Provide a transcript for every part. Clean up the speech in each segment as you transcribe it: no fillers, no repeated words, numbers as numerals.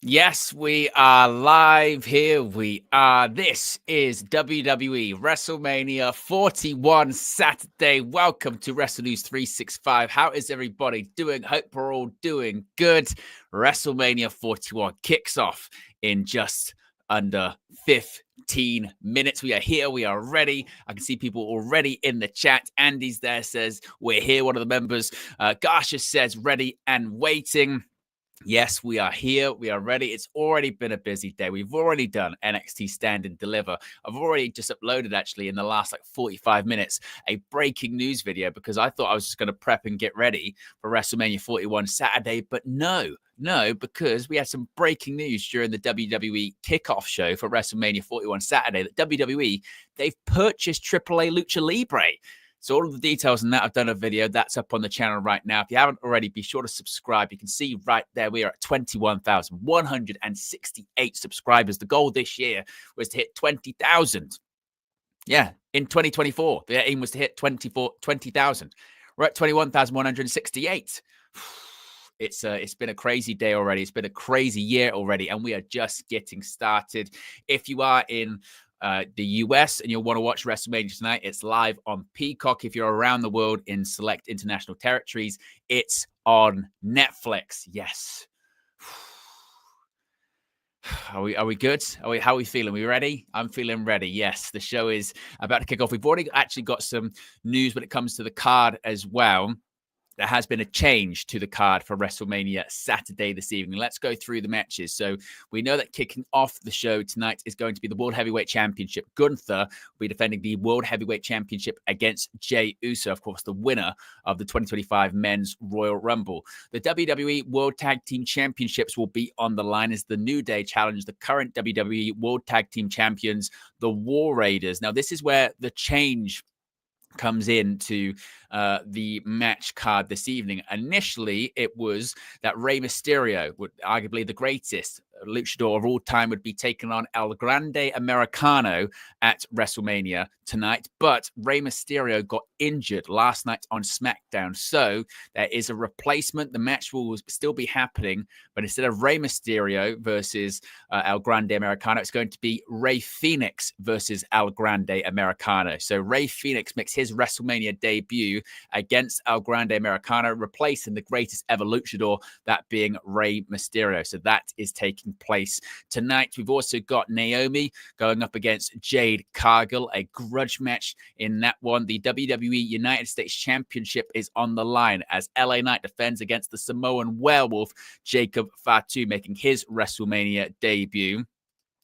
Yes, we are live. Here we are. This is WWE WrestleMania 41 Saturday. Welcome to Wrestle News 365. How is everybody doing? Hope we're all doing good. WrestleMania 41 kicks off in just under 15 minutes. We are here. We are ready. I can see people already in the chat. Andy's there, says, we're here. One of the members. Garsha says, ready and waiting. Yes, we are here. We are ready. It's already been a busy day. We've already done NXT Stand and Deliver. I've already just uploaded, actually, in the last 45 minutes, a breaking news video because I thought I was just going to prep and get ready for WrestleMania 41 Saturday. But no, because we had some breaking news during the WWE kickoff show for WrestleMania 41 Saturday that WWE, they've purchased AAA Lucha Libre. So all of the details on that, I've done a video. That's up on the channel right now. If you haven't already, be sure to subscribe. You can see right there, we are at 21,168 subscribers. The goal this year was to hit 20,000. Yeah, in 2024. The aim was to hit 20,000. We're at 21,168. It's been a crazy day already. It's been a crazy year already, and we are just getting started. If you are in the US and you'll want to watch WrestleMania tonight, it's live on Peacock. If you're around the world in select international territories, it's on Netflix. Yes. Are we good? How are we feeling? Are we ready? I'm feeling ready. Yes, the show is about to kick off. We've already actually got some news when it comes to the card as well. There has been a change to the card for WrestleMania Saturday this evening. Let's go through the matches. So we know that kicking off the show tonight is going to be the World Heavyweight Championship. Gunther will be defending the World Heavyweight Championship against Jey Uso, of course, the winner of the 2025 Men's Royal Rumble. The WWE World Tag Team Championships will be on the line as the New Day challenge the current WWE World Tag Team Champions, the War Raiders. Now, this is where the change comes into the match card this evening. Initially, it was that Rey Mysterio, arguably the greatest luchador of all time, would be taking on El Grande Americano at WrestleMania tonight. But Rey Mysterio got injured last night on SmackDown. So there is a replacement. The match will still be happening, but instead of Rey Mysterio versus El Grande Americano, it's going to be Rey Fenix versus El Grande Americano. So Rey Fenix makes his WrestleMania debut against El Grande Americano, replacing the greatest ever luchador, that being Rey Mysterio. So that is taking place tonight. We've also got Naomi going up against Jade Cargill, a grudge match in that one. The WWE United States Championship is on the line as LA Knight defends against the Samoan werewolf, Jacob Fatu, making his WrestleMania debut.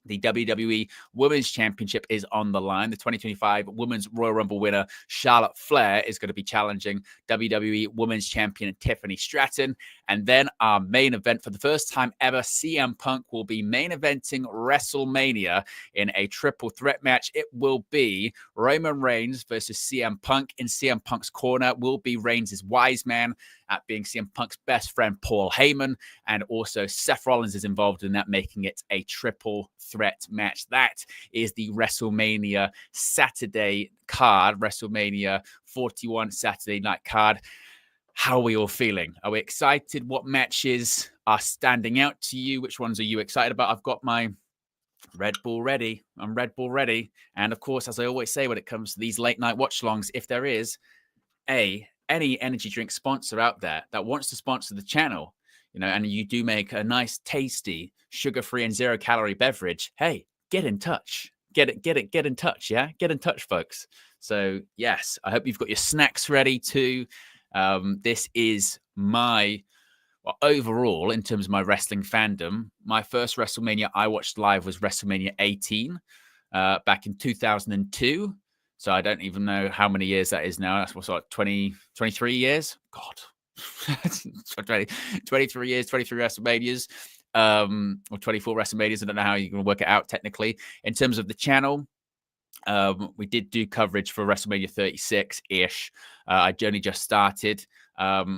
The WWE Women's Championship is on the line. The 2025 Women's Royal Rumble winner, Charlotte Flair, is going to be challenging WWE Women's Champion Tiffany Stratton. And then our main event, for the first time ever, CM Punk will be main eventing WrestleMania in a triple threat match. It will be Roman Reigns versus CM Punk. In CM Punk's corner will be Reigns' wise man, at being CM Punk's best friend, Paul Heyman. And also Seth Rollins is involved in that, making it a triple threat match. That is the WrestleMania Saturday card, WrestleMania 41 Saturday night card. How are we all feeling? Are we excited? What matches are standing out to you? Which ones are you excited about? I've got my Red Bull ready. I'm Red Bull ready. And of course, as I always say when it comes to these late night watch-alongs, if there is any energy drink sponsor out there that wants to sponsor the channel, and you do make a nice, tasty, sugar-free and zero-calorie beverage, hey, get in touch. Get in touch, yeah? Get in touch, folks. So, yes, I hope you've got your snacks ready too. This is overall, in terms of my wrestling fandom, my first WrestleMania I watched live was WrestleMania 18 back in 2002. So I don't even know how many years that is now. That's what's like 23 years. God, 23 years, 23 WrestleManias, or 24 WrestleManias. I don't know how you can work it out technically. In terms of the channel, we did do coverage for WrestleMania 36-ish. I only just started.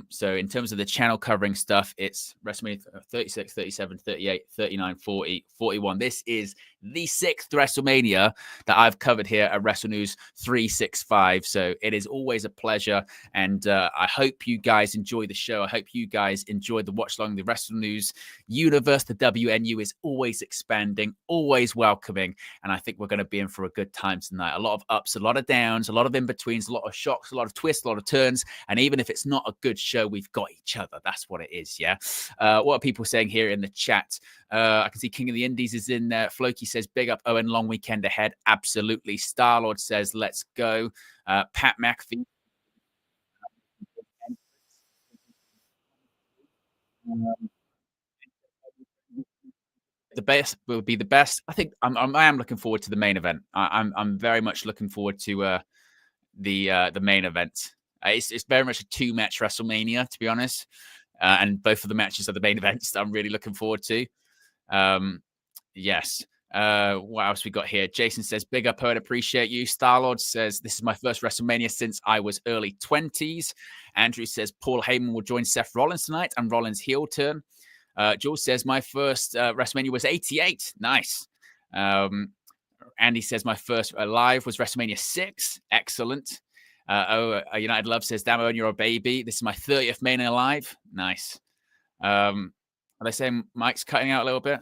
So in terms of the channel covering stuff, it's WrestleMania 36, 37, 38, 39, 40, 41. This is the sixth WrestleMania that I've covered here at Wrestle News 365. So it is always a pleasure. And I hope you guys enjoy the show. I hope you guys enjoy the watch along. The Wrestle News universe, the WNU, is always expanding, always welcoming. And I think we're going to be in for a good time tonight. A lot of ups, a lot of downs, a lot of in-betweens, a lot of shocks, a lot of twists, a lot of turns. And even if it's not a good show, we've got each other. That's what it is, yeah? What are people saying here in the chat? I can see King of the Indies is in there. Floki says, big up Owen, long weekend ahead. Absolutely. Starlord says, let's go. Pat McAfee. The best will be the best. I think I am looking forward to the main event. I'm very much looking forward to the main event. It's very much a two-match WrestleMania, to be honest, and both of the matches are the main events that I'm really looking forward to. Yes. What else we got here? Jason says, big up, Owen, appreciate you. Starlord says, this is my first WrestleMania since I was early 20s. Andrew says, Paul Heyman will join Seth Rollins tonight and Rollins heel turn. George says, my first WrestleMania was 88. Nice. Andy says, my first live was WrestleMania 6. Excellent. United Love says, damn, Owen, you're a baby. This is my 30th Mania live. Nice. Are they saying Mike's cutting out a little bit?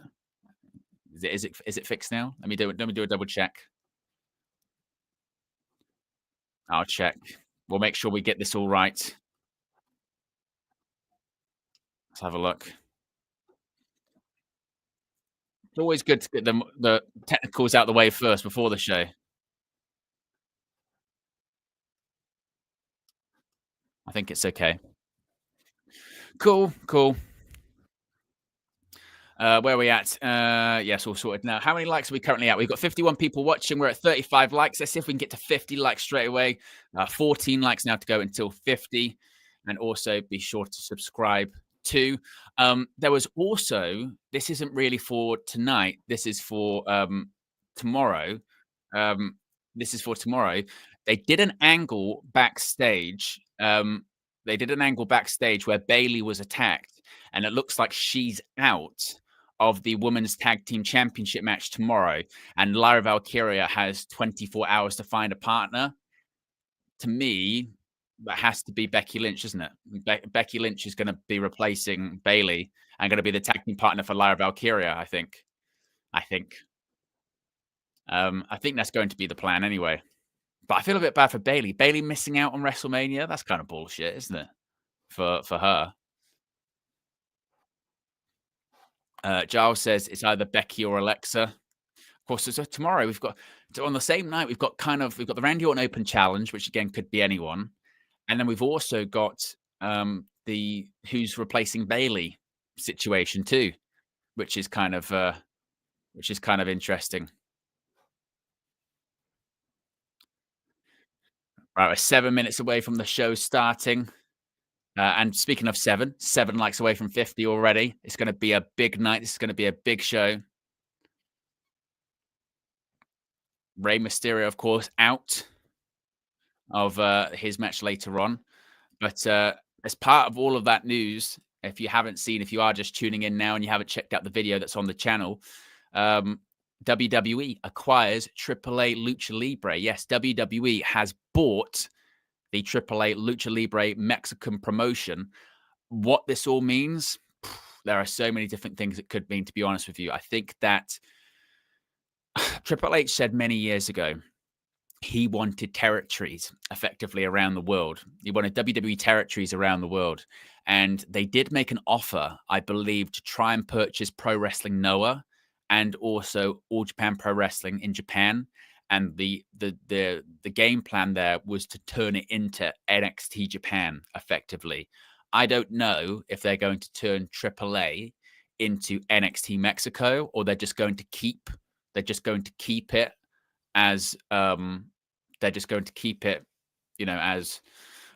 Is it fixed now? Let me do a double check. I'll check. We'll make sure we get this all right. Let's have a look. It's always good to get the technicals out of the way first before the show. I think it's okay. Cool. Where are we at? Yes, all sorted now. How many likes are we currently at? We've got 51 people watching. We're at 35 likes. Let's see if we can get to 50 likes straight away. 14 likes now to go until 50. And also be sure to subscribe too. There was also, this isn't really for tonight. This is for tomorrow. This is for tomorrow. They did an angle backstage. Where Bayley was attacked, and it looks like she's out of the Women's Tag Team Championship match tomorrow. And Lyra Valkyria has 24 hours to find a partner. To me, that has to be Becky Lynch, isn't it? Becky Lynch is going to be replacing Bayley and going to be the tag team partner for Lyra Valkyria, I think. I think that's going to be the plan anyway. But I feel a bit bad for Bayley. Bayley missing out on WrestleMania, that's kind of bullshit, isn't it? For her. Giles says it's either Becky or Alexa. Of course, so tomorrow we've got, so on the same night, we've got the Randy Orton Open Challenge, which again could be anyone. And then we've also got the who's replacing Bayley situation too, which is kind of interesting. Right, we're 7 minutes away from the show starting. And speaking of 7 likes away from 50 already. It's going to be a big night. This is going to be a big show. Rey Mysterio, of course, out of his match later on. But as part of all of that news, if you are just tuning in now and you haven't checked out the video that's on the channel, WWE acquires AAA Lucha Libre. Yes, WWE has bought the AAA Lucha Libre Mexican promotion. What this all means, there are so many different things it could mean, to be honest with you. I think that Triple H said many years ago he wanted territories effectively around the world. He wanted WWE territories around the world. And they did make an offer, I believe, to try and purchase Pro Wrestling Noah and also All Japan Pro Wrestling in Japan. And the game plan there was to turn it into NXT Japan effectively. I don't know if they're going to turn AAA into NXT Mexico, or they're just going to keep it as as,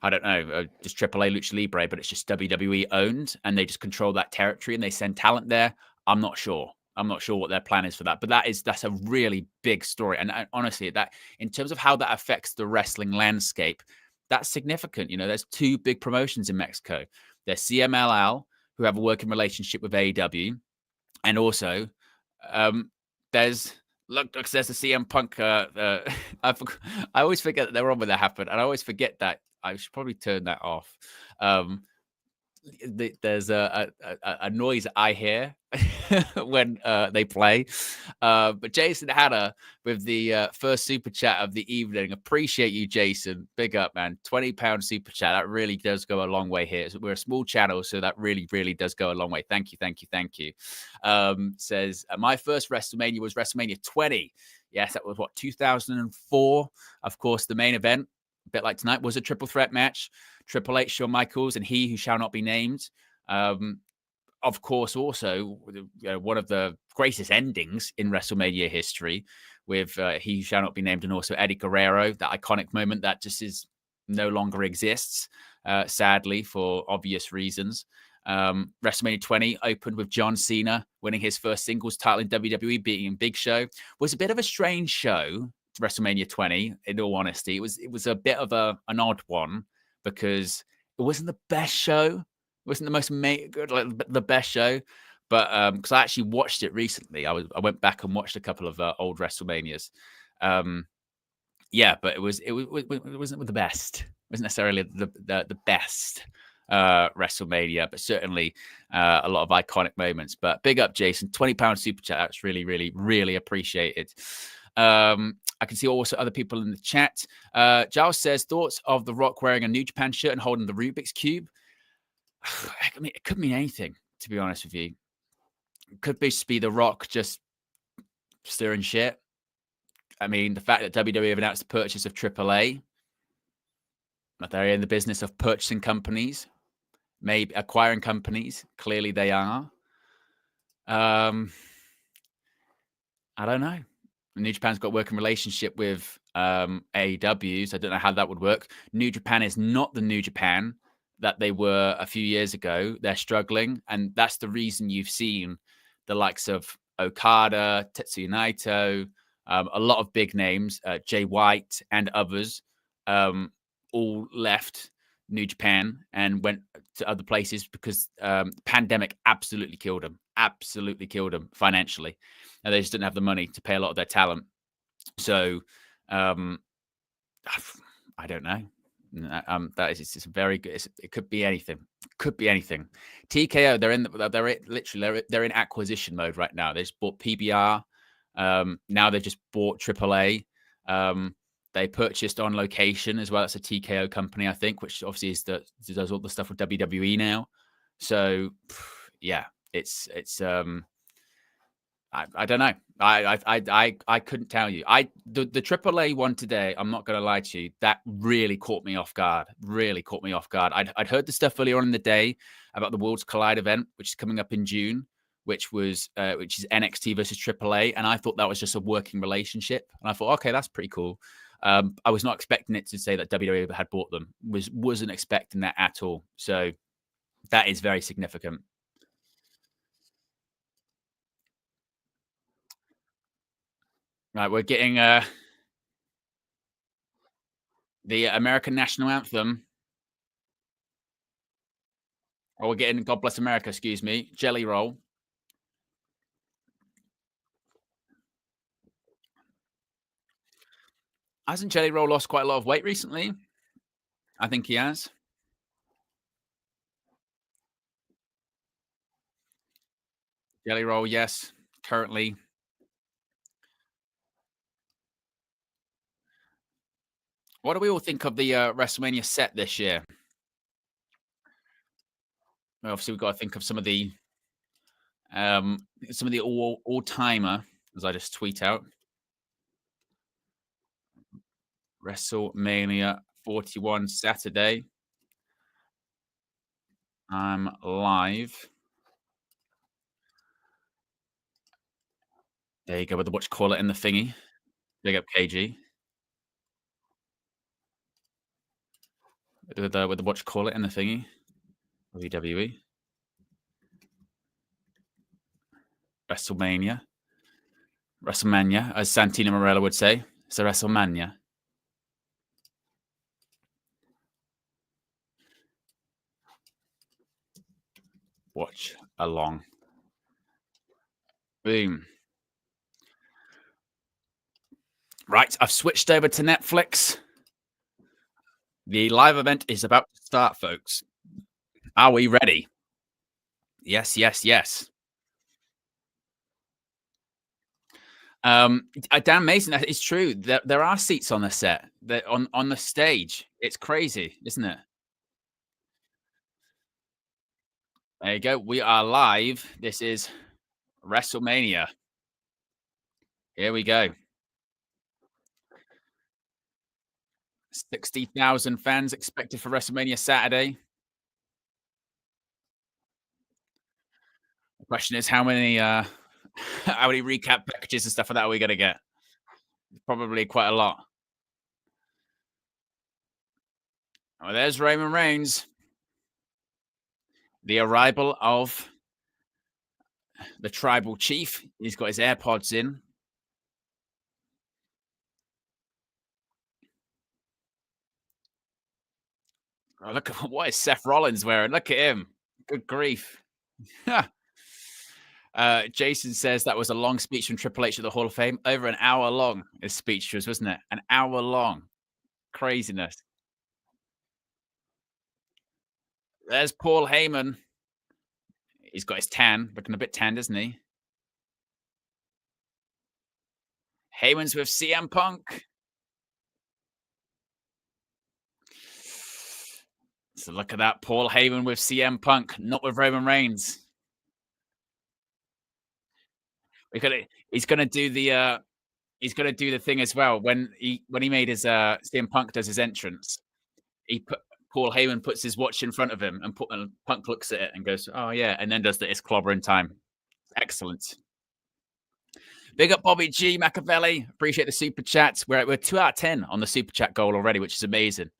I don't know, just AAA Lucha Libre, but it's just WWE owned, and they just control that territory and they send talent there. I'm not sure what their plan is for that, but that's a really big story. And honestly, that in terms of how that affects the wrestling landscape, That's significant. There's two big promotions in Mexico. There's CMLL, who have a working relationship with AEW, and also um, there's there's the CM Punk. I always forget that they're on when that happened, and I always forget that. I should probably turn that off. Um, there's a noise I hear when they play. But Jason Hanna with the first super chat of the evening. Appreciate you, Jason. Big up, man. £20 super chat. That really does go a long way here. We're a small channel, so that really, really does go a long way. Thank you, thank you, thank you. Says, my first WrestleMania was WrestleMania 20. Yes, that was 2004. Of course, the main event, a bit like tonight, was a triple threat match. Triple H, Shawn Michaels, and He Who Shall Not Be Named. Of course, also one of the greatest endings in WrestleMania history with He Who Shall Not Be Named, and also Eddie Guerrero, that iconic moment that just no longer exists, sadly, for obvious reasons. WrestleMania 20 opened with John Cena winning his first singles title in WWE, beating Big Show. Was a bit of a strange show, WrestleMania 20, in all honesty. It was a bit of an odd one, because it wasn't the best show. It wasn't the most good, like the best show. But because I actually watched it recently, I went back and watched a couple of old WrestleManias. Yeah, but it wasn't the best. It wasn't necessarily the best WrestleMania, but certainly a lot of iconic moments. But big up, Jason. £20 super chat. That's really, really, really appreciated. I can see also other people in the chat. Giles says, thoughts of The Rock wearing a New Japan shirt and holding the Rubik's Cube? I mean, it could mean anything, to be honest with you. It could just be The Rock just stirring shit. I mean, the fact that WWE have announced the purchase of AAA, that they're in the business of purchasing companies, maybe acquiring companies. Clearly they are. I don't know. New Japan's got a working relationship with AEW, so I don't know how that would work. New Japan is not the New Japan that they were a few years ago. They're struggling, and that's the reason you've seen the likes of Okada, Tetsuya Naito, a lot of big names, Jay White and others, all left New Japan and went to other places because pandemic absolutely killed them financially. And they just didn't have the money to pay a lot of their talent. So I don't know. That is just very good. It could be anything. TKO, they're in acquisition mode right now. They just bought PBR. Now they've just bought AAA. They purchased On Location as well. That's a TKO company, I think, which obviously does all the stuff with WWE now. So yeah, it's I don't know. I couldn't tell you. The AAA one today, I'm not going to lie to you, that really caught me off guard. I'd heard the stuff earlier on in the day about the Worlds Collide event, which is coming up in June, which is NXT versus AAA, and I thought that was just a working relationship. And I thought, okay, that's pretty cool. I was not expecting it to say that WWE had bought them. Wasn't expecting that at all. So that is very significant. Right, we're getting the American national anthem. Oh, we're getting God Bless America, excuse me. Jelly Roll. Hasn't Jelly Roll lost quite a lot of weight recently? I think he has. Jelly Roll, yes. Currently. What do we all think of the WrestleMania set this year? Obviously, we've got to think of some of the all-timer, as I just tweet out. WrestleMania 41 Saturday. I'm live. There you go with the watch call it in the thingy. Big up KG. With the watch call it in the thingy. WWE. WrestleMania, as Santino Morella would say. It's a WrestleMania. Watch along. Boom. Right, I've switched over to Netflix. The live event is about to start, folks. Are we ready? Yes, yes, yes. Dan Mason, it's true. There are seats on the set, on the stage. It's crazy, isn't it? There you go. We are live. This is WrestleMania. Here we go. 60,000 fans expected for WrestleMania Saturday. The question is, how many how many recap packages and stuff like that are we gonna get? Probably quite a lot. Oh, there's Roman Reigns. The arrival of the tribal chief. He's got his AirPods in. Oh, look at what is Seth Rollins wearing? Look at him. Good grief. Jason says that was a long speech from Triple H at the Hall of Fame. Over an hour long, his speech was, wasn't it? An hour long. Craziness. There's Paul Heyman. He's got his tan, looking a bit tanned, isn't he? Heyman's with CM Punk. So look at that. Paul Heyman with CM Punk, not with Roman Reigns. He's gonna do the thing as well. When he made his CM Punk does his entrance, Paul Heyman puts his watch in front of him, and Punk looks at it and goes, "Oh yeah," and then does the "It's clobbering time." Excellent. Big up Bobby G Machiavelli. Appreciate the super chats. We're 2 out of 10 on the super chat goal already, which is amazing.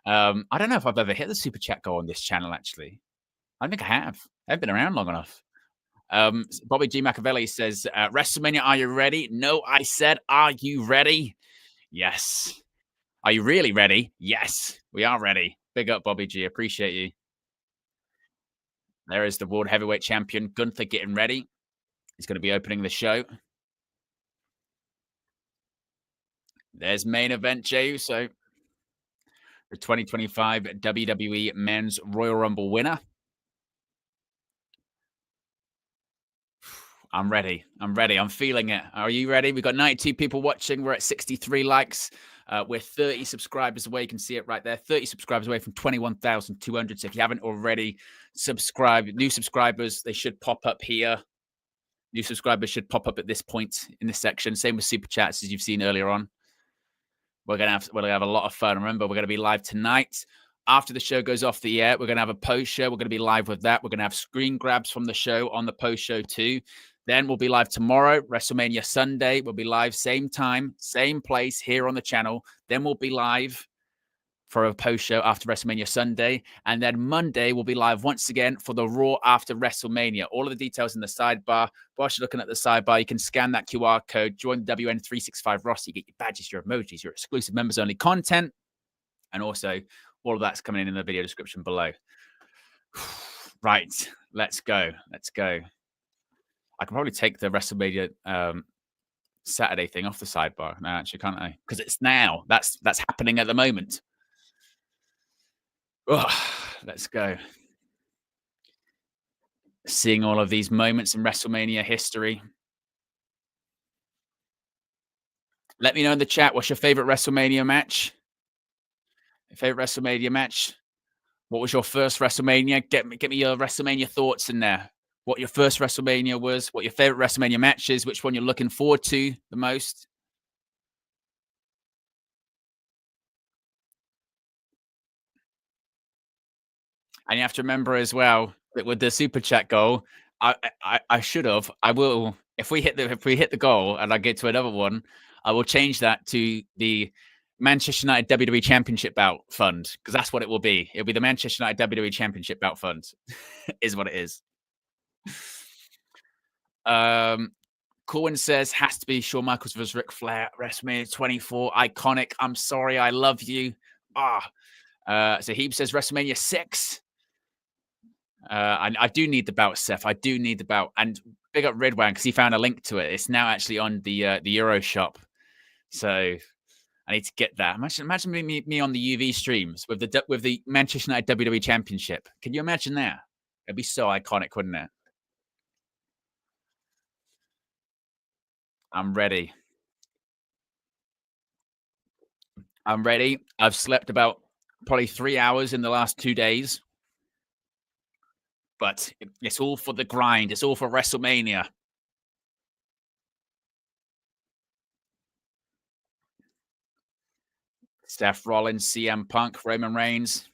I don't know if I've ever hit the super chat goal on this channel. Actually, I think I have. I haven't been around long enough. Bobby G Machiavelli says, WrestleMania, are you ready? No, I said, are you ready? Yes. Are you really ready? Yes, we are ready. Big up, Bobby G. Appreciate you. There is the World Heavyweight Champion, Gunther, getting ready. He's going to be opening the show. There's main event Jey Uso, the 2025 WWE Men's Royal Rumble winner. I'm ready. I'm ready. I'm feeling it. Are you ready? We've got 92 people watching. We're at 63 likes. We're 30 subscribers away. You can see it right there. 30 subscribers away from 21,200. So if you haven't already subscribed, new subscribers, they should pop up here. New subscribers should pop up at this point in this section. Same with super chats as you've seen earlier on. We're gonna have a lot of fun. Remember, we're gonna be live tonight. After the show goes off the air, we're gonna have a post show. We're gonna be live with that. We're gonna have screen grabs from the show on the post show too. Then we'll be live tomorrow, WrestleMania Sunday. We'll be live same time, same place here on the channel. Then we'll be live for a post show after WrestleMania Sunday. And then Monday, we'll be live once again for the Raw after WrestleMania. All of the details in the sidebar. Whilst you're looking at the sidebar, you can scan that QR code, join the WN365 roster. You get your badges, your emojis, your exclusive members only content. And also, all of that's coming in the video description below. Right, let's go. Let's go. I can probably take the WrestleMania Saturday thing off the sidebar now, actually, can't I? Because it's now. That's happening at the moment. Ugh, let's go. Seeing all of these moments in WrestleMania history. Let me know in the chat, what's your favorite WrestleMania match? Your favorite WrestleMania match? What was your first WrestleMania? Get me your WrestleMania thoughts in there. What your first WrestleMania was, what your favorite WrestleMania match is, which one you're looking forward to the most. And you have to remember as well that with the super chat goal, I should have. I will if we hit the goal and I get to another one, I will change that to the Manchester United WWE Championship Bout Fund, because that's what it will be. It'll be the Manchester United WWE Championship Bout Fund, is what it is. Corwin says has to be Shawn Michaels versus Ric Flair, WrestleMania 24, iconic. I'm sorry, I love you. So Heeb says WrestleMania 6. I do need the belt, Seth. I do need the belt. And big up Ridwan because he found a link to it. It's now actually on the Euro shop. So I need to get that. Imagine me on the UV streams with the Manchester United WWE Championship. Can you imagine that? It'd be so iconic, wouldn't it? I'm ready. I'm ready. I've slept about probably 3 hours in the last 2 days, but it's all for the grind. It's all for WrestleMania. Seth Rollins, CM Punk, Roman Reigns.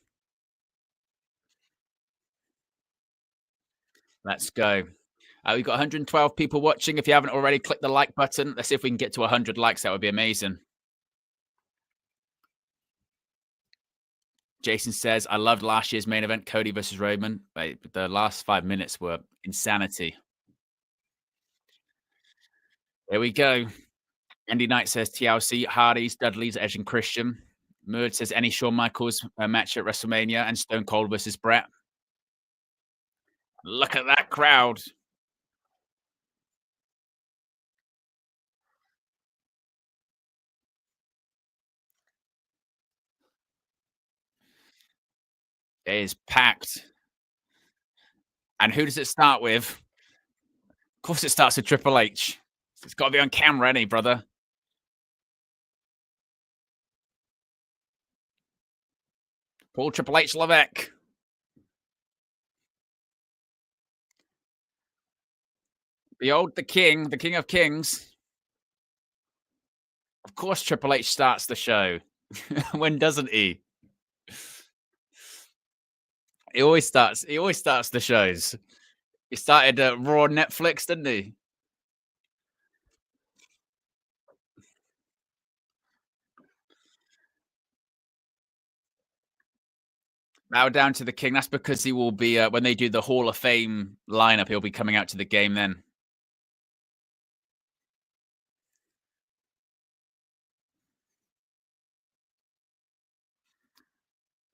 Let's go. We've got 112 people watching. If you haven't already, click the like button. Let's see if we can get to 100 likes. That would be amazing. Jason says, I loved last year's main event, Cody versus Roman. The last 5 minutes were insanity. Here we go. Andy Knight says TLC, Hardy's, Dudley's, Edge and Christian. Mood says any Shawn Michaels match at WrestleMania and Stone Cold versus Brett. Look at that crowd. It is packed. And who does it start with? Of course, it starts with Triple H. It's got to be on camera, any brother. Paul Triple H Levesque. The king of kings. Of course, Triple H starts the show. When doesn't he? He always starts the shows. He started Raw Netflix, didn't he? Bow down to the king. That's because he will be when they do the Hall of Fame lineup. He'll be coming out to the game then.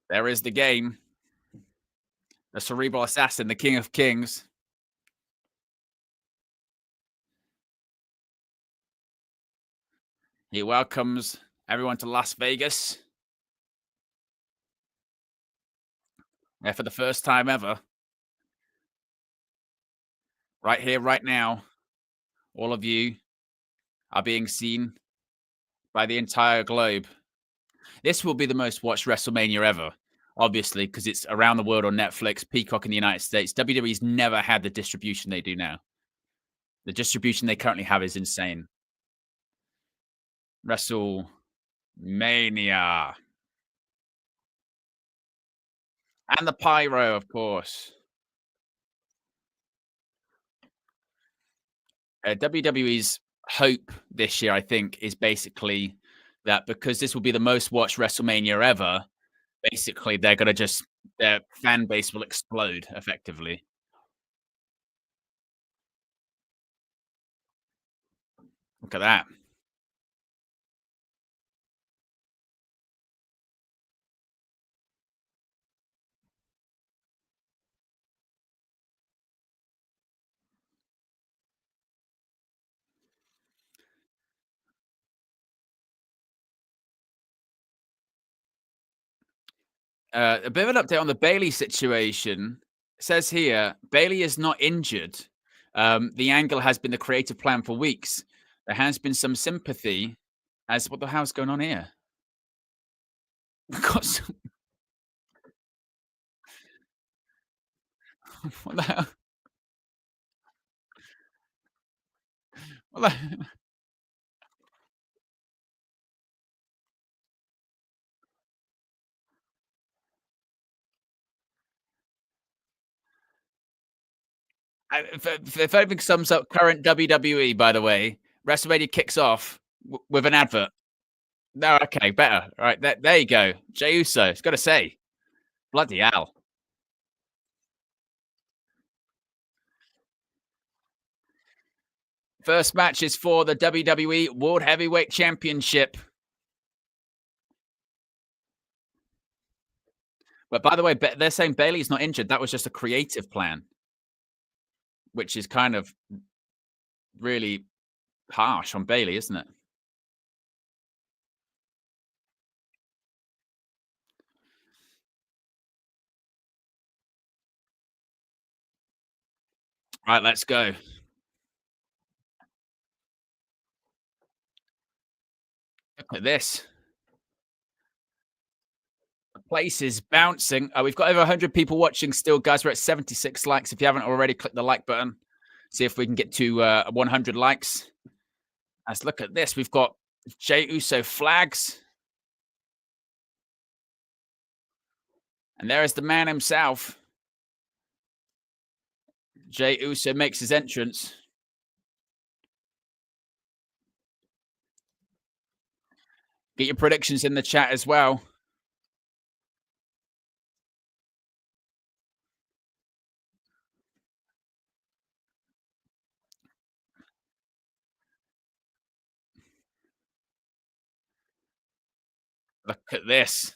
There is the game. The cerebral assassin, the king of kings. He welcomes everyone to Las Vegas. Yeah, for the first time ever. Right here, right now. All of you are being seen by the entire globe. This will be the most watched WrestleMania ever, obviously, because it's around the world on Netflix, Peacock in the United States. WWE's never had the distribution they do now. The distribution they currently have is insane. WrestleMania. And the pyro, of course. WWE's hope this year, I think, is basically that because this will be the most watched WrestleMania ever, basically they're going to just, their fan base will explode effectively. Look at that. A bit of an update on the Bailey situation. It says here, Bailey is not injured. The angle has been the creative plan for weeks. There has been some sympathy as what the hell's going on here? We've got some, what the hell? What the, if anything sums up current WWE, by the way, WrestleMania kicks off with an advert. No, okay, better. All right, there you go. Jey Uso. It's got to say, bloody hell. First match is for the WWE World Heavyweight Championship. But by the way, they're saying Bailey's not injured. That was just a creative plan, which is kind of really harsh on Bailey, isn't it? Right, let's go. Look at this. The place is bouncing. We've got over 100 people watching still, guys. We're at 76 likes. If you haven't already, click the like button. See if we can get to 100 likes. Let's look at this. We've got Jey Uso flags. And there is the man himself. Jey Uso makes his entrance. Get your predictions in the chat as well. Look at this.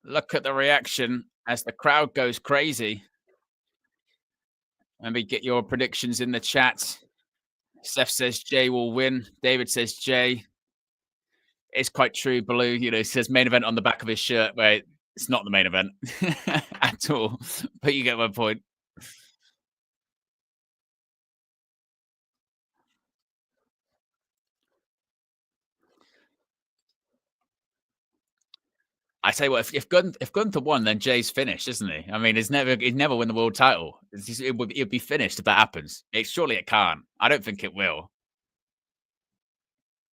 Look at the reaction as the crowd goes crazy. Let me get your predictions in the chat. Seth says Jey will win. David says Jey. It's quite true, Baloo. You know, he says main event on the back of his shirt, but it's not the main event at all. But you get my point. I tell you what, if Gunther won, then Jay's finished, isn't he? I mean, he'd never win the world title. It'd be finished if that happens. Surely it can't. I don't think it will.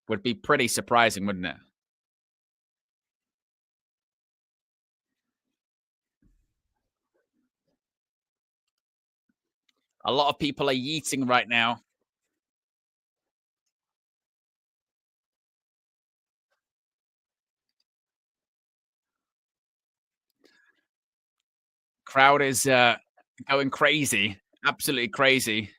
Would be pretty surprising, wouldn't it? A lot of people are yeeting right now. Crowd is going crazy, absolutely crazy.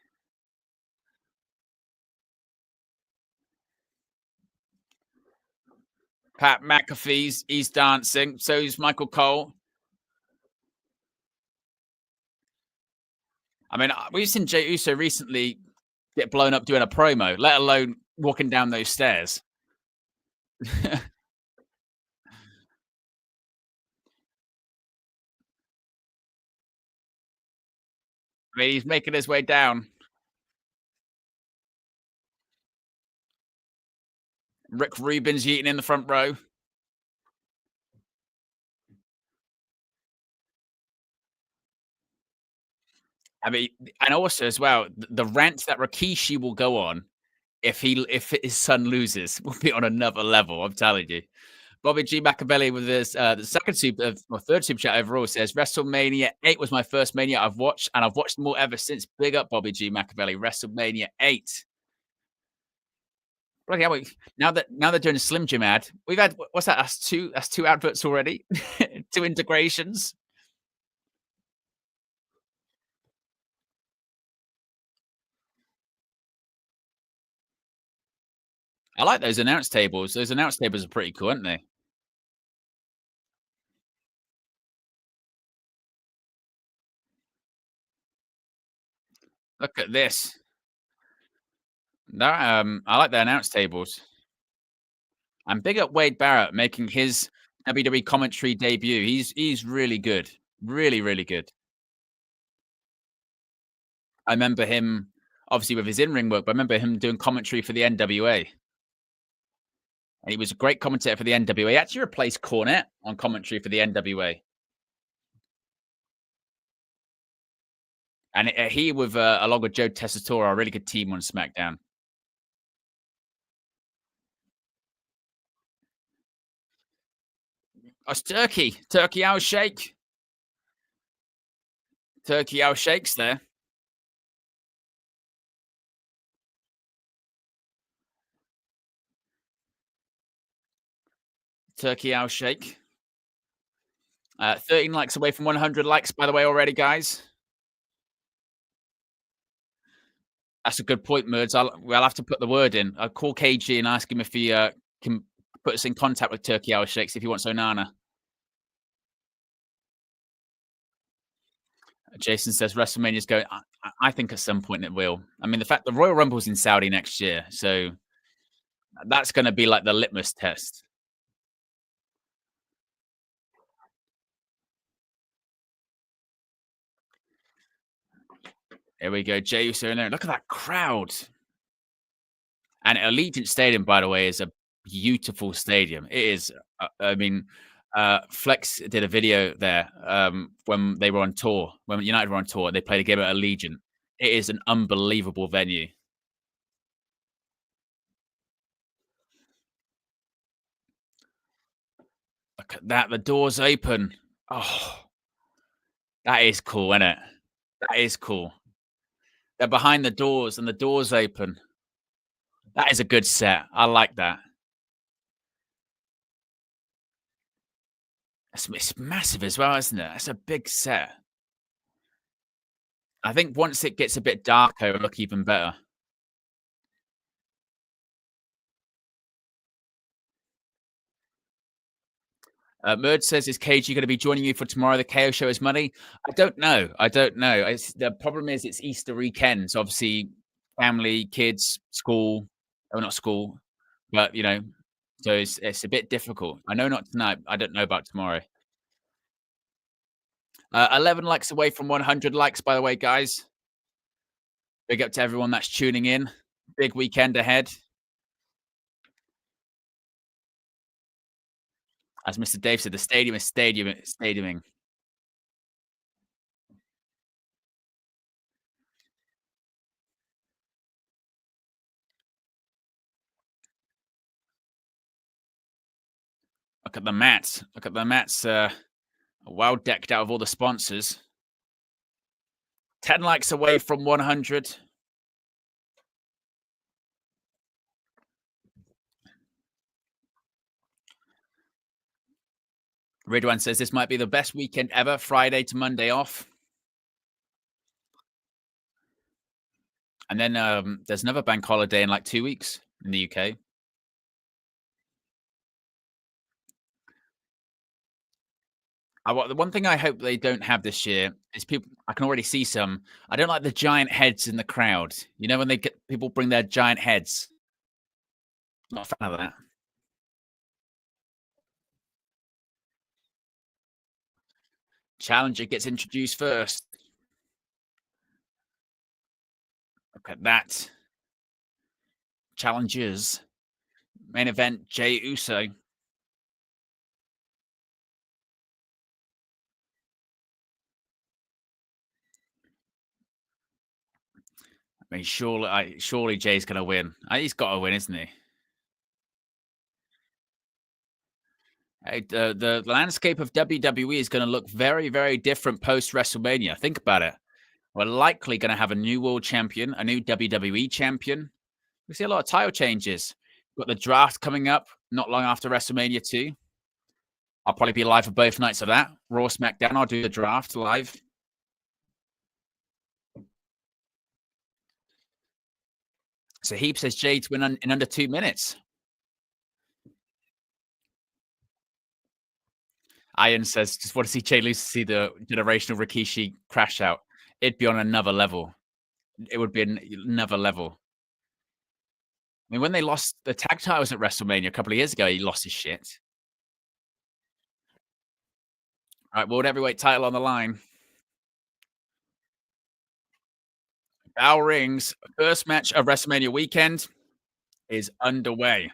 Pat McAfee's he's dancing. So is Michael Cole. I mean, we've seen Jey Uso recently get blown up doing a promo, let alone walking down those stairs. I mean, he's making his way down. Rick Rubin's eating in the front row. I mean, and also as well, the rant that Rikishi will go on if his son loses will be on another level. I'm telling you. Bobby G Machiavelli with this the second super or third super chat overall says WrestleMania 8 was my first Mania I've watched, and I've watched them all ever since. Big up Bobby G Machiavelli. WrestleMania 8. Bloody hell, now they're doing a Slim Jim ad. We've had what's that? That's two adverts already. Two integrations. I like those announce tables. Those announce tables are pretty cool, aren't they? Look at this. That I like the announce tables. I'm big up Wade Barrett making his WWE commentary debut. He's really good. Really, really good. I remember him obviously with his in-ring work, but I remember him doing commentary for the NWA. And he was a great commentator for the NWA. He actually replaced Cornette on commentary for the NWA. And he with along with Joe Tessitore, a really good team on SmackDown. Oh, it's Turkey. Turkey Al Shake. Turkey Al Shakes there. Turkey Al Shake. 13 likes away from 100 likes, by the way, already, guys. That's a good point, Merds. I'll have to put the word in. I'll call KG and ask him if he can put us in contact with Turkey Al Shakes if he wants Onana. Jason says WrestleMania's going. I think at some point it will. I mean, the fact the Royal Rumble's in Saudi next year, so that's going to be like the litmus test. Here we go, Jey Uso in there. Look at that crowd. And Allegiant Stadium, by the way, is a beautiful stadium. It is. I mean, Flex did a video there when they were on tour. When United were on tour, they played a game at Allegiant. It is an unbelievable venue. Look at that. The doors open. Oh, that is cool, isn't it? That is cool. They're behind the doors and the doors open. That is a good set. I like that. It's massive as well, isn't it? That's a big set. I think once it gets a bit darker, it'll look even better. Murd says, "Is KG going to be joining you for tomorrow? The KO show is money." I don't know. I don't know. The problem is it's Easter weekend, so obviously family, kids, school. Oh, not school, but so it's a bit difficult. I know not tonight. I don't know about tomorrow. 11 likes away from 100 likes, by the way, guys. Big up to everyone that's tuning in. Big weekend ahead. As Mr. Dave said, the stadium is stadiuming. Look at the mats. Look at the mats. Well decked out of all the sponsors. 10 likes away from 100. Ridwan says this might be the best weekend ever. Friday to Monday off. And then there's another bank holiday in like 2 weeks in the UK. The one thing I hope they don't have this year is people. I can already see some. I don't like the giant heads in the crowd. You know when they get people bring their giant heads. Not a fan of that. Challenger gets introduced first. Look at that. Challengers. Main event, Jey Uso. I mean, surely Jay's going to win. He's got to win, isn't he? Hey, the landscape of WWE is going to look very, very different post WrestleMania. Think about it. We're likely going to have a new world champion, a new WWE champion. We see a lot of title changes. We've got the draft coming up not long after WrestleMania 2. I'll probably be live for both nights of that. Raw, SmackDown, I'll do the draft live. So Heap says Jade to win in under 2 minutes. Iron says, just want to see Jay Lose to see the generational Rikishi crash out. It'd be on another level. It would be another level. I mean, when they lost the tag titles at WrestleMania a couple of years ago, he lost his shit. All right, world heavyweight title on the line. Bell rings. First match of WrestleMania weekend is underway.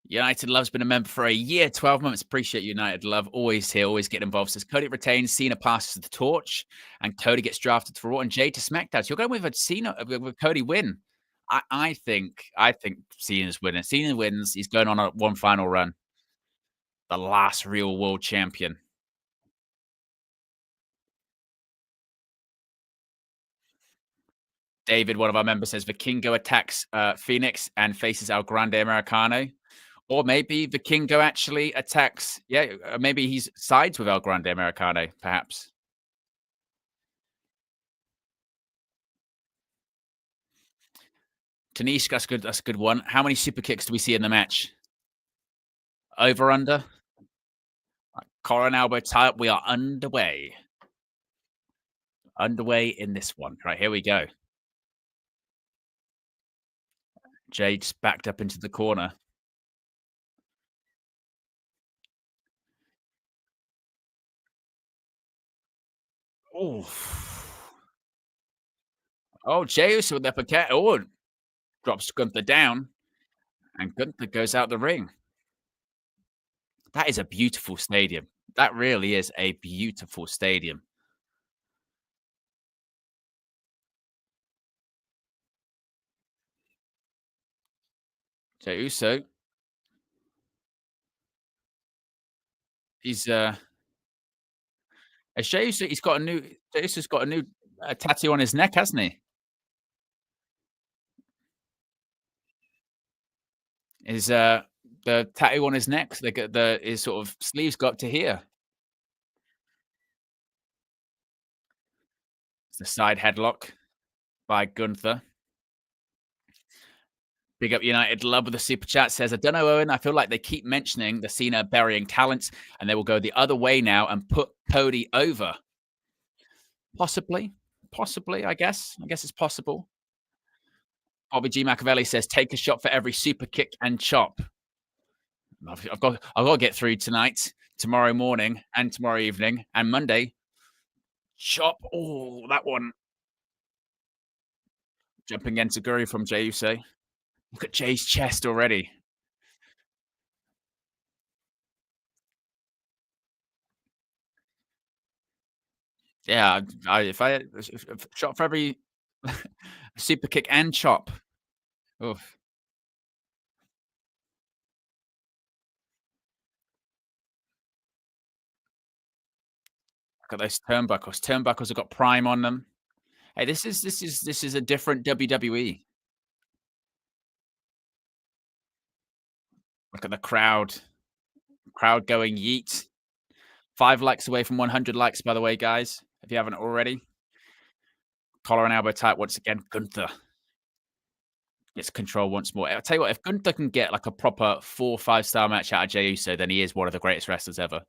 United Love's been a member for a year, 12 months. Appreciate United Love. Always here, always getting involved. Says Cody retains, Cena passes the torch, and Cody gets drafted to Raw and Jade to SmackDown. So you're going with a Cena with Cody win. I think Cena's winning. Cena wins. He's going on one final run. The last real world champion. David, one of our members, says Vikingo attacks Phoenix and faces El Grande Americano. Or maybe Vikingo actually attacks, maybe he's sides with El Grande Americano, perhaps. Tanish, that's good. That's a good one. How many super kicks do we see in the match? Over, under? Collar and elbow tie up. We are underway. Underway in this one. Right, here we go. Jade's backed up into the corner. Oh, oh, Jey Uso with the uppercut. Oh, drops Gunther down, and Gunther goes out the ring. That is a beautiful stadium. That really is a beautiful stadium. Jey Uso, he's Jey Uso, Jey Uso's got a new tattoo on his neck, hasn't he? Is the tattoo on his neck? They get his sort of sleeves go up to here. It's a side headlock by Gunther. Big up United Love with the super chat says, I don't know, Owen. I feel like they keep mentioning the Cena burying talents and they will go the other way now and put Cody over. Possibly. Possibly, I guess. I guess it's possible. Bobby G. Machiavelli says, take a shot for every super kick and chop. I've got to get through tonight, tomorrow morning, and tomorrow evening, and Monday. Chop. Oh, that one. Jumping into Guru from Jey Uso. Look at Jay's chest already. Yeah, if I shot for every super kick and chop. Oof. Look at those turnbuckles. Turnbuckles have got prime on them. Hey, this is a different WWE. Look at the crowd. Crowd going yeet. 5 likes away from 100 likes, by the way, guys. If you haven't already. Collar and elbow tight once again. Gunther gets control once more. I'll tell you what, if Gunther can get like a proper 4 or 5-star match out of Jey Uso, then he is one of the greatest wrestlers ever.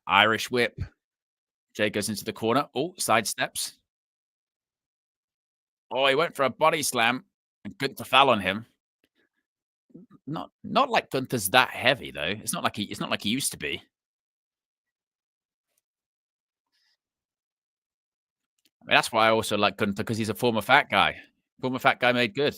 Irish whip. Jay goes into the corner. Oh, side steps. Oh, he went for a body slam, and Gunther fell on him. Not like Gunther's that heavy though. It's not like he used to be. I mean, that's why I also like Gunther because he's a former fat guy. Former fat guy made good.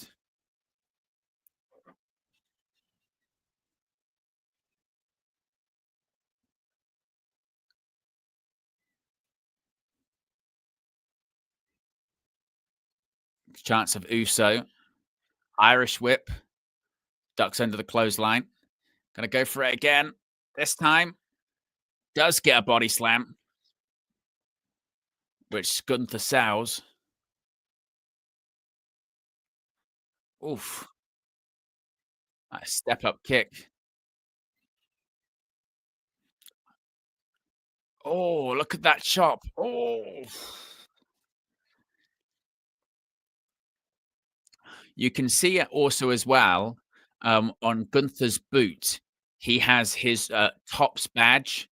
Chance of Uso. Irish whip. Ducks under the clothesline. Gonna go for it again. This time. Does get a body slam. Which Gunther sells. Oof. A step up kick. Oh, look at that chop. Oh. You can see it also as well on Gunther's boot. He has his tops badge.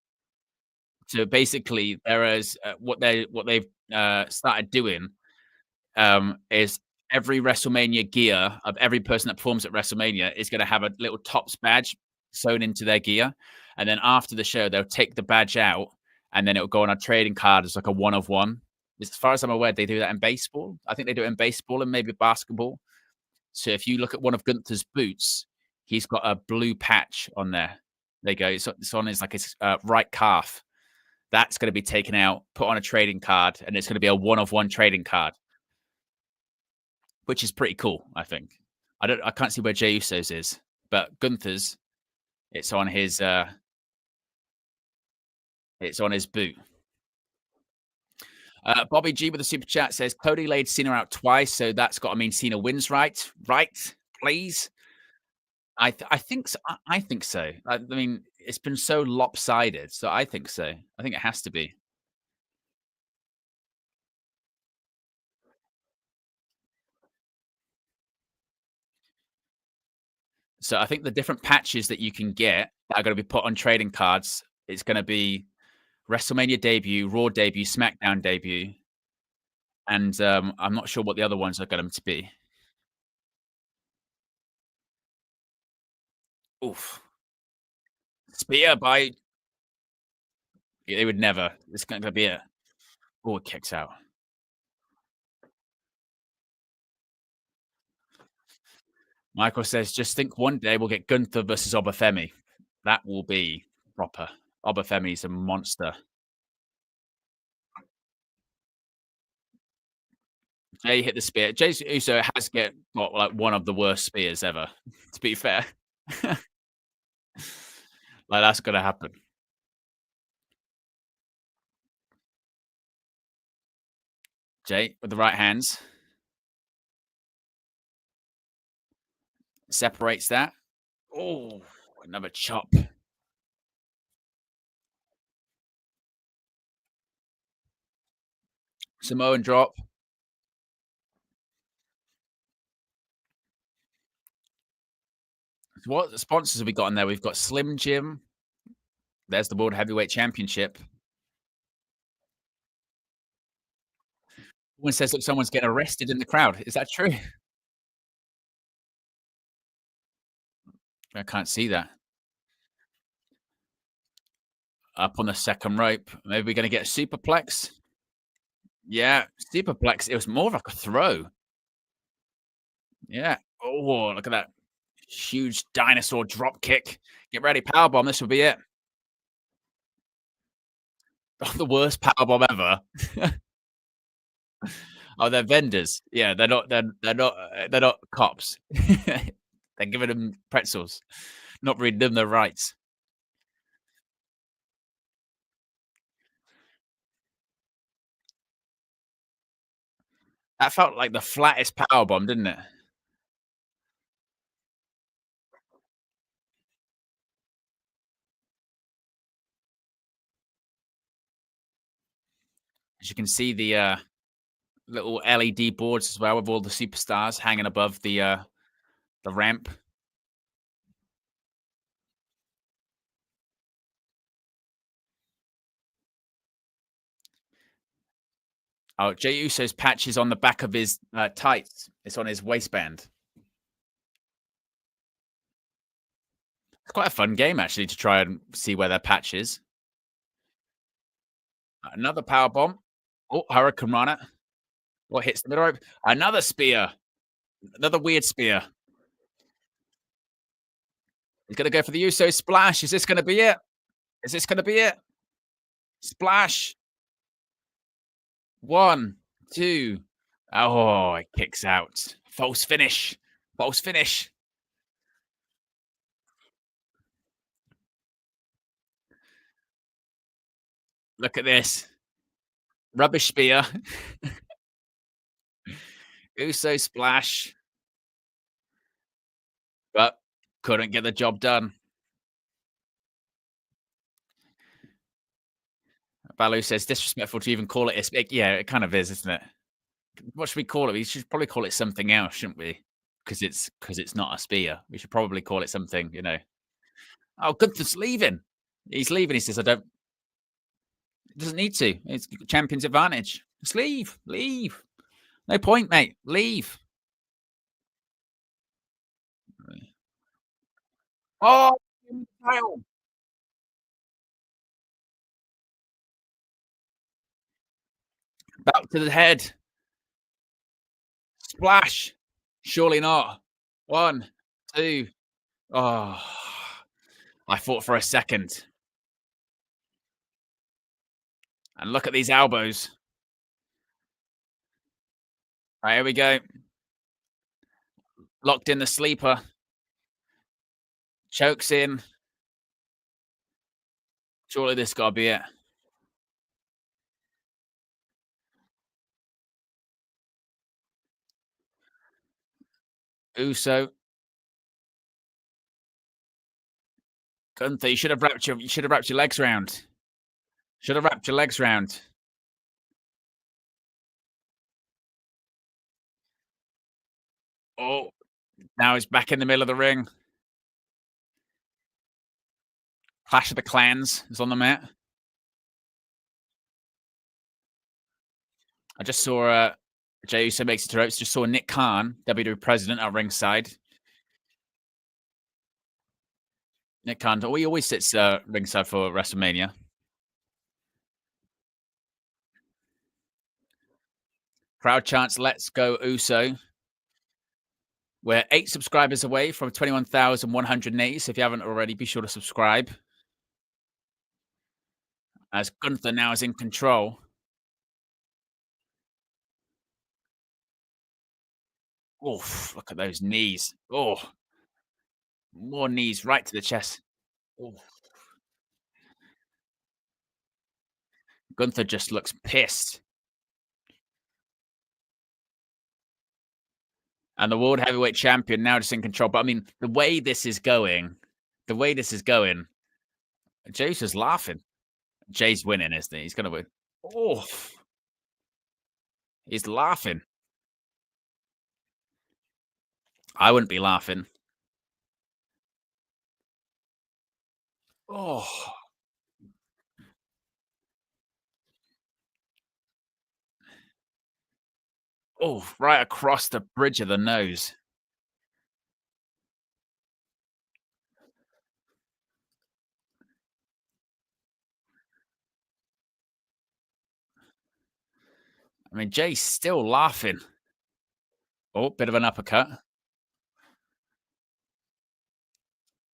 So basically, there is what they've started doing is every WrestleMania gear of every person that performs at WrestleMania is going to have a little tops badge sewn into their gear, and then after the show, they'll take the badge out, and then it'll go on a trading card as like a one of one. As far as I'm aware, they do that in baseball. I think they do it in baseball and maybe basketball. So if you look at one of Gunther's boots, he's got a blue patch on there. There you go. It's on his like his right calf. That's going to be taken out, put on a trading card, and it's going to be a one of one trading card, which is pretty cool. I think. I can't see where Jey Uso's is, but Gunther's. It's on his. It's on his boot. Bobby G with the super chat says Cody laid Cena out twice, so that's got to mean Cena wins, right? Right, please. I think so. I think so. I mean, it's been so lopsided, so I think so. I think it has to be. So I think the different patches that you can get that are gonna be put on trading cards, it's gonna be WrestleMania debut, Raw debut, SmackDown debut, and, I'm not sure what the other ones are going to be. Oof. Spear by they would never. It's gonna be a oh, it kicks out. Michael says, "Just think one day we'll get Gunther versus Obafemi. That will be proper. Obafemi's a monster." Jay hit the spear. Jey Uso has got, like, one of the worst spears ever, to be fair. Like, that's gonna happen. Jay with the right hands, separates that. Oh, another chop. Samoan drop. What sponsors have we got in there? We've got Slim Jim. There's the World Heavyweight Championship. Someone says, "Look, someone's getting arrested in the crowd." Is that true? I can't see that. Up on the second rope. Maybe we're gonna get a superplex. Yeah, superplex. It was more of like a throw. Yeah. Oh, look at that huge dinosaur drop kick. Get ready, powerbomb. This will be it. The worst powerbomb ever. Oh, they're vendors. Yeah, they're not cops. They're giving them pretzels, not reading them their rights. That felt like the flattest powerbomb, didn't it? As you can see, the little LED boards as well with all the superstars hanging above the ramp. Oh, Jey Uso's patch is on the back of his tights. It's on his waistband. It's quite a fun game actually to try and see where their patch is. Another power bomb. Oh, Hurricane Rana. What hits the middle rope? Another spear. Another weird spear. He's gonna go for the Uso splash. Is this gonna be it? Is this gonna be it? Splash. One, two. Oh, it kicks out. False finish. False finish. Look at this. Rubbish spear. Uso splash, but couldn't get the job done. Baloo says, disrespectful to even call it a spear. Yeah, it kind of is, isn't it? What should we call it? We should probably call it something else, shouldn't we? Because it's not a spear. We should probably call it something, you know. Oh, Gunther's leaving. He's leaving. He says, I don't, it doesn't need to. It's champion's advantage. Just leave. Leave. No point, mate. Leave. Oh, back to the head. Splash. Surely not. One, two. Oh, I thought for a second. And look at these elbows. Right, here we go. Locked in the sleeper. Chokes in. Surely this got to be it. Uso. Gunther, you should have wrapped your legs round. Should have wrapped your legs round. Oh, now he's back in the middle of the ring. Clash of the Clans is on the mat. I just saw Jey Uso makes it to ropes. Just saw Nick Khan, WWE president, at ringside. Nick Khan, he always sits ringside for WrestleMania. Crowd chants, "Let's go Uso." We're 8 subscribers away from 21,180. So if you haven't already, be sure to subscribe. As Gunther now is in control. Oof, look at those knees. Oh, more knees right to the chest. Oh, Gunther just looks pissed. And the world heavyweight champion now just in control. But I mean, the way this is going, Jey's just laughing. Jey's winning, isn't he? He's going to win. Oh, he's laughing. I wouldn't be laughing. Oh, oh, right across the bridge of the nose. I mean, Jey's still laughing. Oh, bit of an uppercut.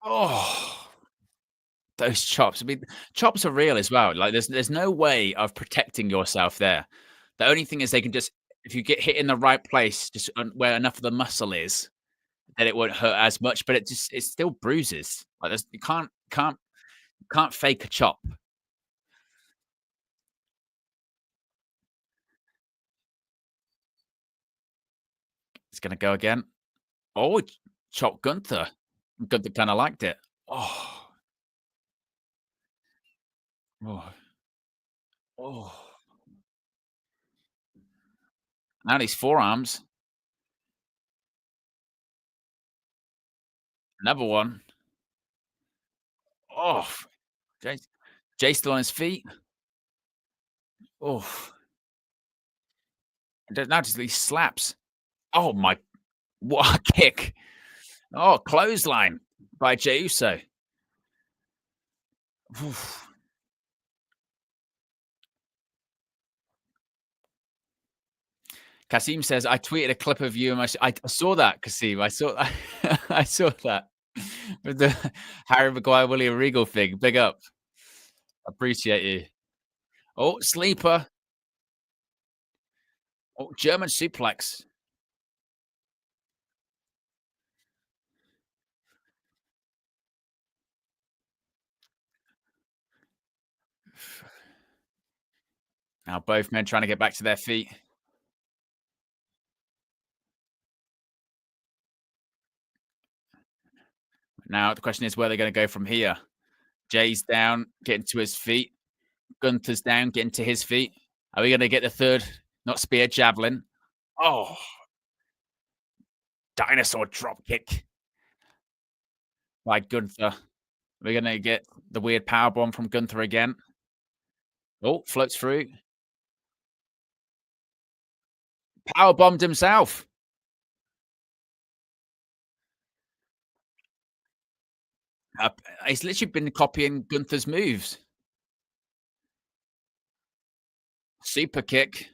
Oh, those chops. I mean, chops are real as well. Like, there's no way of protecting yourself there. The only thing is they can just if you get hit in the right place, just where enough of the muscle is, then it won't hurt as much. But it still bruises. Like you can't fake a chop. It's gonna go again. Oh, chop Gunther. Gunther kind of liked it. Oh, oh, oh. Now these forearms. Another one. Oh, Jey still on his feet. Oh, now just these slaps. Oh my, what a kick. Oh, clothesline by Jey Uso. Oof. Kasim says, I tweeted a clip of you and I saw that, Kasim. I saw I saw that. With the Harry Maguire, William Regal thing. Big up. Appreciate you. Oh, sleeper. Oh, German suplex. Now both men trying to get back to their feet. Now the question is where they're going to go from here. Jay's down, getting to his feet. Gunther's down, getting to his feet. Are we going to get the third? Not spear, javelin. Oh, dinosaur drop kick by Gunther. We're going to get the weird power bomb from Gunther again. Oh, floats through. Power bombed himself. He's literally been copying Gunther's moves. Super kick.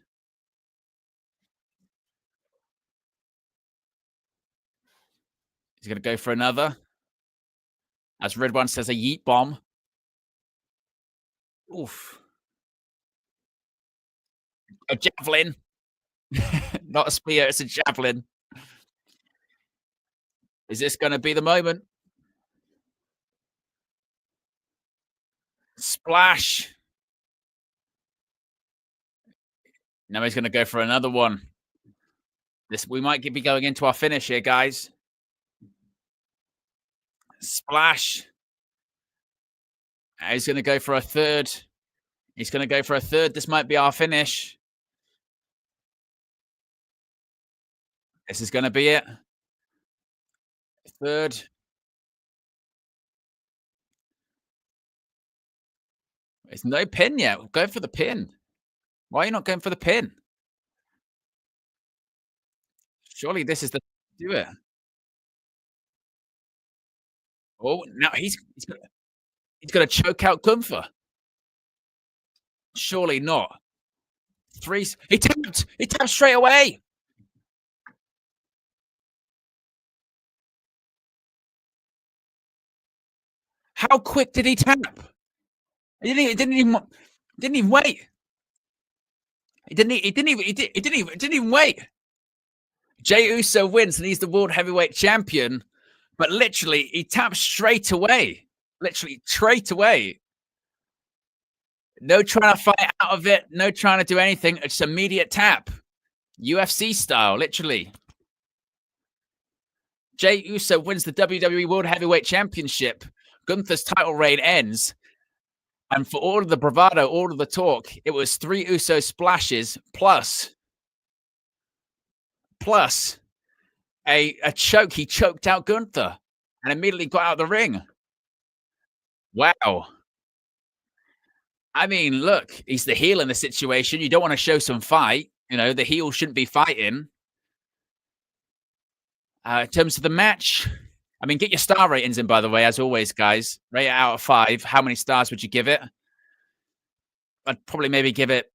He's going to go for another. As Red One says, a yeet bomb. Oof. A javelin. Not a spear, it's a javelin. Is this going to be the moment? Splash. Now he's going to go for another one. We might be going into our finish here, guys. Splash. He's going to go for a third. He's going to go for a third. This might be our finish. This is going to be it. Third. It's no pin yet. Go for the pin. Why are you not going for the pin? Surely this is the do it. Oh, now he's gonna choke out Gunther. Surely not. He tapped. He tapped straight away. How quick did he tap? He didn't even wait. He didn't even wait. Jey Uso wins and he's the world heavyweight champion. But literally, he tapped straight away. Literally straight away. No trying to fight out of it. No trying to do anything. It's immediate tap. UFC style, literally. Jey Uso wins the WWE World Heavyweight Championship. Gunther's title reign ends. And for all of the bravado, all of the talk, it was 3 Uso splashes plus a choke. He choked out Gunther and immediately got out of the ring. Wow. I mean, look, he's the heel in the situation. You don't want to show some fight. You know, the heel shouldn't be fighting. In terms of the match, I mean, get your star ratings in, by the way, as always, guys. Rate it out of 5. How many stars would you give it? I'd probably maybe give it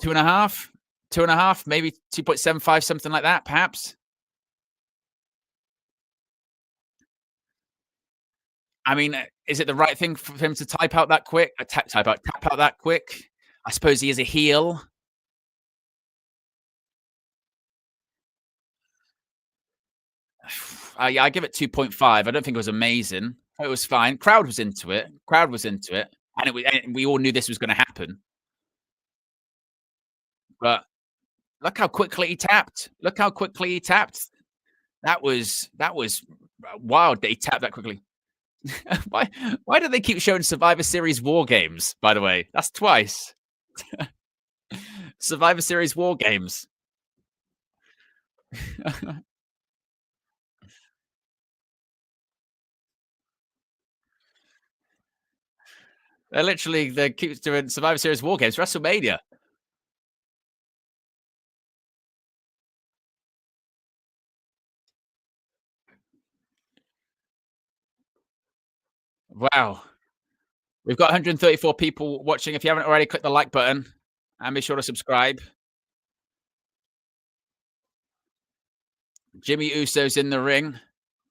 2.5. 2.5, maybe 2.75, something like that, perhaps. I mean, is it the right thing for him to type out that quick? Tap out that quick? I suppose he is a heel. Yeah, I give it 2.5. I don't think it was amazing. It was fine. Crowd was into it. And we all knew this was going to happen. But look how quickly he tapped. That was wild that he tapped that quickly. Why do they keep showing Survivor Series War Games, by the way? That's twice. Survivor Series War Games. They keep doing Survivor Series War Games. WrestleMania. Wow. We've got 134 people watching. If you haven't already, click the like button and be sure to subscribe. Jimmy Uso's in the ring.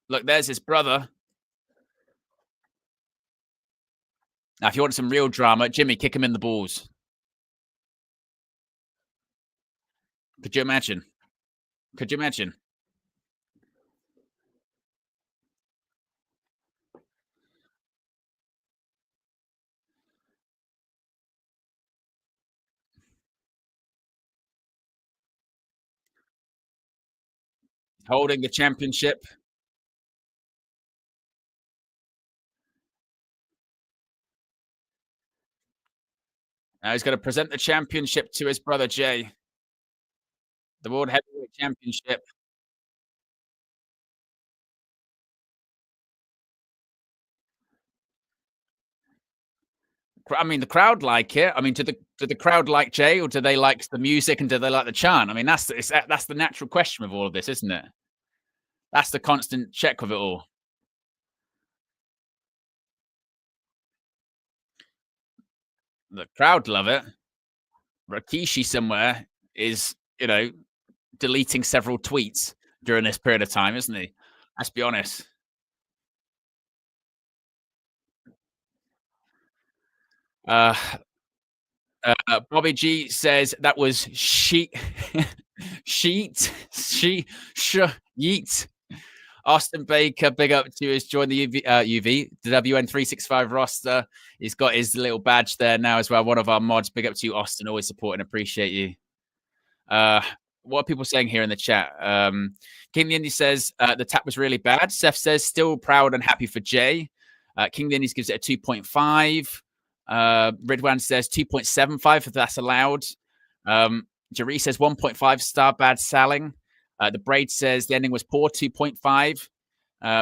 Look, there's his brother. Now, if you want some real drama, Jimmy, kick him in the balls. Could you imagine? Holding the championship. Now he's going to present the championship to his brother, Jey. The World Heavyweight Championship. I mean, the crowd like it. I mean, do the crowd like Jey, or do they like the music and do they like the chant? I mean, that's the natural question with all of this, isn't it? That's the constant check with it all. The crowd love it. Rikishi somewhere is, deleting several tweets during this period of time, isn't he? Let's be honest. Bobby G says that was yeet. Austin Baker, big up to us, join the the WN365 roster. He's got his little badge there now as well. One of our mods. Big up to you, Austin. Always support and appreciate you. What are people saying here in the chat? King the Indies says the tap was really bad. Seth says still proud and happy for Jey. King the Indies gives it a 2.5. Ridwan says 2.75 if that's allowed. Jerry says 1.5 star bad selling. The Braid says the ending was poor, 2.5.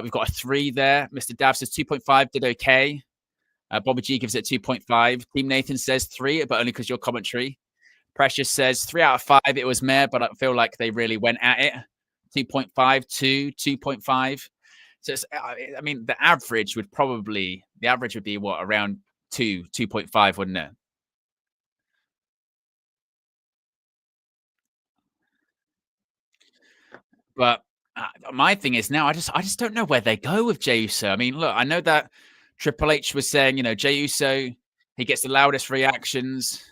We've got a 3 there. Mr. Dav says 2.5 did okay. Bobby G gives it 2.5. Team Nathan says 3, but only because your commentary. Precious says 3 out of 5. It was meh, but I feel like they really went at it. 2.5, 2, 2.5. So it's, I mean, the average would be what, around 2, 2.5, wouldn't it? But my thing is now, I just don't know where they go with Jey Uso. I mean, look, I know that Triple H was saying, Jey Uso, he gets the loudest reactions.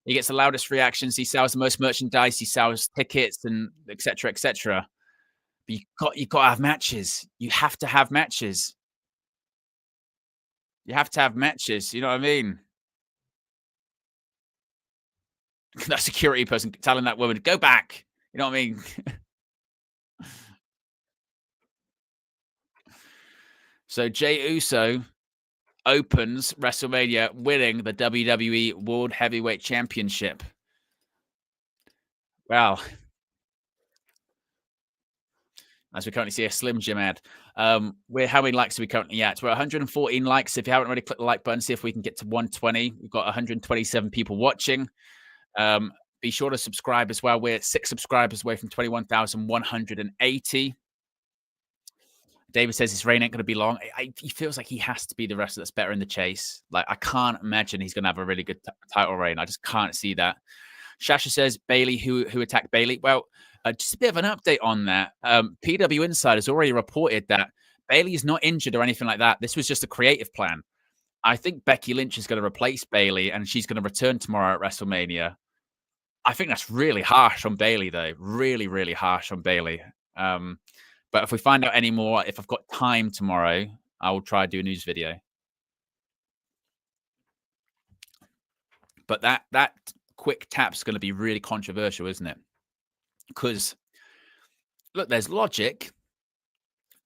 He gets the loudest reactions. He sells the most merchandise. He sells tickets and etc. etc. But you got to have matches. You have to have matches. You have to have matches. You know what I mean? That security person telling that woman, "Go back." You know what I mean? So Jey Uso opens WrestleMania winning the WWE World Heavyweight Championship. Well, as we currently see a Slim Jim ad. How many likes are we currently at? We're 114 likes. If you haven't already clicked the like button, see if we can get to 120. We've got 127 people watching. Be sure to subscribe as well. We're 6 subscribers away from 21,180. David says his reign ain't going to be long. He feels like he has to be the wrestler that's better in the chase. Like, I can't imagine he's going to have a really good title reign. I just can't see that. Shasha says Bailey, who attacked Bailey. Well, just a bit of an update on that. PW Insider has already reported that Bailey is not injured or anything like that. This was just a creative plan. I think Becky Lynch is going to replace Bailey, and she's going to return tomorrow at WrestleMania. I think that's really harsh on Bailey, though. Really, really harsh on Bailey. But if we find out any more, if I've got time tomorrow, I will try to do a news video. But that quick tap's going to be really controversial, isn't it? Because, look, there's logic.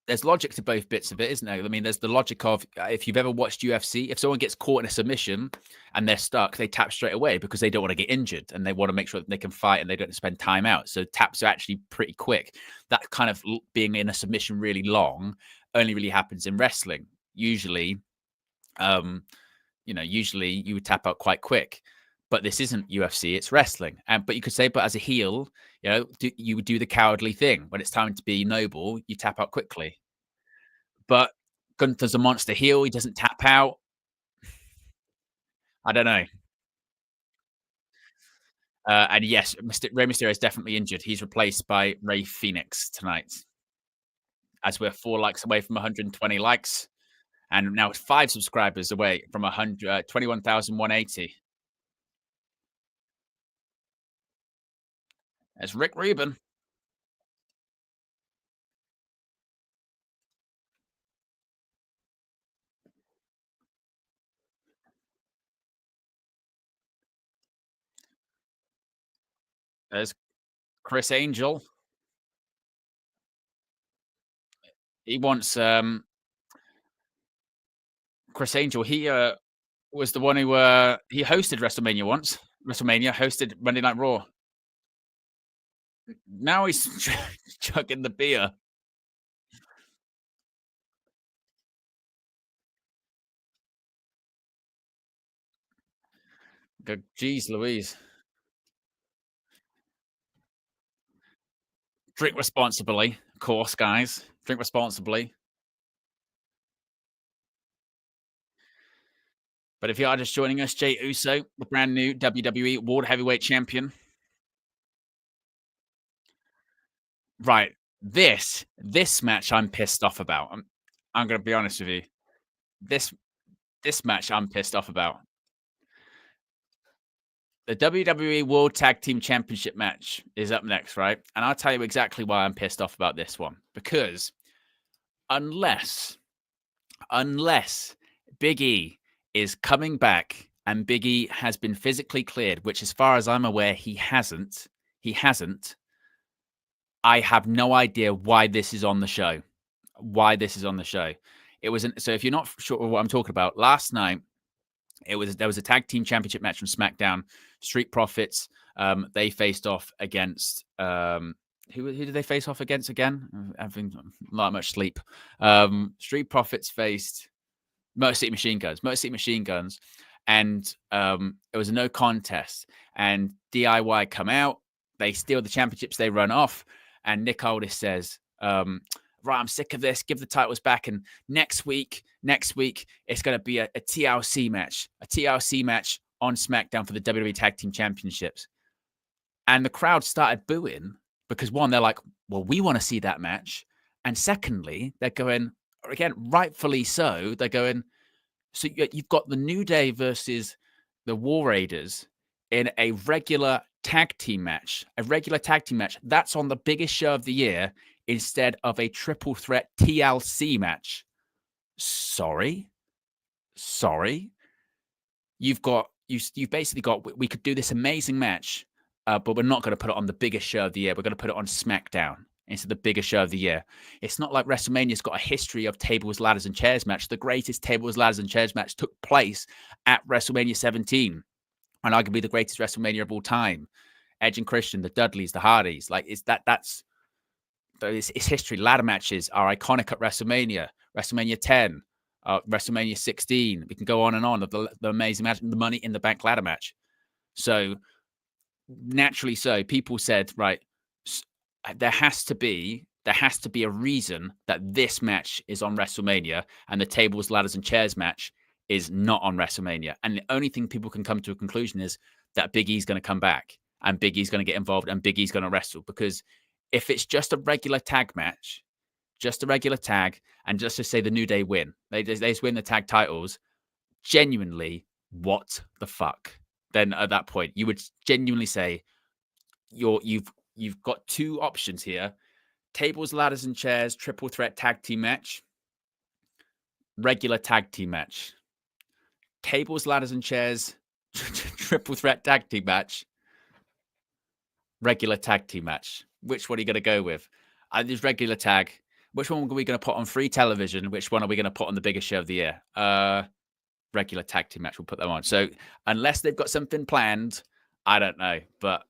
There's logic to both bits of it, isn't there? I mean, there's the logic of if you've ever watched UFC, if someone gets caught in a submission and they're stuck, they tap straight away because they don't want to get injured and they want to make sure that they can fight and they don't spend time out. So taps are actually pretty quick. That kind of being in a submission really long only really happens in wrestling. Usually, usually you would tap out quite quick. But this isn't UFC, it's wrestling. But you could say, but as a heel, you would do the cowardly thing. When it's time to be noble, you tap out quickly. But Gunther's a monster heel. He doesn't tap out. I don't know. And yes, Rey Mysterio is definitely injured. He's replaced by Rey Fenix tonight. As we're 4 likes away from 120 likes. And now it's 5 subscribers away from 21,180. There's Rick Rubin. There's Chris Angel. He wants Chris Angel. He was the one who he hosted WrestleMania once. WrestleMania hosted Monday Night Raw. Now he's chugging the beer. Jeez Louise. Drink responsibly, of course, guys. Drink responsibly. But if you are just joining us, Jey Uso, the brand new WWE World Heavyweight Champion. Right. This match I'm pissed off about. I'm going to be honest with you. This match I'm pissed off about. The WWE World Tag Team Championship match is up next, right? And I'll tell you exactly why I'm pissed off about this one. Because unless Big E is coming back and Big E has been physically cleared, which as far as I'm aware, he hasn't. I have no idea why this is on the show. So if you're not sure what I'm talking about, last night there was a tag team championship match from SmackDown. Street Profits, they faced off against who did they face off against again? I'm having not much sleep. Street Profits faced Motor City Machine Guns, Motor City Machine Guns, and it was a no contest. And DIY come out, they steal the championships, they run off, and Nick Aldis says, "Right, I'm sick of this. Give the titles back, and next week, it's going to be a TLC match, on SmackDown for the WWE Tag Team Championships." And the crowd started booing because one, they're like, "Well, we want to see that match," and secondly, they're going again, rightfully so. They're going, so you've got the New Day versus the War Raiders in a regular tag team match, that's on the biggest show of the year instead of a triple threat TLC match. Sorry, sorry. You've basically got, we could do this amazing match, but we're not going to put it on the biggest show of the year. We're going to put it on SmackDown instead of the biggest show of the year. It's not like WrestleMania's got a history of tables, ladders, and chairs match. The greatest tables, ladders, and chairs match took place at WrestleMania 17, and arguably the greatest WrestleMania of all time. Edge and Christian, the Dudleys, the Hardys, like it's history. Ladder matches are iconic at WrestleMania, WrestleMania 10, WrestleMania 16. We can go on and on of the amazing match, the Money in the Bank ladder match. So naturally, so people said, right, there has to be a reason that this match is on WrestleMania and the tables, ladders, and chairs match is not on WrestleMania. And the only thing people can come to a conclusion is that Big E's going to come back and Big E's going to get involved and Big E's going to wrestle. Because if it's just a regular tag match, and just to say the New Day win, they just win the tag titles, genuinely, what the fuck? Then at that point, you would genuinely say you've got two options here: tables, ladders, and chairs, triple threat tag team match, regular tag team match. Tables, ladders, and chairs, triple threat tag team match, regular tag team match. Which one are you going to go with? There's regular tag. Which one are we going to put on free television? Which one are we going to put on the biggest show of the year? Regular tag team match. We'll put them on. So unless they've got something planned, I don't know. But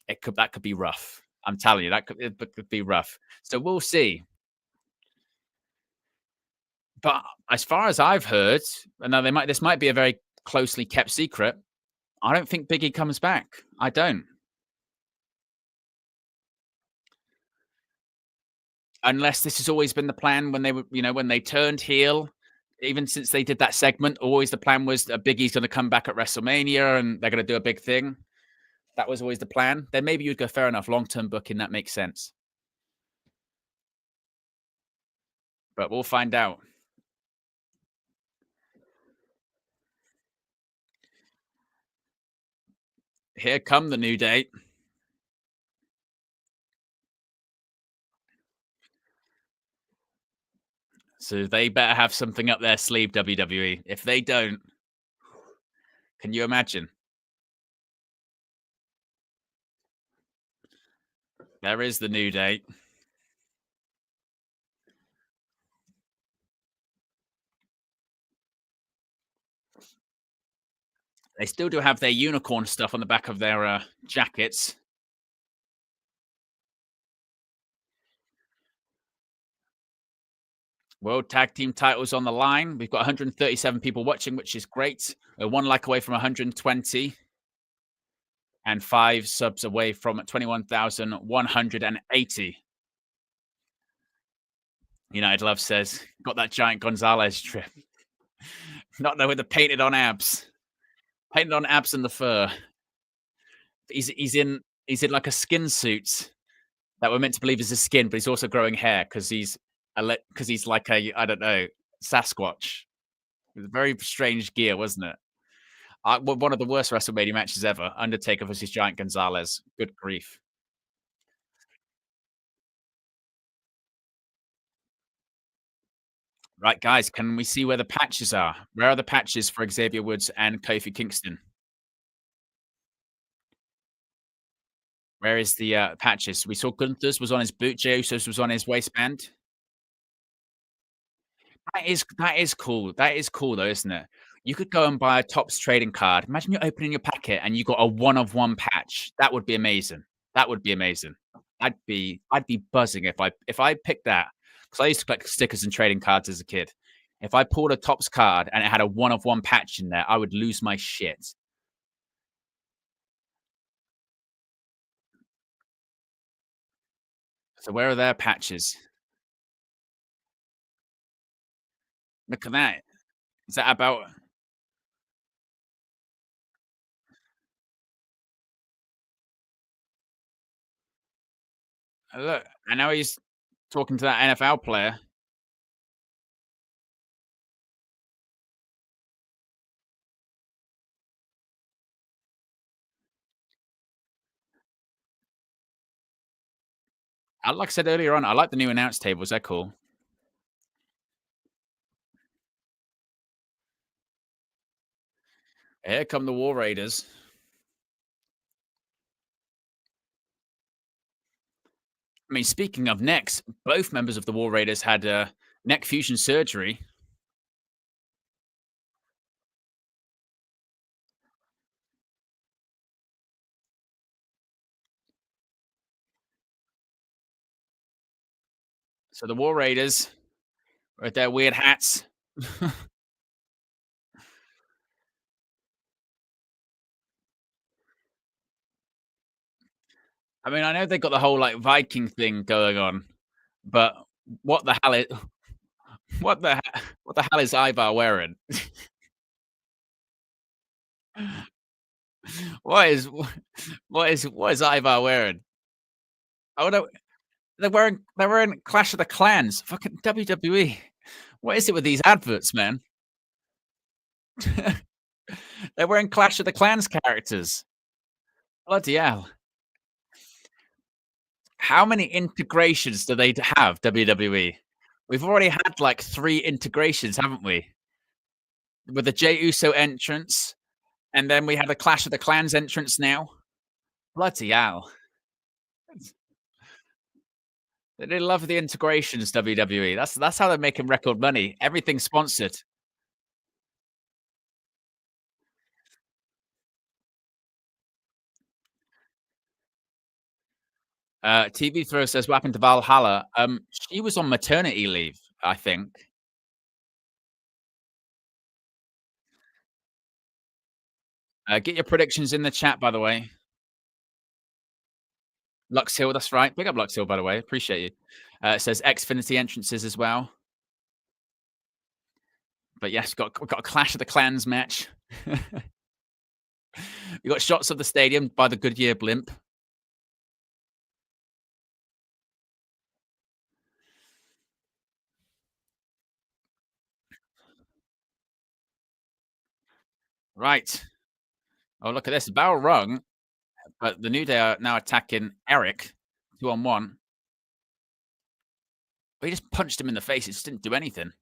that could be rough. I'm telling you, that could be rough. So we'll see. But as far as I've heard, and now this might be a very closely kept secret, I don't think Big E comes back. I don't. Unless this has always been the plan when they were, when they turned heel, even since they did that segment, always the plan was that Big E's going to come back at WrestleMania and they're going to do a big thing. That was always the plan. Then maybe you'd go, fair enough, long-term booking, that makes sense. But we'll find out. Here come the New Day. So they better have something up their sleeve, WWE. If they don't, can you imagine? There is the New Day. They still do have their unicorn stuff on the back of their jackets. World Tag Team titles on the line. We've got 137 people watching, which is great. We're 1 like away from 120 and 5 subs away from 21,180. United Love says, got that giant Gonzalez trip. Not there with the painted on abs. Painted on abs and the fur. He's in like a skin suit that we're meant to believe is his skin, but he's also growing hair because he's like I don't know, Sasquatch. It was a very strange gear, wasn't it? One of the worst WrestleMania matches ever. Undertaker versus Giant Gonzalez. Good grief. Right, guys, can we see where the patches are? Where are the patches for Xavier Woods and Kofi Kingston? Where is the patches? We saw Gunther's was on his boot. Jey Uso's was on his waistband. That is cool. That is cool though, isn't it? You could go and buy a Topps trading card. Imagine you're opening your packet and you got a one of one patch. That would be amazing. That would be amazing. I'd be buzzing if I picked that because I used to collect stickers and trading cards as a kid. If I pulled a Tops card and it had a one-of-one patch in there, I would lose my shit. So where are their patches? Look at that. Is that about look, and now he's talking to that NFL player. Like I said earlier on, I like the new announce tables. They're cool. Here come the War Raiders. I mean, speaking of necks, both members of the War Raiders had neck fusion surgery. So the War Raiders with their weird hats. I mean, I know they got the whole like Viking thing going on, but what the hell is what the hell is Ivar wearing? what is what is Ivar wearing? Oh no, they're wearing Clash of the Clans, fucking WWE. What is it with these adverts, man? They're wearing Clash of the Clans characters. Bloody hell! How many integrations do they have? WWE. We've already had like 3 integrations, haven't we? With the Jey Uso entrance, and then we had a Clash of the Clans entrance now. Bloody hell! They love the integrations, WWE. That's how they're making record money. Everything's sponsored. TV Throw says, "What happened to Valhalla?" She was on maternity leave, I think. Get your predictions in the chat, by the way. Lux Hill, that's right. Big up Lux Hill, by the way. Appreciate you. It says Xfinity entrances as well. But yes, got a Clash of the Clans match. You got shots of the stadium by the Goodyear blimp. Right. Oh, look at this. Barrel rung, but the New Day are now attacking Eric 2-on-1. But he just punched him in the face. It just didn't do anything.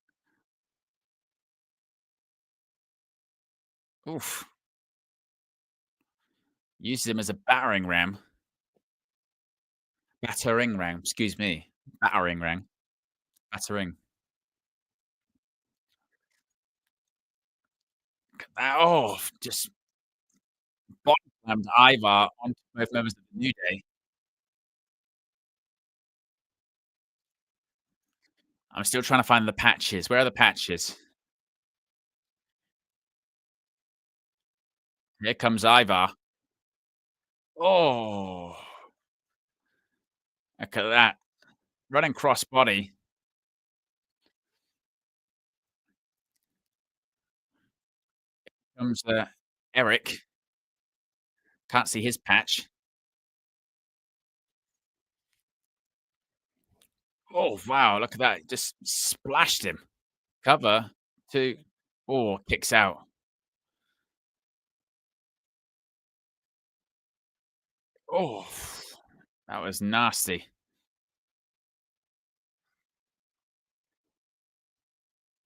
Oof. Uses him as a battering ram. Battering ram. Excuse me. Battering ram. Battering. Oh, just body slammed Ivar onto both members of the New Day. I'm still trying to find the patches. Where are the patches? Here comes Ivar. Oh, look at that. Running crossbody. Comes Eric. Can't see his patch. Oh, wow. Look at that. Just splashed him. Cover 2. Oh, kicks out. Oh, that was nasty.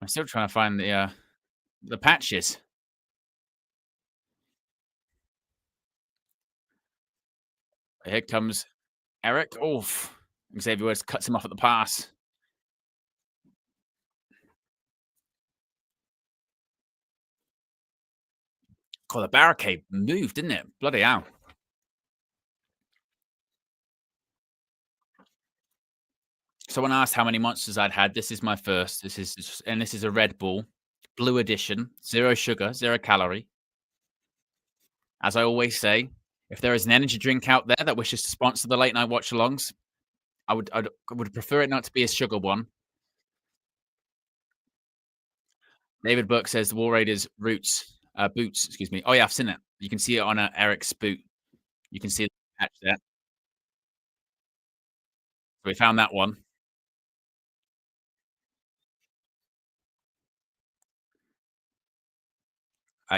I'm still trying to find the patches. Here comes Eric. Oof. Xavier Woods cuts him off at the pass. God, the barricade moved, didn't it? Bloody hell. Someone asked how many monsters I'd had. This is my first. This is a Red Bull, Blue Edition, zero sugar, zero calorie. As I always say, if there is an energy drink out there that wishes to sponsor the late night watch alongs, I would prefer it not to be a sugar one. David Burke says the War Raiders boots, excuse me. Oh yeah, I've seen it. You can see it on Eric's boot. You can see the patch there. So we found that one.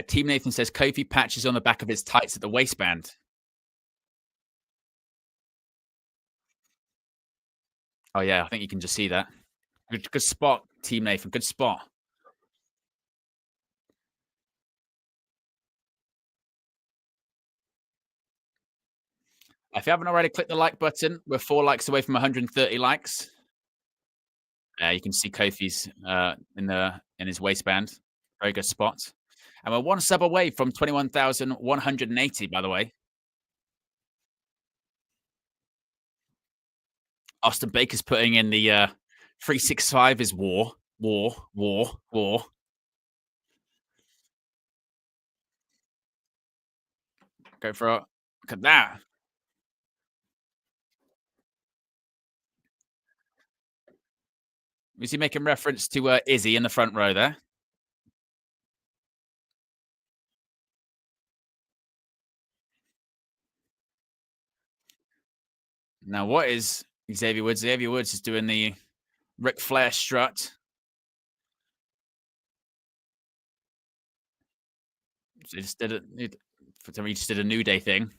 Team Nathan says Kofi patches on the back of his tights at the waistband. Oh yeah, I think you can just see that. Good spot, Team Nathan. Good spot. If you haven't already, click the like button. We're 4 likes away from 130 likes. You can see Kofi's in his waistband. Very good spot. And we're 1 sub away from 21,180, by the way. Austin Baker's putting in the 365 is war. War. Go for it. Look at that. Is he making reference to Izzy in the front row there? Now, what is Xavier Woods? Xavier Woods is doing the Ric Flair strut. So he just did a New Day thing.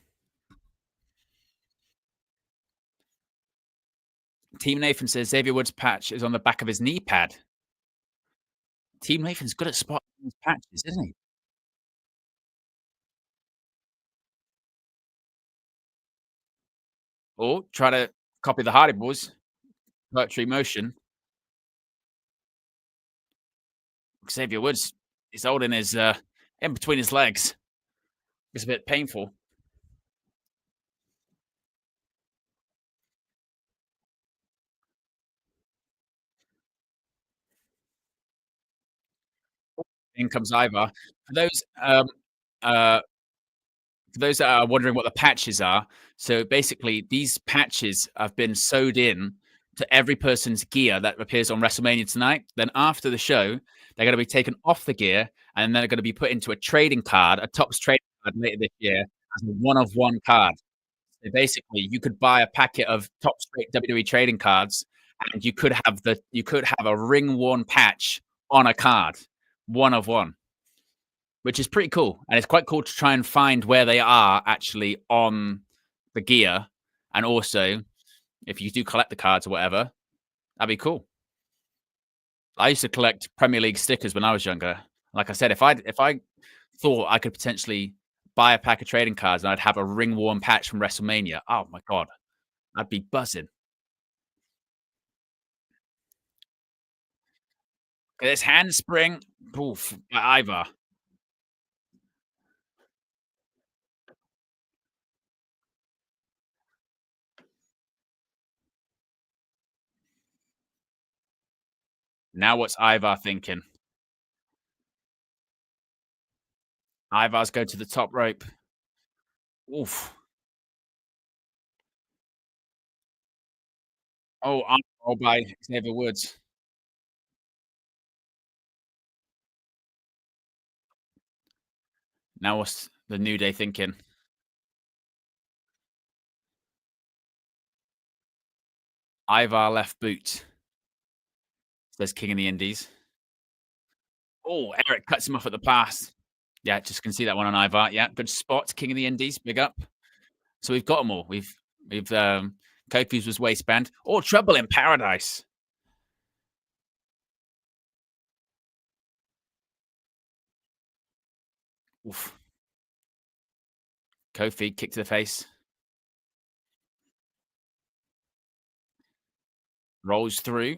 Team Nathan says Xavier Woods' patch is on the back of his knee pad. Team Nathan's good at spotting his patches, isn't he? Oh, try to copy the Hardy Boys. Poetry motion. Xavier Woods is holding his in between his legs. It's a bit painful. In comes Ivar. For those uh, for those that are wondering what the patches are, so basically these patches have been sewed in to every person's gear that appears on WrestleMania tonight. Then after the show, they're going to be taken off the gear and then they're going to be put into a trading card, a Topps trading card later this year as a one-of-one card. So basically, you could buy a packet of top straight WWE trading cards, and you could have a ring worn patch on a card, one of one, which is pretty cool. And it's quite cool to try and find where they are actually on the gear, and also if you do collect the cards or whatever, that'd be cool. I used to collect Premier League stickers when I was younger. Like I said, if I thought I could potentially buy a pack of trading cards and I'd have a ring worn patch from WrestleMania, oh my god, I'd be buzzing. This handspring, poof, by Ivar. Now what's Ivar thinking? Ivar's go to the top rope. Oof. Oh, arm roll by Xavier Woods. Now what's the New Day thinking? Ivar left boot. Says King of the Indies. Oh, Eric cuts him off at the pass. Yeah, just can see that one on Ivar. Yeah, good spot. King of the Indies, big up. So we've got them all. We've Kofi's was waistband. Oh, trouble in paradise. Oof. Kofi kick to the face. Rolls through.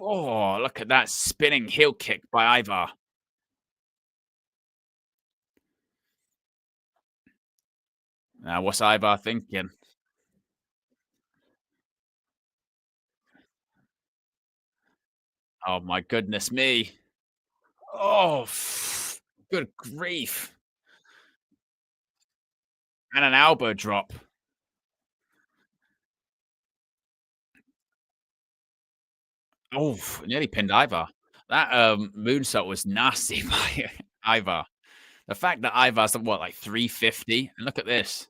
Oh, look at that spinning heel kick by Ivar. Now, what's Ivar thinking? Oh my goodness me. Oh, good grief. And an elbow drop. Oh, nearly pinned Ivar. That moonsault was nasty by Ivar. The fact that Ivar's what, like 350, and look at this.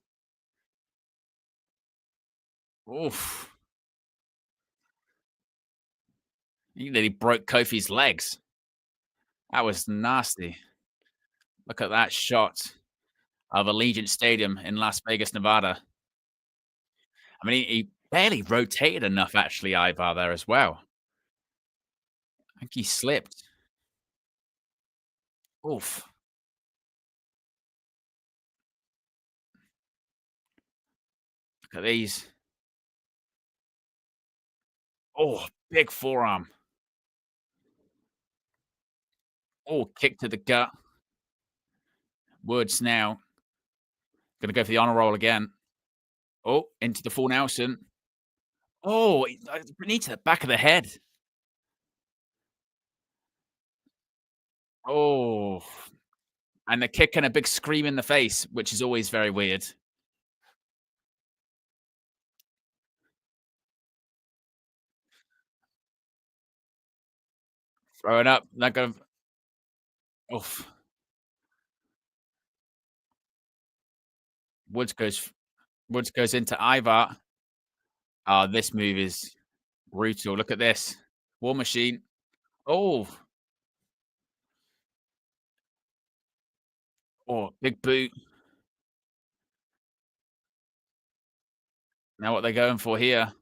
Oof. He nearly broke Kofi's legs. That was nasty. Look at that shot of Allegiant Stadium in Las Vegas, Nevada. I mean, he barely rotated enough, actually, Ivar there as well. I think he slipped. Oof. Look at these. Oh, big forearm. Oh, kick to the gut. Woods now. Gonna go for the honor roll again. Oh, into the full Nelson. Oh, knee to the back of the head. Oh, and a kick and a big scream in the face, which is always very weird. Throwing up, not gonna. Oof. Woods goes. Woods goes into Ivar. Oh, this move is brutal. Look at this. War Machine. Oh, oh, big boot. Now what they're going for here?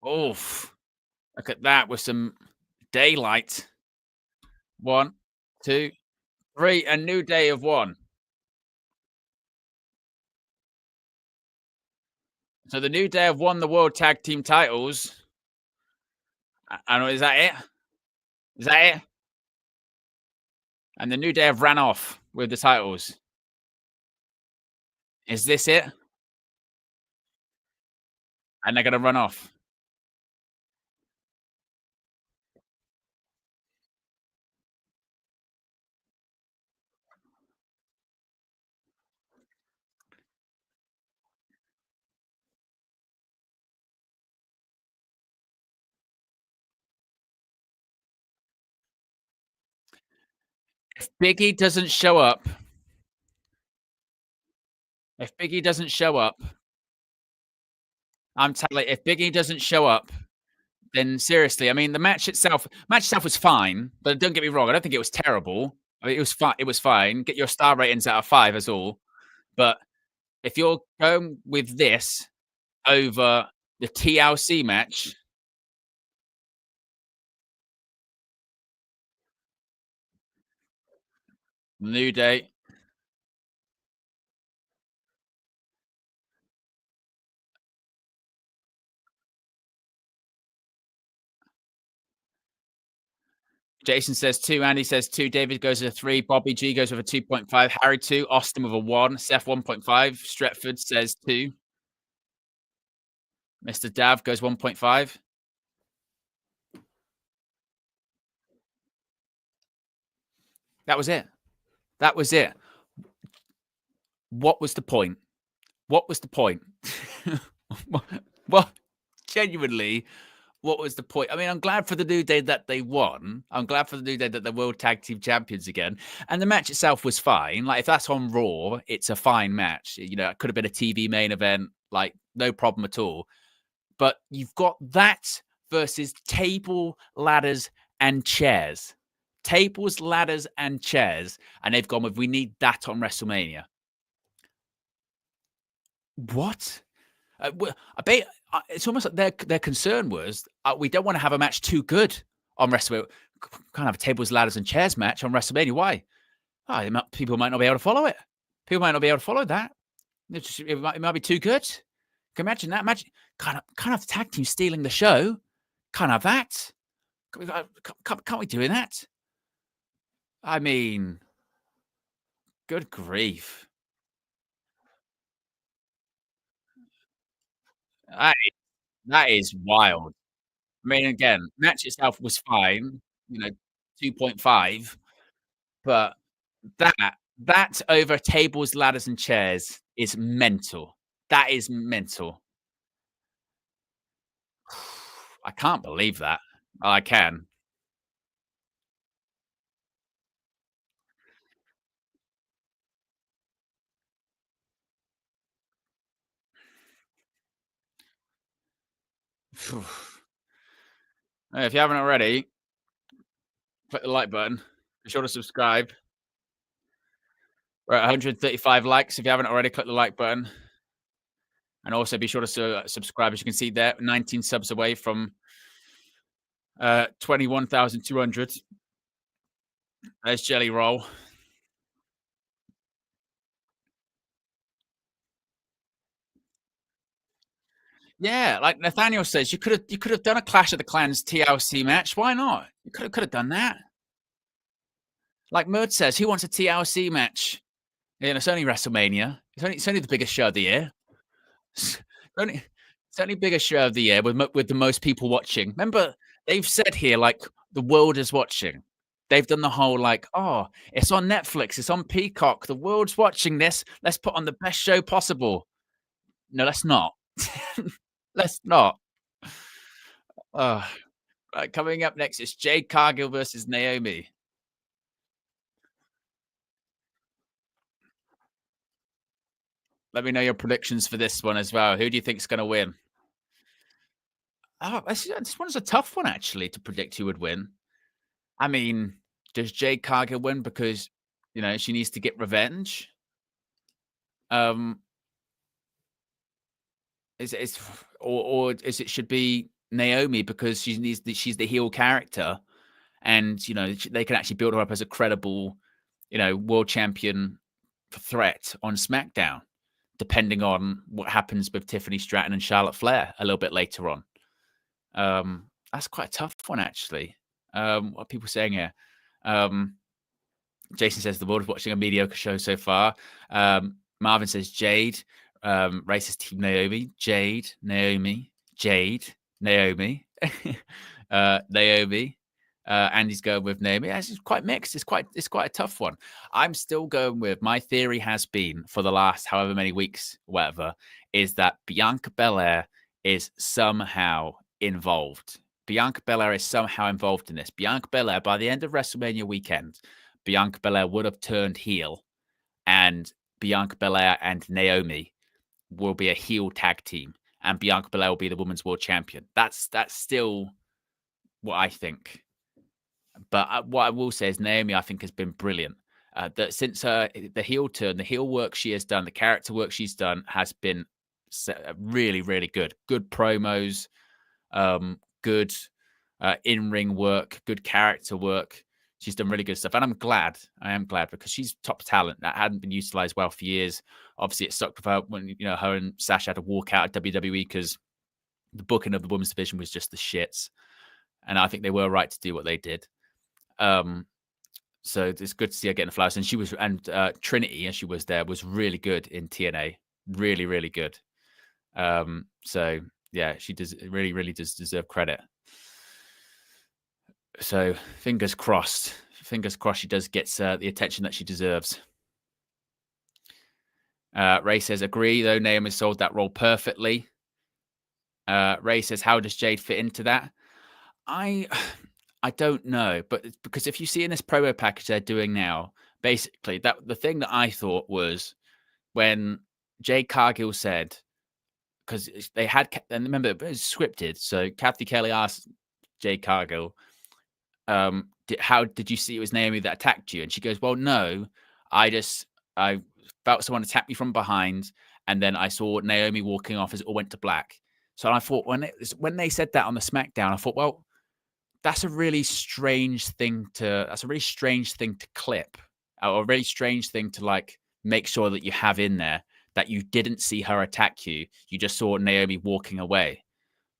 Oof. Look at that with some daylight. One, two, three. A new day of one. So the New Day have won the World Tag Team titles. And is that it? Is that it? And the New Day have ran off with the titles. Is this it? And they're going to run off. If Biggie doesn't show up, if Biggie doesn't show up, I'm telling you, if Biggie doesn't show up, then seriously, I mean, the match itself was fine, but don't get me wrong, I don't think it was terrible. I mean, it was fine. It was fine. Get your star ratings out of 5 as all. But if you're going with this over the TLC match, New Day. Jason says 2. Andy says 2. David goes with a 3. Bobby G goes with a 2.5. Harry 2. Austin with a 1. Seth 1.5. Stretford says 2. Mr. Dav goes 1.5. That was it. That was it. What was the point? What was the point? Well, genuinely, what was the point? I mean, I'm glad for the New Day that they won. I'm glad for the New Day that they're World Tag Team Champions again. And the match itself was fine. Like, if that's on Raw, it's a fine match. You know, it could have been a TV main event. Like, no problem at all. But you've got that versus table, ladders, and chairs. Tables, ladders, and chairs. And they've gone with, we need that on WrestleMania. What? I bet it's almost like their concern was we don't want to have a match too good on WrestleMania. Can't have a tables, ladders, and chairs match on WrestleMania. Why? People might not be able to follow it. People might not be able to follow that. It might be too good. Can you imagine that? Imagine can't have the tag team stealing the show. Can't have that. Can't we do that? I mean, Good grief. That is, that is wild. I mean, again, match itself was fine, 2.5, but that that over tables, ladders, and chairs is mental. That is mental. I can't believe that. I can. Hey, if you haven't already, click the like button. Be sure to subscribe. We're at 135 likes. If you haven't already, click the like button. And also be sure to subscribe. As you can see there, 19 subs away from 21,200. There's Jelly Roll. Yeah, like Nathaniel says, you could have done a Clash of the Clans TLC match. Why not? You could have done that. Like Murd says, who wants a TLC match? It's only WrestleMania. It's only the biggest show of the year. It's only it's only biggest show of the year with the most people watching. Remember, they've said here like the world is watching. They've done the whole like, oh, it's on Netflix, it's on Peacock. The world's watching this. Let's put on the best show possible. No, let's not. Let's not. Oh, right, coming up next is Jade Cargill versus Naomi. Let me know your predictions for this one as well. Who do you think's going to win? Oh, this one's a tough one actually to predict who would win. I mean, does Jade Cargill win because she needs to get revenge? Um, is or is it should be Naomi because she's the heel character, and they can actually build her up as a credible, world champion threat on SmackDown, depending on what happens with Tiffany Stratton and Charlotte Flair a little bit later on. That's quite a tough one, actually. What are people saying here? Jason says the world is watching a mediocre show so far. Marvin says Jade. Racist Team Naomi. Jade. Naomi. Jade. Naomi. Naomi. Andy's going with Naomi. It's quite mixed. It's quite a tough one. I'm still going with my theory has been for the last however many weeks, whatever, is that Bianca Belair is somehow involved. Bianca Belair is somehow involved in this. Bianca Belair, by the end of WrestleMania weekend, Bianca Belair would have turned heel, and Bianca Belair and Naomi will be a heel tag team, and Bianca Belair will be the women's world champion. That's still what I think. But what I will say is Naomi, I think, has been brilliant. That since the heel turn, the heel work she has done, the character work she's done has been really, really good. Good promos, good in-ring work, good character work. She's done really good stuff. And I am glad because she's top talent that hadn't been utilized well for years. Obviously, it sucked with her when, her and Sasha had to walk out of WWE because the booking of the women's division was just the shits. And I think they were right to do what they did. So it's good to see her getting the flowers. And Trinity, as she was there, was really good in TNA. Really, really good. So yeah, she really, really does deserve credit. So fingers crossed. Fingers crossed she does get the attention that she deserves. Ray says, agree, though Naomi sold that role perfectly. Ray says, how does Jade fit into that? I don't know, but because if you see in this promo package they're doing now, basically the thing that I thought was when Jade Cargill said, because they had, and remember it was scripted, so Kathy Kelly asked Jade Cargill, how did you see it was Naomi that attacked you? And she goes, well, no, I felt someone attack me from behind, and then I saw Naomi walking off as it all went to black. So I thought when they said that on the SmackDown, I thought, well, that's a really strange thing to clip, or a really strange thing to like make sure that you have in there, that you didn't see her attack you. You just saw Naomi walking away.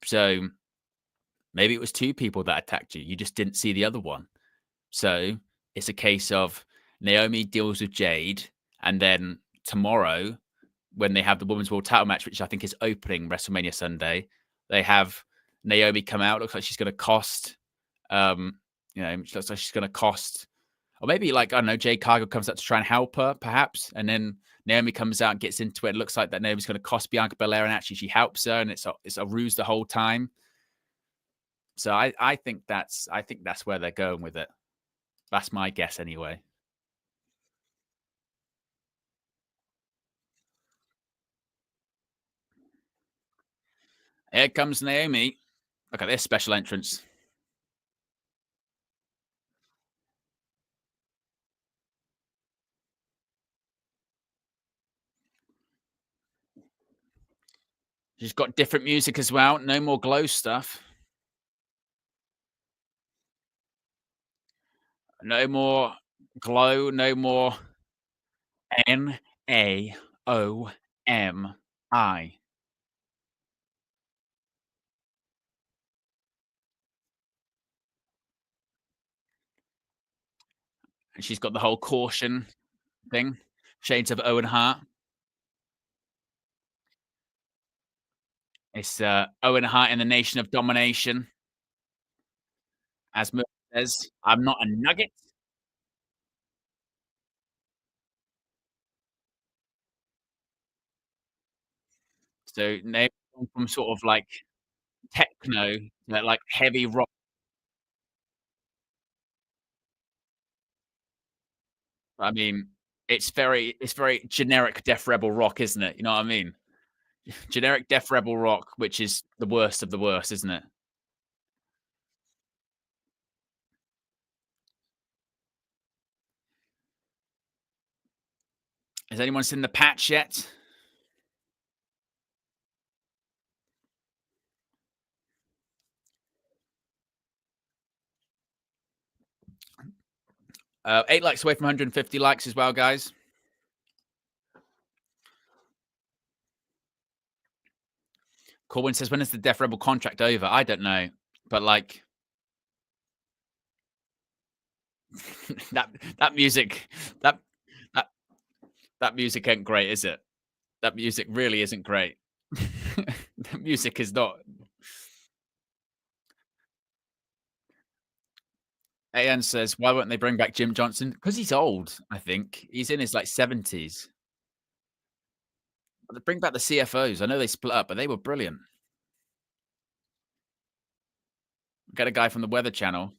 So maybe it was two people that attacked you. You just didn't see the other one. So it's a case of Naomi deals with Jade, And then tomorrow, when they have the Women's World Title match, which I think is opening WrestleMania Sunday, they have Naomi come out. Looks like she's going to cost, she looks like she's going to cost, or maybe like, I don't know, Jade Cargill comes out to try and help her, perhaps. And then Naomi comes out and gets into it. It looks like that Naomi's going to cost Bianca Belair, and actually she helps her, and it's a ruse the whole time. So I think that's where they're going with it. That's my guess anyway. Here comes Naomi. Look at this special entrance. She's got different music as well. No more glow stuff. No more glow. No more Naomi. And she's got the whole caution thing. Shades of Owen Hart. It's Owen Hart in the Nation of Domination. As Murphy says, I'm not a nugget. So Naomi from sort of like techno to like heavy rock. I mean, it's very generic Def Rebel rock, isn't it? You know what I mean? Generic Def Rebel rock, which is the worst of the worst, isn't it? Has anyone seen the patch yet? 8 likes away from 150 likes as well, guys. Corwin says, when is the Def Rebel contract over? I don't know. But like that that music that that that music ain't great, is it? That music really isn't great. The music is not. AN says, why won't they bring back Jim Johnson? Because he's old, I think. He's in his like 70s. But bring back the CFOs. I know they split up, but they were brilliant. Get a guy from the Weather Channel.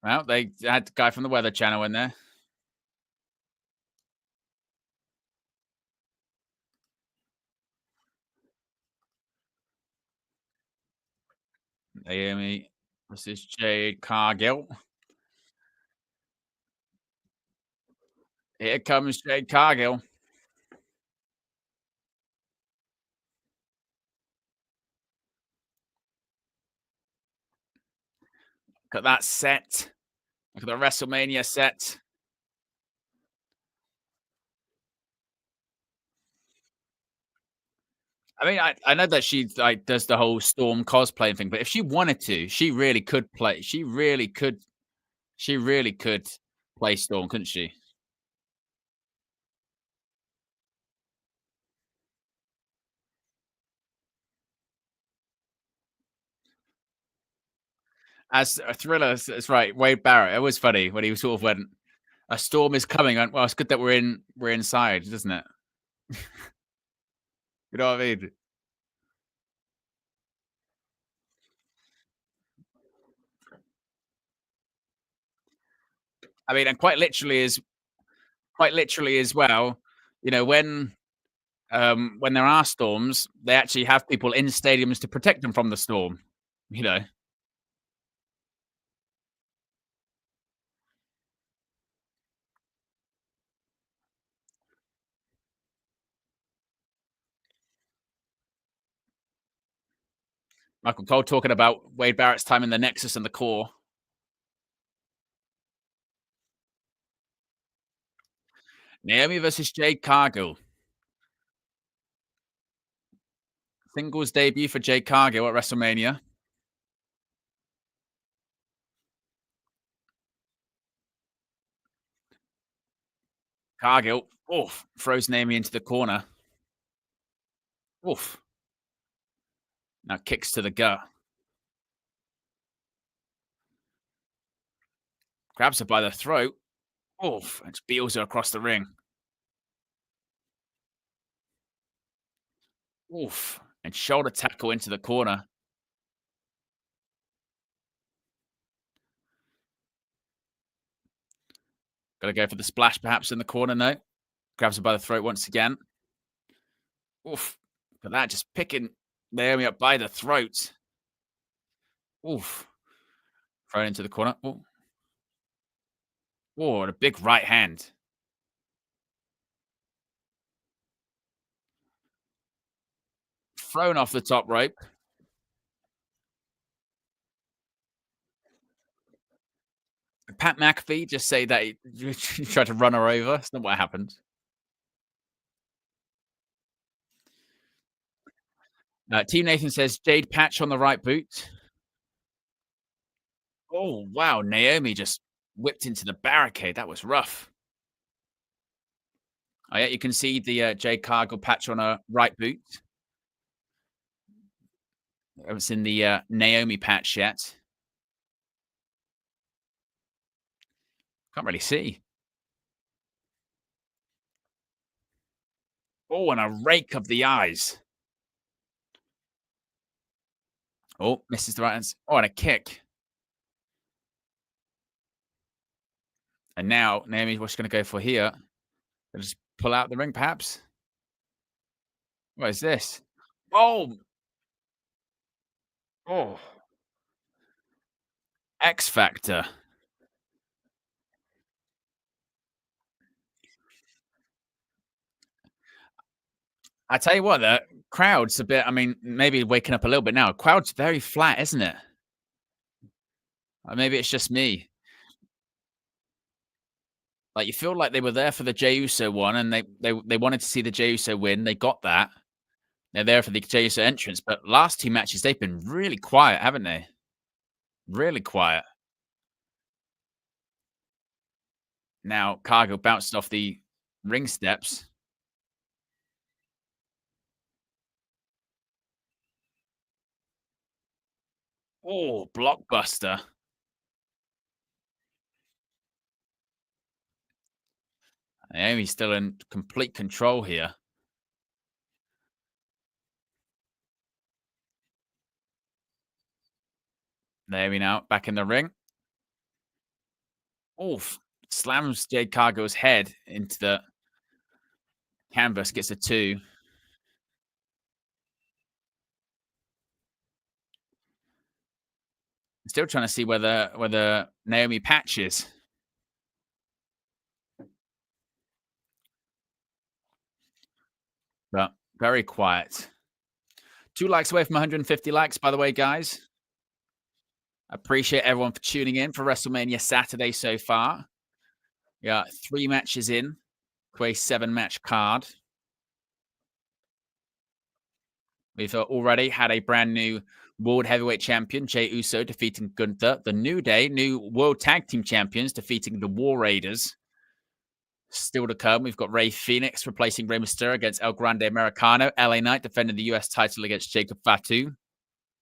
Well, they had the guy from the Weather Channel in there. Naomi versus Jade Cargill. Here comes Jade Cargill. Look at that set. Look at the WrestleMania set. I mean, I know that she like does the whole Storm cosplaying thing, but if she wanted to, she really could play. She really could. She really could play Storm, couldn't she? As a thriller, it's right. Wade Barrett. It was funny when he sort of went, "A storm is coming." I went, well, it's good that we're inside, doesn't it? You know what I mean? I mean, and quite literally as well. You know, when there are storms, they actually have people in stadiums to protect them from the storm. You know, Michael Cole talking about Wade Barrett's time in the Nexus and the core. Naomi versus Jade Cargill. Singles debut for Jade Cargill at WrestleMania. Cargill, oof, throws Naomi into the corner. Oof. Now kicks to the gut. Grabs her by the throat. Oof. And spears her across the ring. Oof. And shoulder tackle into the corner. Gotta go for the splash perhaps in the corner, no. Grabs her by the throat once again. Oof. But that just picking Naomi up by the throat. Oof. Thrown into the corner. Oh, oh, and a big right hand. Thrown off the top rope. Pat McAfee just say that he tried to run her over. That's not what happened. Team Nathan says Jade patch on the right boot. Oh, wow. Naomi just whipped into the barricade. That was rough. Oh, yeah, you can see the Jade Cargill patch on her right boot. I haven't seen the Naomi patch yet. Can't really see. Oh, and a rake of the eyes. Oh, misses the right hands. Oh, and a kick. And now Naomi's what's going to go for here. Just pull out the ring, perhaps. What is this? Oh, oh, X Factor. I tell you what, the crowd's a bit. I mean, maybe waking up a little bit now. Crowd's very flat, isn't it? Or maybe it's just me. Like you feel like they were there for the Jey Uso one, and they wanted to see the Jey Uso win. They got that. They're there for the Jey Uso entrance. But last two matches, they've been really quiet, haven't they? Really quiet. Now Cargill bounced off the ring steps. Oh, blockbuster. Naomi's still in complete control here. Naomi now back in the ring. Oof. Slams Jade Cargill's head into the canvas, gets a two. Still trying to see whether Naomi patches, but very quiet. 2 likes away from 150 likes, by the way, guys. Appreciate everyone for tuning in for WrestleMania Saturday so far. Yeah, 3 matches in to a 7 match card. We've already had a brand new World Heavyweight Champion, Jey Uso, defeating Gunther. The New Day, new World Tag Team Champions, defeating the War Raiders. Still to come, we've got Rey Fenix replacing Rey Mysterio against El Grande Americano. LA Knight defending the US title against Jacob Fatu.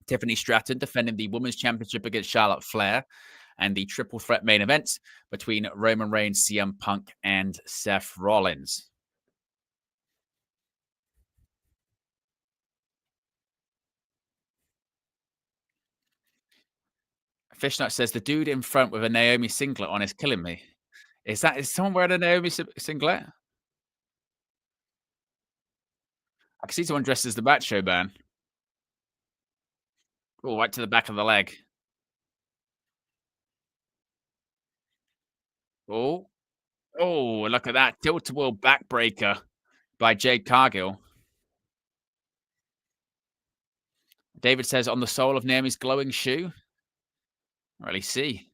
Tiffany Stratton defending the Women's Championship against Charlotte Flair. And the triple threat main event between Roman Reigns, CM Punk, and Seth Rollins. Fishnut says the dude in front with a Naomi singlet on is killing me. Is someone wearing a Naomi singlet? I can see someone dressed as the Macho Man. Oh, right to the back of the leg. Oh, oh, look at that tilt-a-whirl backbreaker by Jade Cargill. David says on the sole of Naomi's glowing shoe. I really see.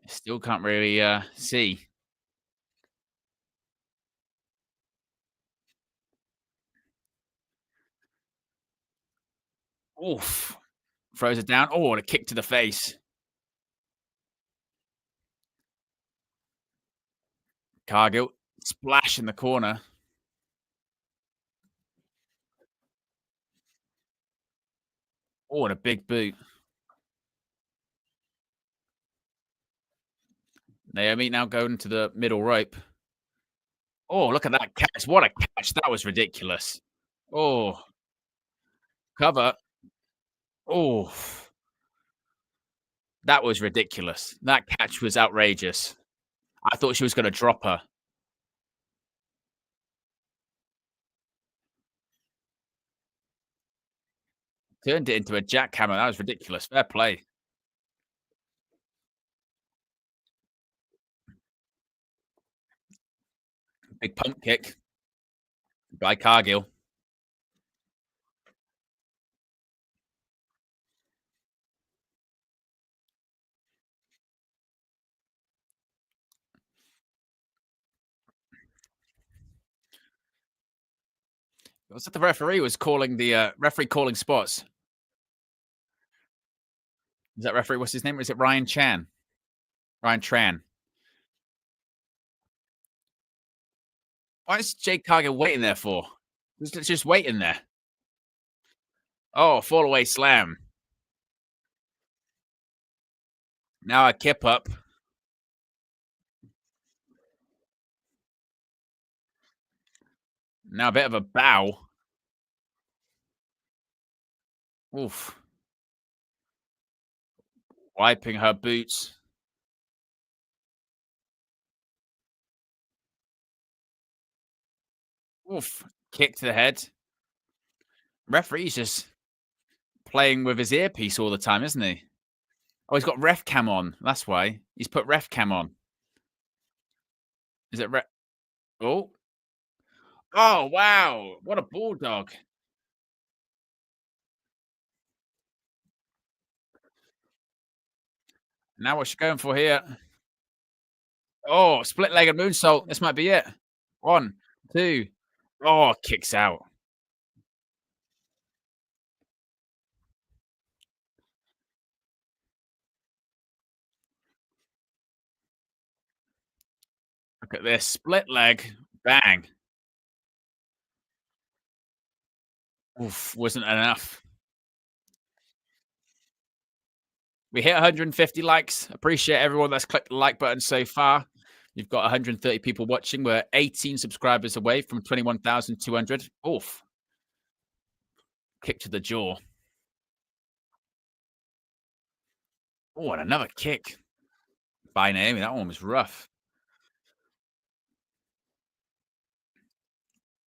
Still can't really see. Oof. Throws it down. Oh, and a kick to the face. Cargill. Splash in the corner. Oh, and a big boot. Naomi now going to the middle rope. Oh, look at that catch. What a catch. That was ridiculous. Oh, cover. Oh, that was ridiculous. That catch was outrageous. I thought she was going to drop her. Turned it into a jackhammer. That was ridiculous. Fair play. Big pump kick by Cargill. Was it the referee was calling the referee calling spots? Is that referee? What's his name? Is it Ryan Chan? Ryan Tran. Why is Jade Cargill waiting there for? Just waiting there. Oh, fall away slam. Now a kip up. Now a bit of a bow. Oof. Wiping her boots. Oof. Kick to the head. Referee's just playing with his earpiece all the time, isn't he? Oh, he's got ref cam on. That's why. He's put ref cam on. Is it ref? Oh. Oh, wow. What a bulldog. Now what's she going for here? Oh, split-legged moonsault. This might be it. 1, 2. Oh, kicks out. Look at this. Split leg. Bang. Oof, wasn't enough. We hit 150 likes. Appreciate everyone that's clicked the like button so far. You've got 130 people watching. We're 18 subscribers away from 21,200. Oof. Kick to the jaw. Oh, and another kick by Naomi. That one was rough.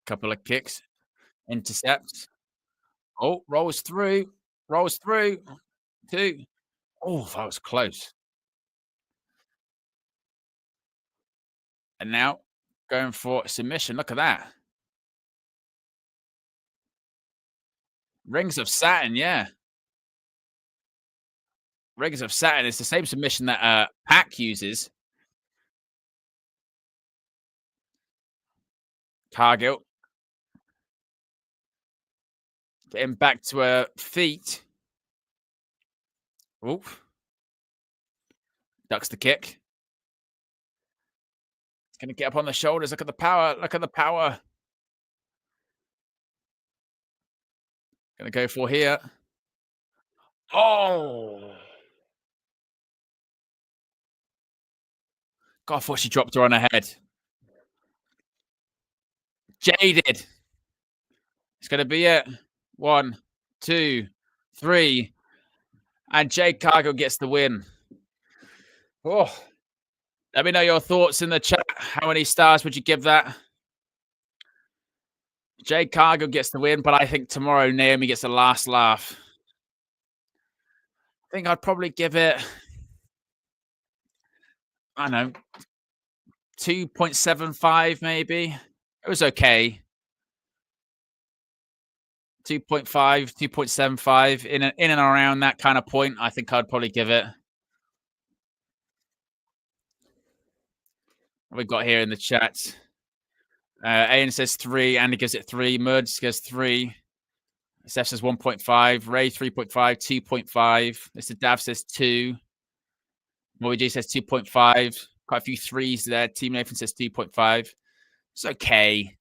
Couple of kicks. Intercepts. Oh, rolls through. Rolls through. 2. Oh, that was close. And now going for submission. Look at that. Rings of Saturn, yeah. Rings of Saturn. It's the same submission that Pac uses. Cargill. Getting back to her feet. Oop. Ducks the kick. Gonna get up on the shoulders. Look at the power. Look at the power. Gonna go for here. Oh. God, I thought she dropped her on her head. Jaded. It's gonna be it. 1, 2, 3. And Jade Cargill gets the win. Oh. Let me know your thoughts in the chat. How many stars would you give that? Jade Cargill gets the win, but I think tomorrow Naomi gets the last laugh. I think I'd probably give it, I don't know, 2.75 maybe. It was okay. 2.5, 2.75 in and around that kind of point. I think I'd probably give it. What we got here in the chat. Ayan says 3. Andy gives it 3. Muds gives 3. Seth says 1.5. Ray 3.5, 2.5. Mr. Dav says 2. Moby G says 2.5. Quite a few 3s there. Team Nathan says 2.5. It's okay.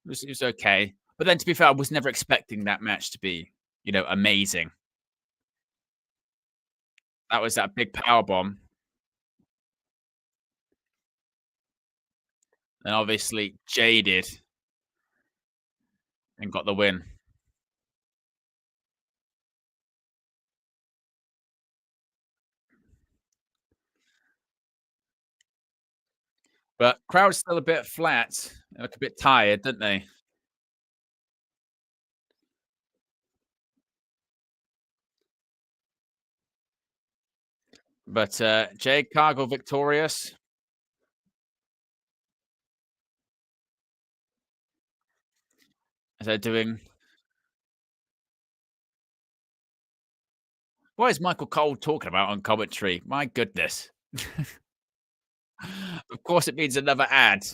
It was okay. But then, to be fair, I was never expecting that match to be, amazing. That was that big power bomb. And obviously, Jaded and got the win. But crowd's still a bit flat. They look a bit tired, don't they? But Jade Cargill victorious. As they're doing. What is Michael Cole talking about on commentary? My goodness. Of course, it means another ad.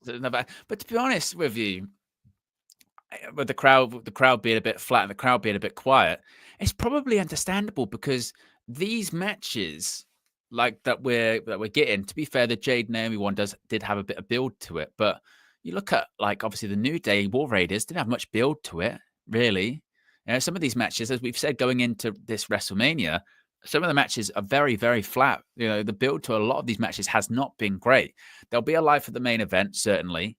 But to be honest with you, with the crowd being a bit flat and the crowd being a bit quiet, it's probably understandable because these matches like that we're getting, to be fair, the Jade Naomi one did have a bit of build to it, but you look at like obviously the New Day War Raiders didn't have much build to it, really. Some of these matches, as we've said going into this WrestleMania, some of the matches are very, very flat. The build to a lot of these matches has not been great. There'll be a live for the main event, certainly,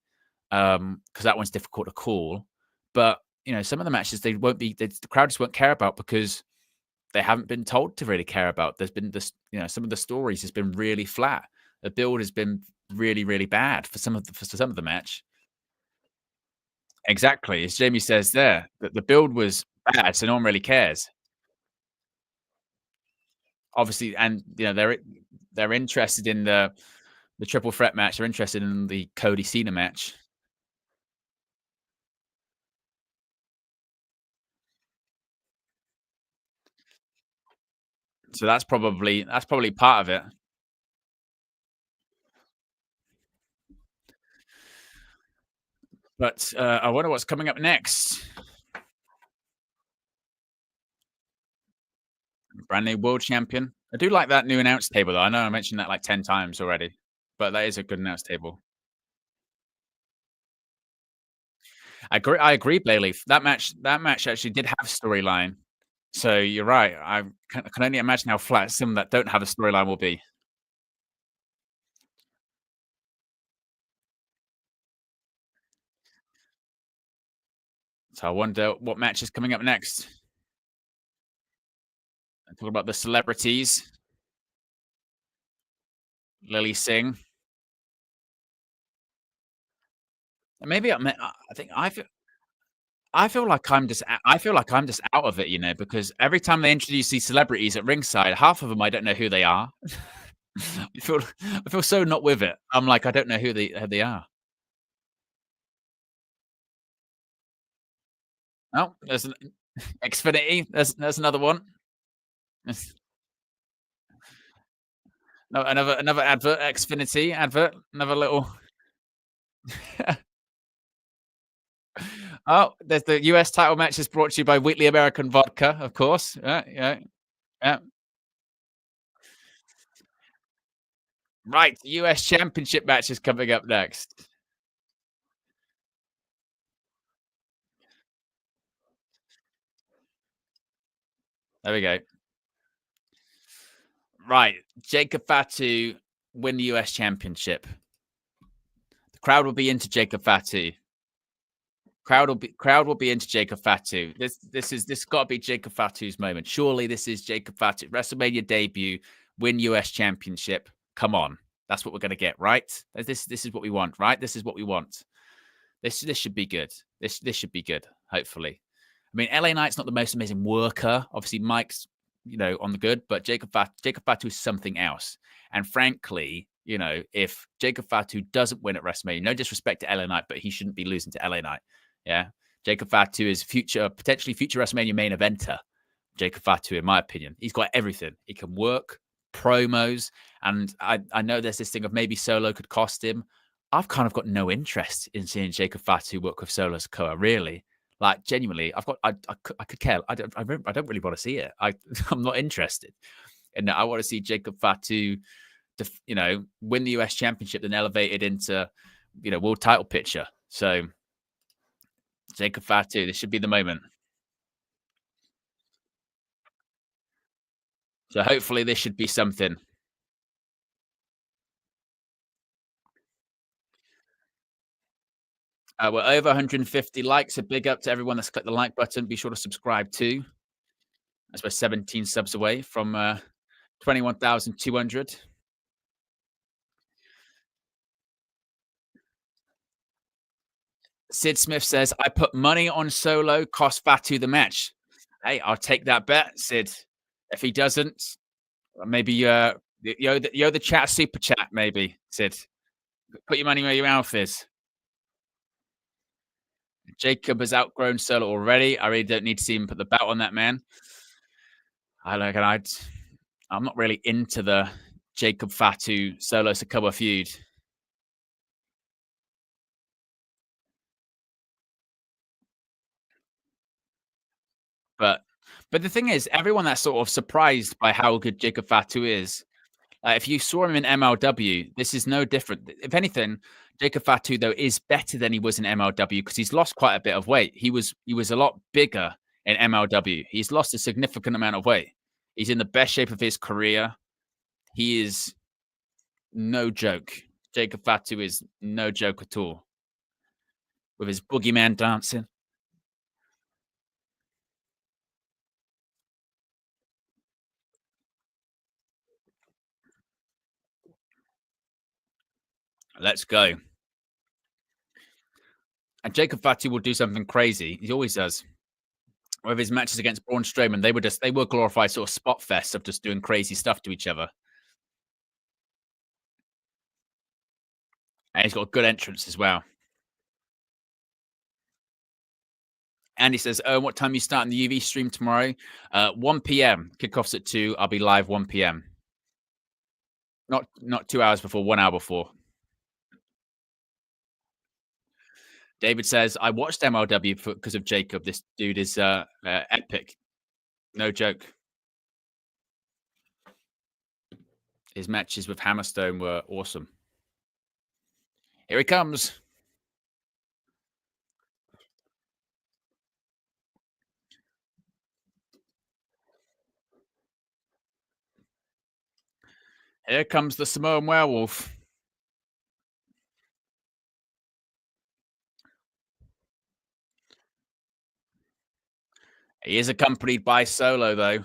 because that one's difficult to call. But some of the matches they won't be. The crowd just won't care about because they haven't been told to really care about. There's been this, some of the stories has been really flat. The build has been really, really bad for some of the match. Exactly, as Jamie says there, that the build was bad, so no one really cares. Obviously, and they're interested in the triple threat match. They're interested in the Cody Cena match. So that's probably part of it. But I wonder what's coming up next. Brand new world champion. I do like that new announce table, though. I know I mentioned that like 10 times already, but that is a good announce table. I agree, Bailey. That match actually did have storyline. So you're right. I can only imagine how flat some that don't have a storyline will be. So I wonder what match is coming up next. Talk about the celebrities. Lily Singh. Maybe I think I feel like I'm just out of it, because every time they introduce these celebrities at ringside, half of them I don't know who they are. I feel so not with it. I'm like, I don't know who they are. Oh, there's an Xfinity. There's another one. No, another advert. Xfinity advert. Another little. Oh, there's the US title match is brought to you by Wheatley American Vodka, of course. Yeah. Right, the US Championship match is coming up next. There we go. Right, Jacob Fatu win the US Championship. The crowd will be into Jacob Fatu. Crowd will be into Jacob Fatu. This got to be Jacob Fatu's moment. Surely this is Jacob Fatu WrestleMania debut, win US Championship. Come on, that's what we're gonna get, right? This is what we want, right? This is what we want. This should be good. This should be good. Hopefully, I mean, LA Knight's not the most amazing worker. Obviously, Mike's on the good, but Jacob Fatu is something else. And frankly, if Jacob Fatu doesn't win at WrestleMania, no disrespect to LA Knight, but he shouldn't be losing to LA Knight. Yeah. Jacob Fatu is potentially future WrestleMania main eventer. Jacob Fatu, in my opinion, he's got everything. He can work, promos, and I know there's this thing of maybe Solo could cost him. I've kind of got no interest in seeing Jacob Fatu work with Solo Sikoa, really. Like, genuinely, I could care. I don't really want to see it. I'm not interested. And I want to see Jacob Fatu, win the US Championship, then elevated into, world title picture. So, Jacob Fatu, this should be the moment. So, hopefully, this should be something. We're over 150 likes. A big up to everyone that's clicked the like button. Be sure to subscribe too, as we're 17 subs away from 21,200. Sid Smith says, I put money on Solo, cost Fatu the match. Hey, I'll take that bet, Sid. If he doesn't, maybe the chat super chat, maybe, Sid. Put your money where your mouth is. Jacob has outgrown Solo already. I really don't need to see him put the belt on that man. I'm not really into the Jacob Fatu Solo Sikoa feud. But the thing is, everyone that's sort of surprised by how good Jacob Fatu is, if you saw him in MLW, this is no different. If anything, Jacob Fatu though is better than he was in MLW because he's lost quite a bit of weight. He was a lot bigger in MLW. He's lost a significant amount of weight. He's in the best shape of his career. He is no joke. Jacob Fatu is no joke at all. With his boogeyman dancing. Let's go. And Jacob Fatu will do something crazy. He always does. With his matches against Braun Strowman, they were glorified sort of spot fests of just doing crazy stuff to each other. And he's got a good entrance as well. Andy says, "Oh, what time are you starting the UV stream tomorrow?" 1 p.m. Kickoffs at 2. I'll be live 1 p.m. Not 2 hours before, 1 hour before. David says, "I watched MLW because of Jacob. This dude is epic. No joke. His matches with Hammerstone were awesome." Here he comes. Here comes the Samoan werewolf. He is accompanied by Solo, though.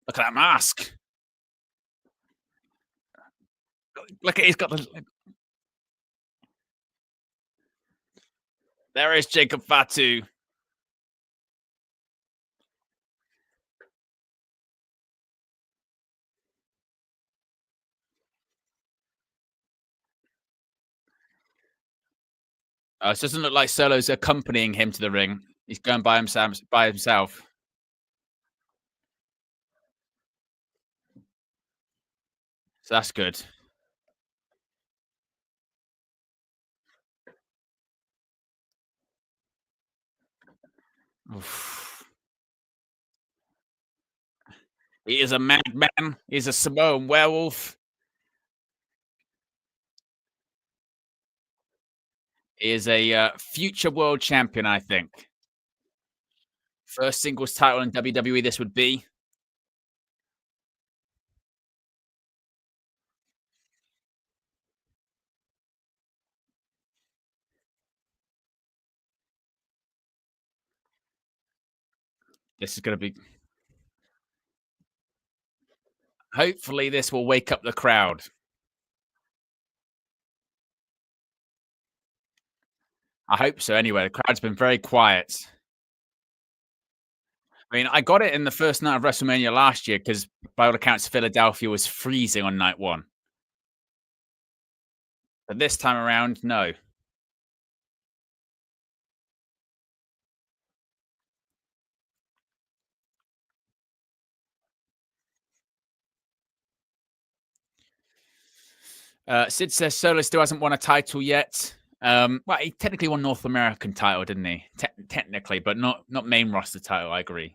Look at that mask. Look at he's got the. There is Jacob Fatu. It doesn't look like Solo's accompanying him to the ring. He's going by himself. So that's good. Oof. He is a madman. He's a Samoan werewolf. He is a future world champion, I think. First singles title in WWE, this would be. This is going to be. Hopefully, this will wake up the crowd. I hope so. Anyway, the crowd's been very quiet. I mean, I got it in the first night of WrestleMania last year because, by all accounts, Philadelphia was freezing on night one. But this time around, no. Sid says Solo still hasn't won a title yet. Well, he technically won North American title, didn't he? Technically, but not main roster title. I agree.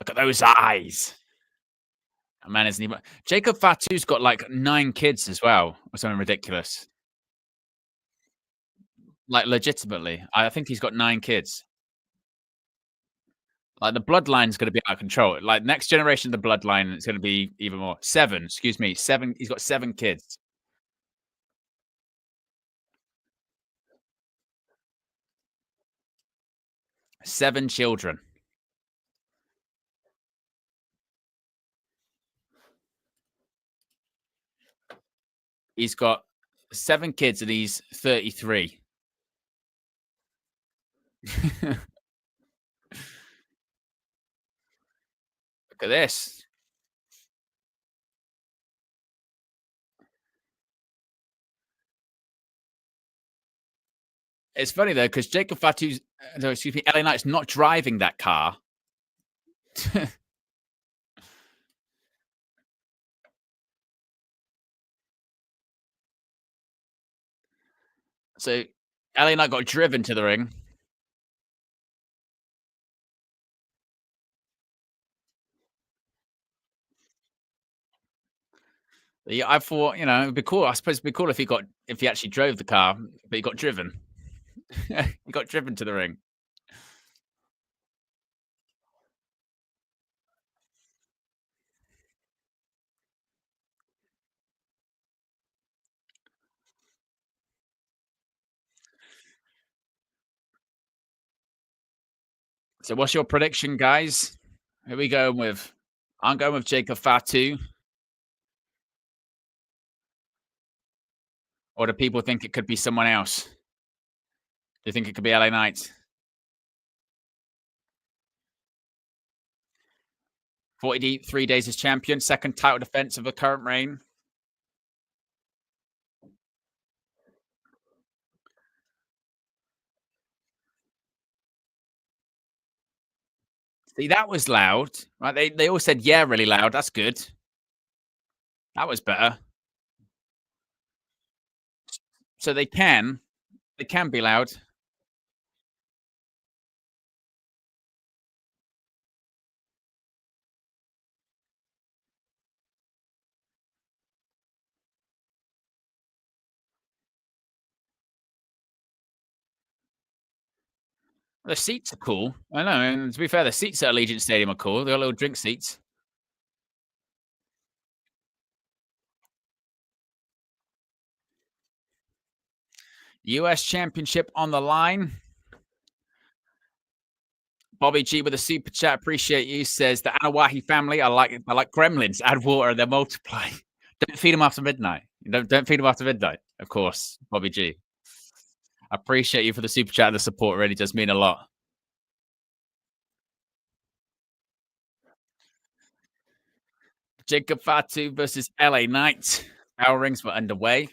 Look at those eyes. A man isn't even. Jacob Fatu's got like 9 kids as well, or something ridiculous. Like legitimately, I think he's got 9 kids. Like the bloodline's going to be out of control. Like next generation of the bloodline, it's going to be even more. 7, excuse me, 7. He's got 7 kids, 7 children. He's got 7 kids, and he's 33. Look at this. It's funny though because Jacob Fatu's, no, excuse me, LA Knight's not driving that car. So LA Knight got driven to the ring. Yeah, I thought, it'd be cool. I suppose it'd be cool if he actually drove the car, but he got driven. He got driven to the ring. So what's your prediction, guys? Who are we going with? I'm going with Jacob Fatu. Or do people think it could be someone else? Do you think it could be LA Knight? 43 days as champion, second title defense of the current reign. See, that was loud. Right? They all said yeah really loud. That's good. That was better. So they can be loud. The seats are cool. I know. And to be fair, the seats at Allegiant Stadium are cool. They're little drink seats. US Championship on the line. Bobby G with a super chat. Appreciate you. Says the Anawahi family. I like gremlins. Add water, they multiply. Don't feed them after midnight. Don't feed them after midnight. Of course, Bobby G. I appreciate you for the super chat and the support. It really does mean a lot. Jacob Fatu versus LA Knight. Our rings were underway.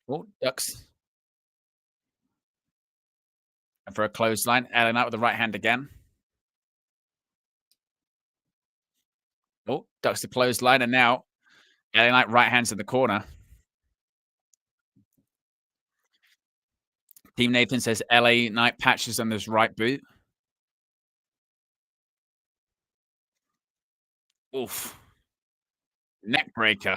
Oh, ducks. And for a clothesline, LA Knight with the right hand again. Oh, ducks the clothesline, and now LA Knight right hands in the corner. Team Nathan says LA Knight patches on his right boot. Oof. Neck breaker.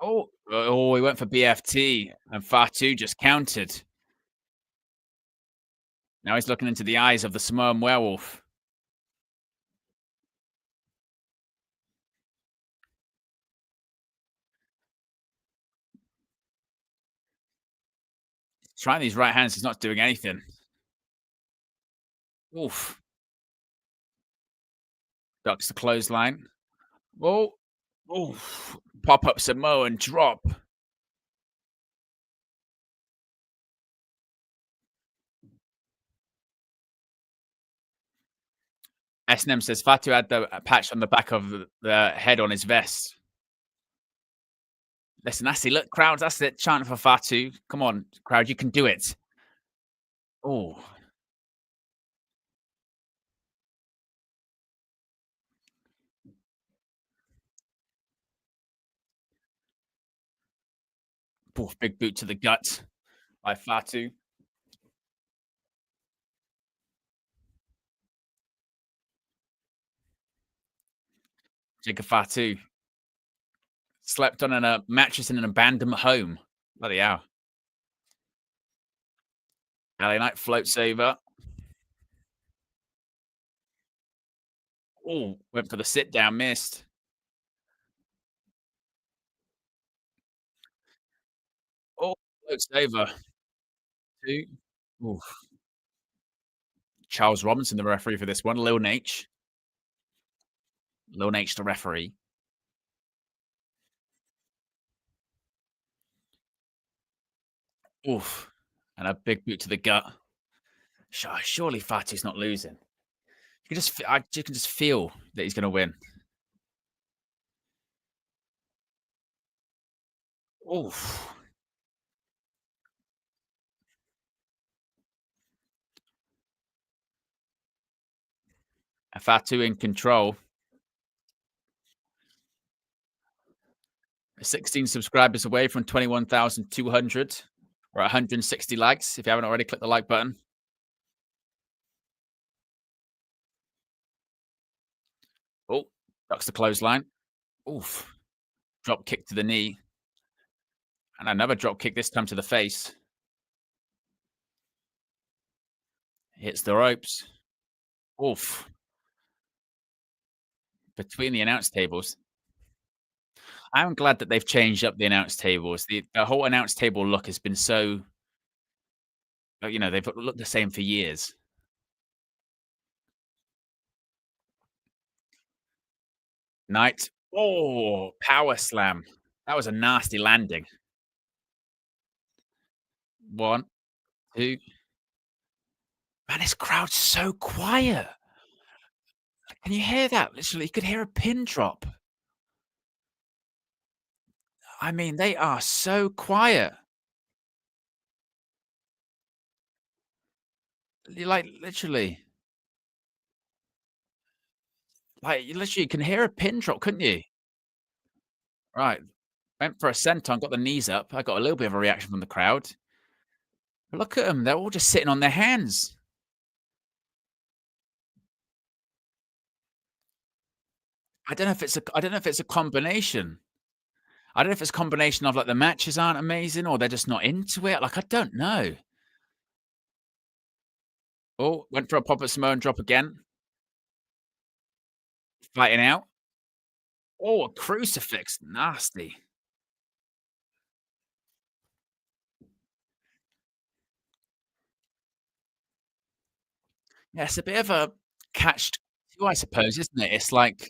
Oh, he went for BFT, and Fatu just countered. Now he's looking into the eyes of the Samoan werewolf. Trying these right hands is not doing anything. Oof. Ducks the clothesline. Oh, oh, pop up Samoan drop. S&M says Fatu had the patch on the back of the head on his vest. Listen, that's it. Look, crowds, that's it. Chanting for Fatu. Come on, crowd, you can do it. Oh, poof, big boot to the gut by Fatu. Jacob Fatu slept on a mattress in an abandoned home. Bloody hell. LA Knight floats over. Oh, went for the sit down, missed. Oh, floats over. Two. Ooh. Charles Robinson, the referee for this one. Lil Nate. Lil Nate, the referee. Oof. And a big boot to the gut. Surely Fatu's not losing. You can just feel that he's going to win. Oof. Fatu in control. 16 subscribers away from 21,200. We're at 160 likes. If you haven't already, click the like button. Oh, ducks the clothesline. Oof. Drop kick to the knee. And another drop kick, this time to the face. Hits the ropes. Oof. Between the announce tables. I'm glad that they've changed up the announce tables. The whole announce table look has been so, they've looked the same for years. Knight. Oh, power slam. That was a nasty landing. One, two. Man, this crowd's so quiet. Can you hear that? Literally, you could hear a pin drop. I mean, they are so quiet. Like, literally. Like, you literally can hear a pin drop, couldn't you? Right. Went for a senton, got the knees up. I got a little bit of a reaction from the crowd. But look at them. They're all just sitting on their hands. I don't know if it's a combination. I don't know if it's a combination of like the matches aren't amazing or they're just not into it. Like, I don't know. Oh, went for a pop at Samoan drop again. Fighting out. Oh, a crucifix. Nasty. Yeah, it's a bit of a catch 22, I suppose, isn't it? It's like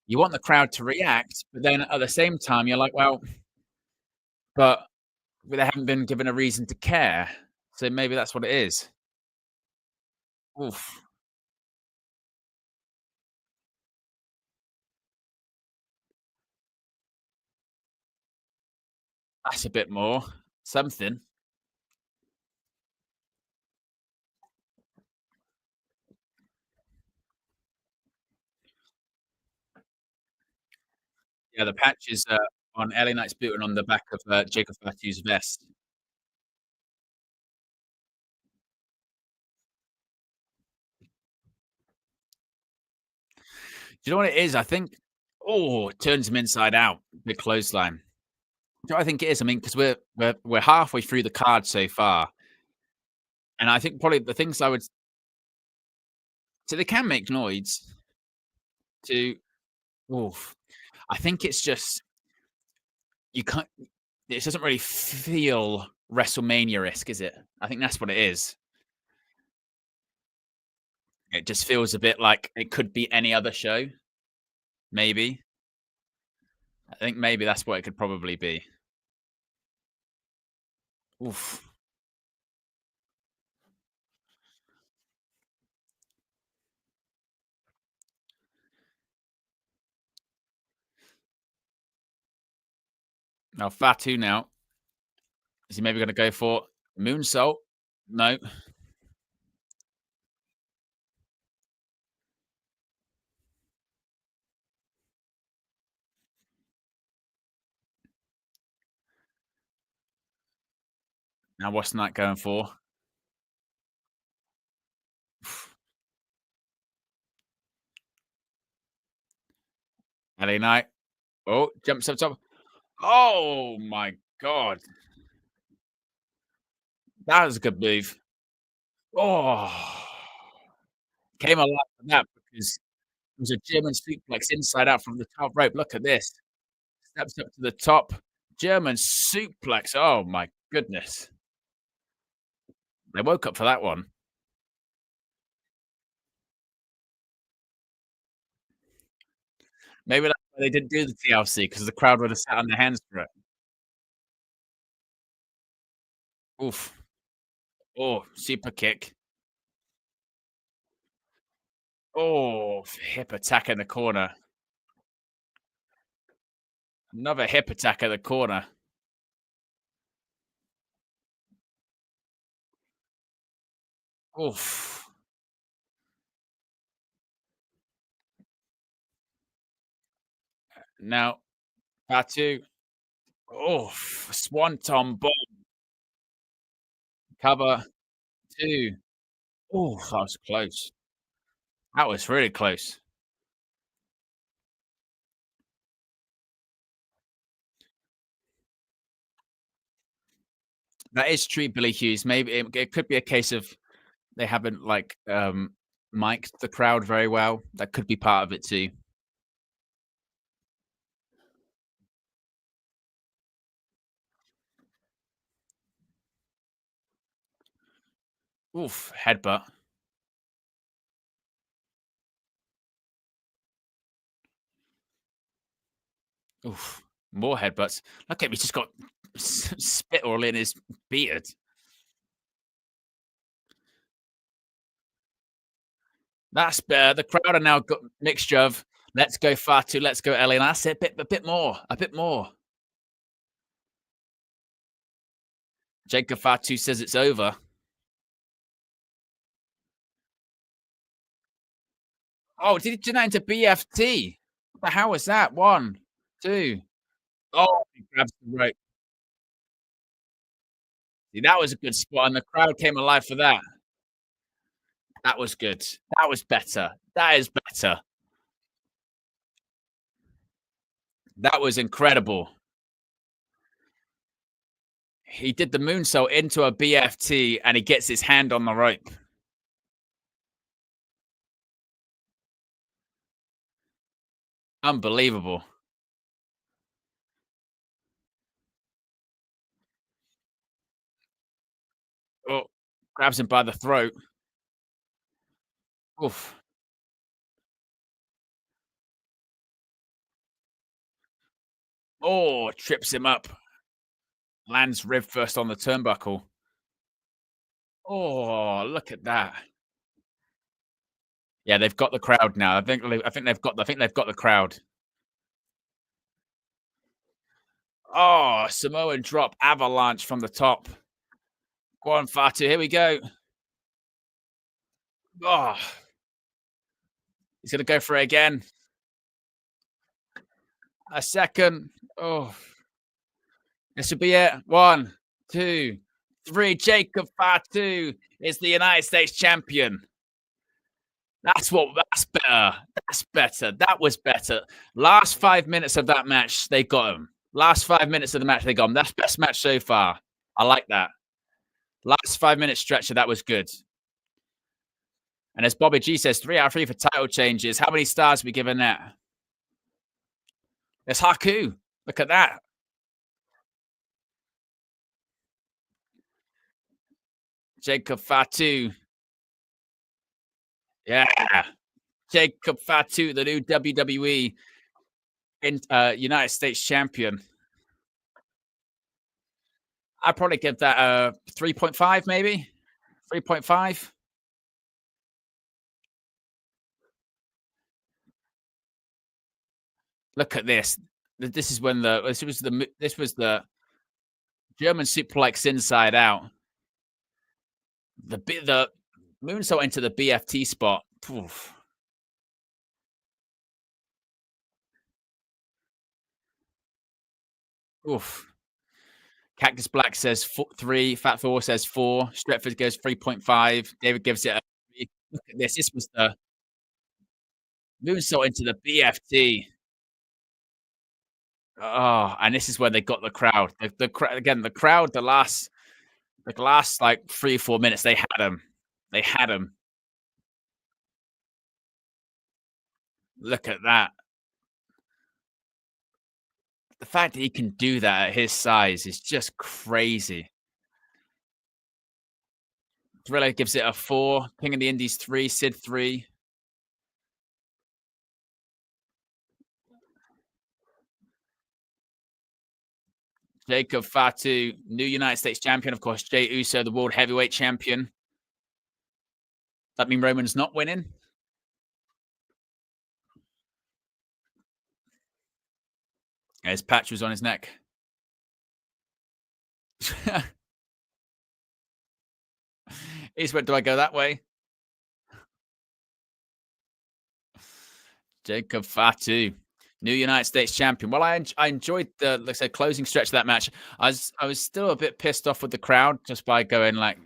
you want the crowd to react, but then at the same time, you're like, well, but they haven't been given a reason to care. So maybe that's what it is. Oof. That's a bit more something. Yeah, the patch is on LA Knight's boot and on the back of Jacob Fatu's vest. Do you know what it is? I think, oh, it turns him inside out. Big clothesline. Do you know what I think it is? I mean, because we're halfway through the card so far, and I think probably the things I would so they can make noise to. Oof. I think it's just you can't. It doesn't really feel WrestleMania-esque, is it? I think that's what it is. It just feels a bit like it could be any other show, maybe. I think maybe that's what it could probably be. Oof. Now Fatu now. Is he maybe going to go for moonsault? No. Now what's Knight going for? LA Knight. Oh, jumps up top. Oh my god. That was a good move. Oh, came alive for that because it was a German suplex inside out from the top rope. Look at this. Steps up to the top. German suplex. Oh my goodness. They woke up for that one. Maybe that's why they didn't do the TLC because the crowd would have sat on their hands for it. Oof. Oh, super kick. Oh, hip attack in the corner. Another hip attack in the corner. Oof. Now, Fatu. Oof. Swanton bomb. Cover 2. Oh, that was close. That was really close. That is true, Billy Hughes. Maybe it could be a case of they haven't, like, mic'd the crowd very well. That could be part of it too. Oof, headbutt. Oof, more headbutts. Look at him, he's just got spit all in his beard. That's better. The crowd are now got mixture of let's go Fatu, let's go Ellie, and that's it. A bit more, a bit more. Jacob Fatu says it's over. Oh, did he turn that into BFT? What the hell was that? One, two. Oh, he grabs the rope. See, that was a good spot, and the crowd came alive for that. That was good. That was better. That is better. That was incredible. He did the moonsault into a BFT, and he gets his hand on the rope. Unbelievable. Oh, grabs him by the throat. Oof. Oh, trips him up. Lands rib first on the turnbuckle. Oh, look at that. Yeah, they've got the crowd now. I think they've got the crowd. Oh, Samoan drop avalanche from the top. Go on, Fatu. Here we go. Oh, he's gonna go for it again. A second. Oh, this should be it. One, two, three. Jacob Fatu is the United States champion. That's better. That's better. That was better. Last 5 minutes of that match, they got him. Last 5 minutes of the match, they got him. That's best match so far. I like that. Last 5 minute stretcher, that was good. And as Bobby G says, 3 out of 3 for title changes. How many stars are we giving that? It's Haku. Look at that. Jacob Fatu. Yeah. Jacob Fatu, the new WWE in United States champion. I'd probably give that a 3.5, maybe 3.5. Look at this. This is when this was the German suplex inside out. The moonsault into the BFT spot. Oof. Oof. Cactus Black says 3. Fat Thor says 4. Stretford goes 3.5. David gives it a 3. Look at this. This was the moonsault into the BFT. Oh, and this is where they got the crowd. Again, the crowd, the last like 3 or 4 minutes, they had him. They had him. Look at that. The fact that he can do that at his size is just crazy. Thriller gives it a 4. King of the Indies 3. Sid 3. Jacob Fatu, new United States champion. Of course, Jey Uso, the world heavyweight champion. That mean Roman's not winning? His patch was on his neck. He's went, do I go that way? Jacob Fatu, new United States champion. Well, I enjoyed the, like I said, closing stretch of that match. I was still a bit pissed off with the crowd just by going like,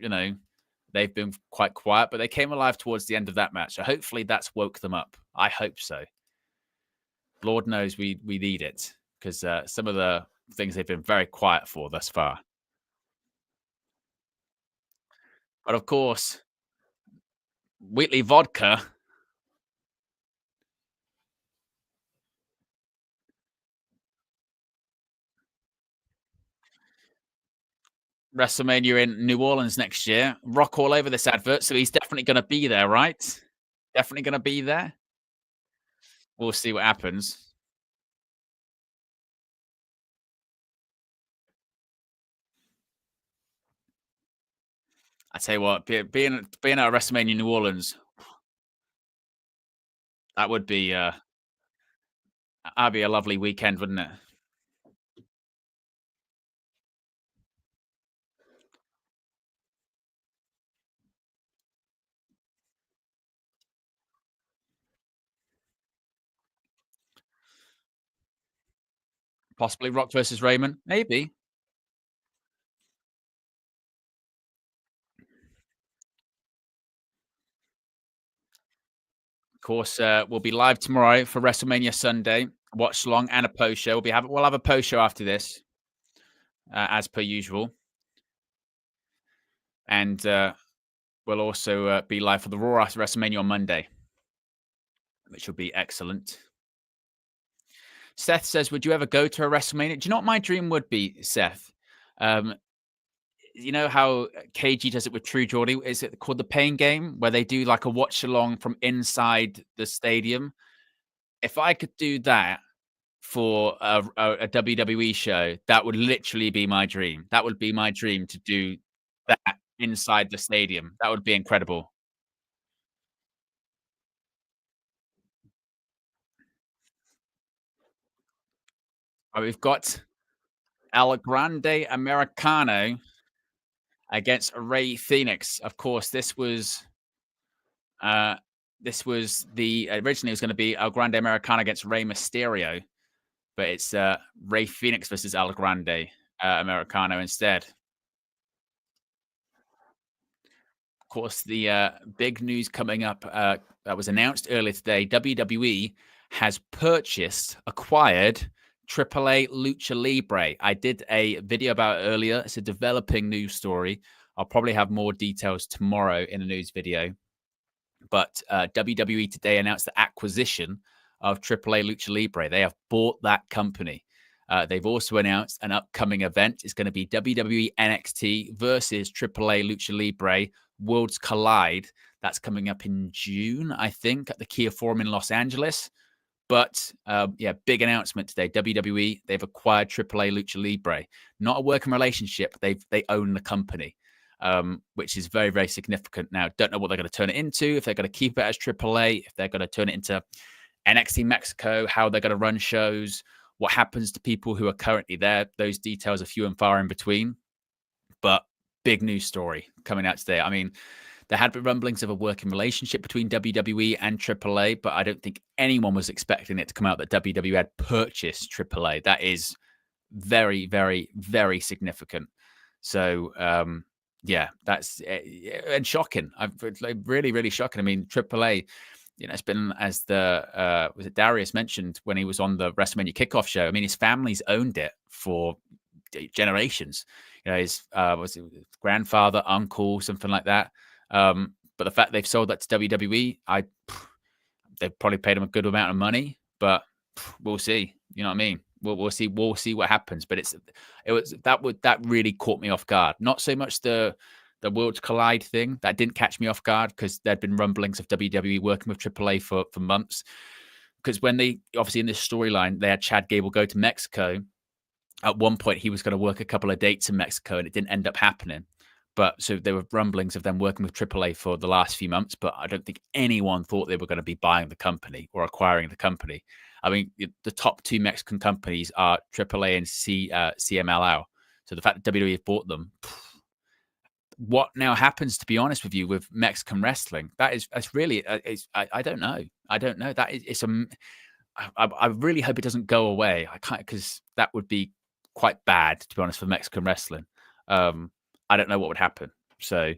they've been quite quiet, but they came alive towards the end of that match. So hopefully that's woke them up. I hope so. Lord knows we need it because some of the things they've been very quiet for thus far. But of course, Wheatley Vodka. WrestleMania in New Orleans next year. Rock all over this advert, so he's definitely going to be there, right? Definitely going to be there. We'll see what happens. I tell you what, being at WrestleMania New Orleans, that would be that'd be a lovely weekend, wouldn't it? Possibly Rock versus Raymond, maybe. Of course, we'll be live tomorrow for WrestleMania Sunday. Watch along and a post show. We'll have a post show after this, as per usual, and we'll also be live for the Raw after WrestleMania on Monday, which will be excellent. Seth says, "Would you ever go to a WrestleMania?" Do you know what my dream would be, Seth? You know how KG does it with True Geordie? Is it called the Pain Game, where they do like a watch along from inside the stadium? If I could do that for a WWE show, that would literally be my dream. That would be my dream to do that inside the stadium. That would be incredible. We've got El Grande Americano against Ray Phoenix. Of course, uh, the originally it was going to be El Grande Americano against Rey Mysterio, but it's Ray Phoenix versus El Grande Americano instead. Of course, the big news coming up that was announced earlier today: WWE has acquired AAA Lucha Libre. I did a video about it earlier. It's a developing news story. I'll probably have more details tomorrow in a news video. But WWE today announced the acquisition of AAA Lucha Libre. They have bought that company. They've also announced an upcoming event. It's going to be WWE NXT versus AAA Lucha Libre Worlds Collide. That's coming up in June, I think, at the Kia Forum in Los Angeles. But yeah, big announcement today. WWE, they've acquired AAA Lucha Libre. Not a working relationship. They own the company, which is very, very significant. Now, don't know what they're going to turn it into. If they're going to keep it as AAA, if they're going to turn it into NXT Mexico, how they're going to run shows, what happens to people who are currently there. Those details are few and far in between. But big news story coming out today. I mean, there had been rumblings of a working relationship between WWE and AAA, but I don't think anyone was expecting it to come out that WWE had purchased AAA. That is very, very, very significant. So, yeah, that's and shocking. It's like really, really shocking. I mean, AAA, it's been as the was it Darius mentioned when he was on the WrestleMania kickoff show. I mean, his family's owned it for generations. His was it his grandfather, uncle, something like that. But the fact they've sold that to WWE, they've probably paid him a good amount of money, but we'll see. You know what I mean? We'll see. We'll see what happens. But that really caught me off guard. Not so much the Worlds Collide thing that didn't catch me off guard because there'd been rumblings of WWE working with AAA for months. Because when they obviously in this storyline they had Chad Gable go to Mexico. At one point, he was going to work a couple of dates in Mexico, and it didn't end up happening. But so there were rumblings of them working with AAA for the last few months, but I don't think anyone thought they were going to be buying the company or acquiring the company. I mean, the top two Mexican companies are AAA and CMLL. So the fact that WWE have bought them, what now happens? To be honest with you, with Mexican wrestling, that's really I don't know. I don't know. That is it's a. I really hope it doesn't go away. I can't because that would be quite bad, to be honest, for Mexican wrestling. I don't know what would happen. So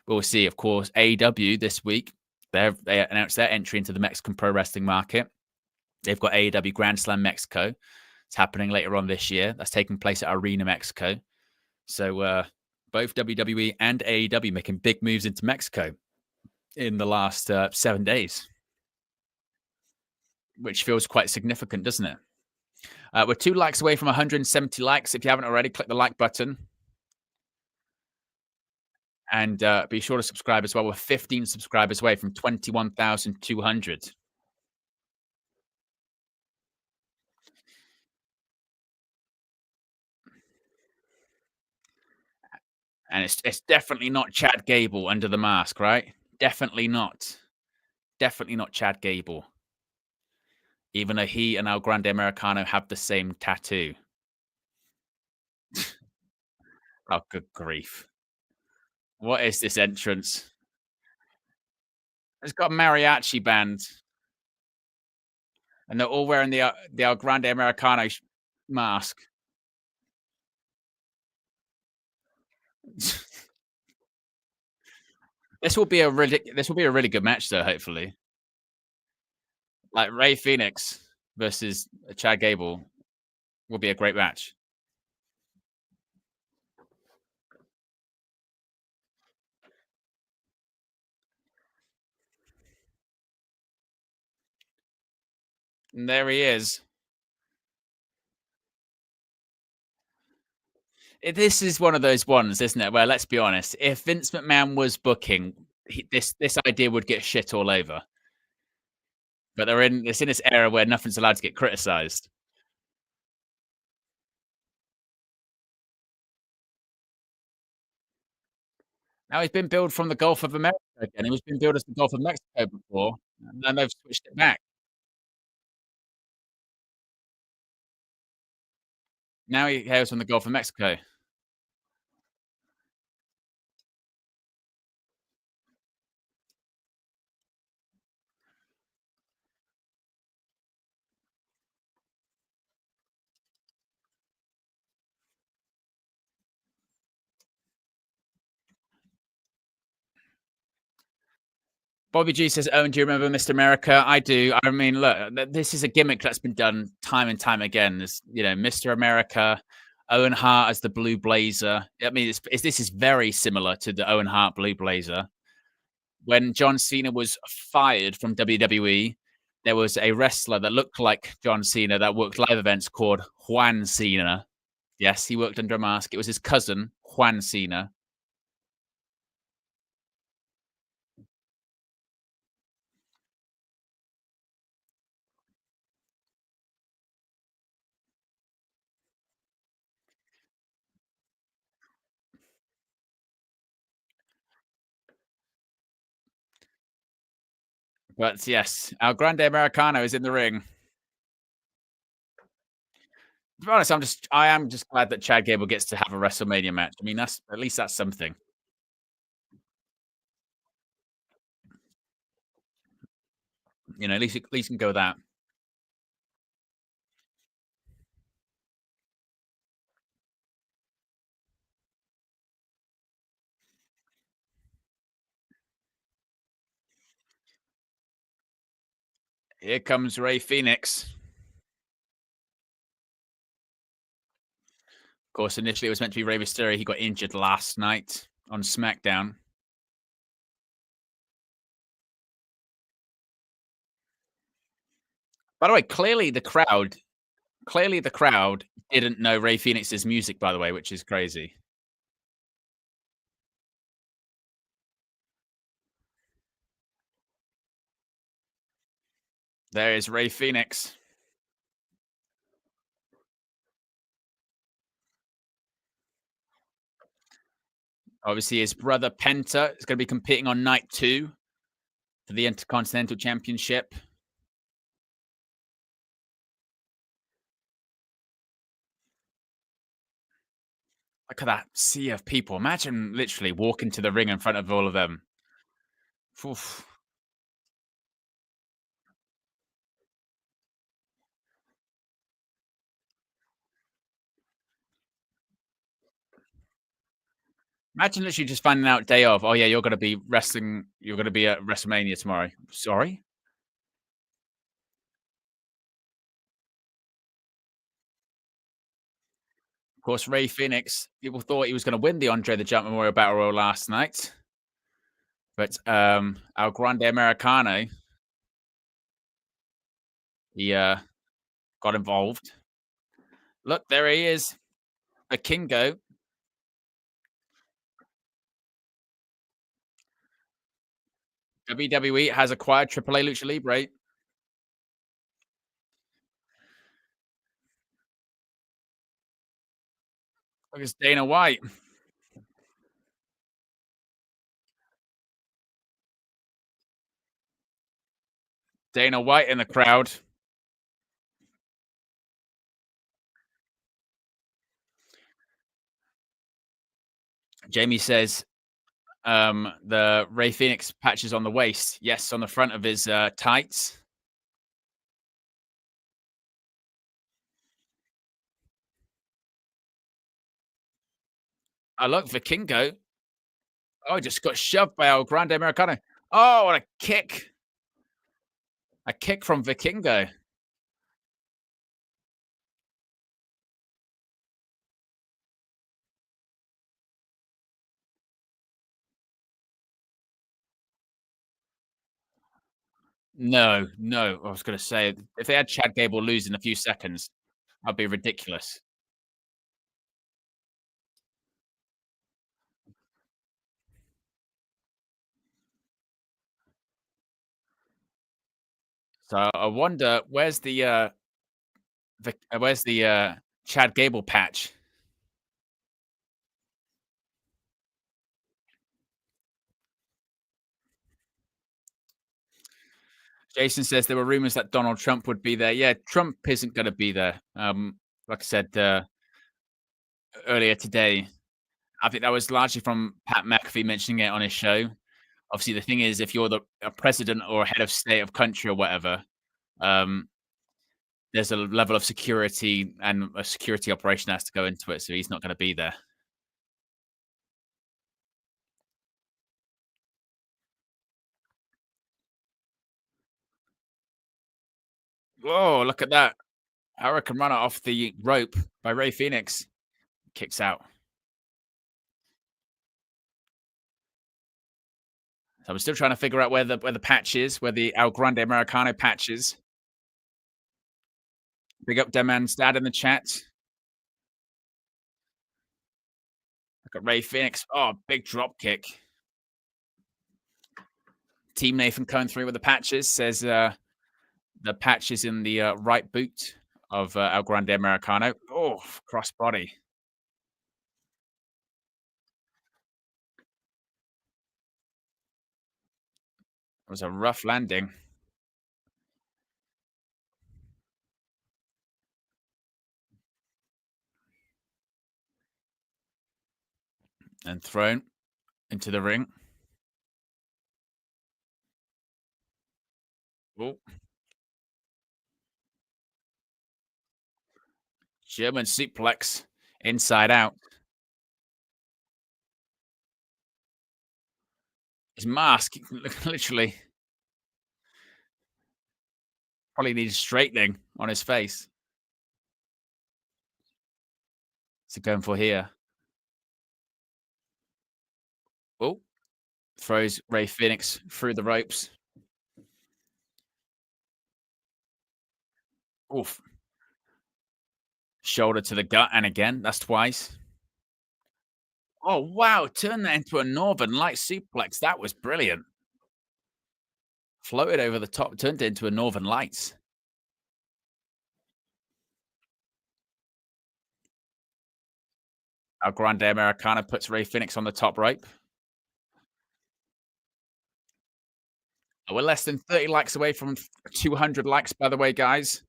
we'll see. Of course, AEW this week, they announced their entry into the Mexican pro wrestling market. They've got AEW Grand Slam Mexico. It's happening later on this year. That's taking place at Arena Mexico. So both WWE and AEW making big moves into Mexico in the last 7 days, which feels quite significant, doesn't it? We're 2 likes away from 170 likes. If you haven't already, click the like button. And be sure to subscribe as well. We're 15 subscribers away from 21,200. And it's definitely not Chad Gable under the mask, right? Definitely not. Definitely not Chad Gable. Even though he and El Grande Americano have the same tattoo. Oh, good grief. What is this entrance? It's got a mariachi band, and they're all wearing the El Grande Americano mask. This will be a really good match, though. Hopefully, like Ray Phoenix versus Chad Gable will be a great match. And there he is. This is one of those ones, isn't it? Where let's be honest, if Vince McMahon was booking, this idea would get shit all over. But it's in this era where nothing's allowed to get criticized. Now he's been billed from the Gulf of America again. He was being billed as the Gulf of Mexico before, and then they've switched it back. Now he hails from the Gulf of Mexico. Bobby G says, "Owen, do you remember Mr. America?" I do. I mean, look, this is a gimmick that's been done time and time again. There's, Mr. America, Owen Hart as the Blue Blazer. I mean, this is very similar to the Owen Hart Blue Blazer. When John Cena was fired from WWE, there was a wrestler that looked like John Cena that worked live events called Juan Cena. Yes, he worked under a mask. It was his cousin, Juan Cena. But yes, El Grande Americano is in the ring. To be honest, I am just glad that Chad Gable gets to have a WrestleMania match. I mean, that's at least that's something. You know, at least can go with that. Here comes Ray Phoenix. Of course, initially it was meant to be Rey Mysterio. He got injured last night on SmackDown. By the way, clearly the crowd didn't know Ray Phoenix's music, by the way, which is crazy. There is Ray Phoenix. Obviously, his brother Penta is going to be competing on night 2 for the Intercontinental Championship. Look at that sea of people. Imagine literally walking to the ring in front of all of them. Oof. Imagine literally just finding out day of, oh yeah, you're going to be wrestling, you're going to be at WrestleMania tomorrow. Sorry? Of course, Ray Phoenix, people thought he was going to win the Andre the Giant Memorial Battle Royal last night. But El Grande Americano, he got involved. Look, there he is. A Kingo. WWE has acquired AAA Lucha Libre. Look, it's Dana White. Dana White in the crowd. Jamie says the Ray Phoenix patches on the waist. Yes, on the front of his tights. I look, Vikingo. Oh, just got shoved by El Grande Americano. Oh, what a kick. A kick from Vikingo. No, no. I was going to say, if they had Chad Gable lose in a few seconds, that'd be ridiculous. So I wonder where's the Chad Gable patch? Jason says there were rumors that Donald Trump would be there. Yeah, Trump isn't going to be there. Like I said earlier today, I think that was largely from Pat McAfee mentioning it on his show. Obviously, the thing is, if you're a president or a head of state of country or whatever, um, there's a level of security and a security operation has to go into it. So he's not going to be there. Whoa, look at that. Hurricane runner off the rope by Ray Phoenix. Kicks out. So I'm still trying to figure out where the patch is, where the El Grande Americano patch is. Big up Deman's dad in the chat. Look at Ray Phoenix. Oh, big drop kick. Team Nathan coming through with the patches. Says the patch is in the right boot of El Grande Americano. Oh, crossbody. It was a rough landing. and thrown into the ring. Oh, German suplex inside out. His mask literally probably needs straightening on his face. What's he going for here? Oh, throws Ray Phoenix through the ropes. Oof. Shoulder to the gut, and again, that's twice. Oh, wow. Turn that into a Northern Light suplex. That was brilliant. Floated over the top, turned it into a Northern Lights. Our Grande Americana puts Ray Phoenix on the top rope. We're less than 30 likes away from 200 likes, by the way, guys,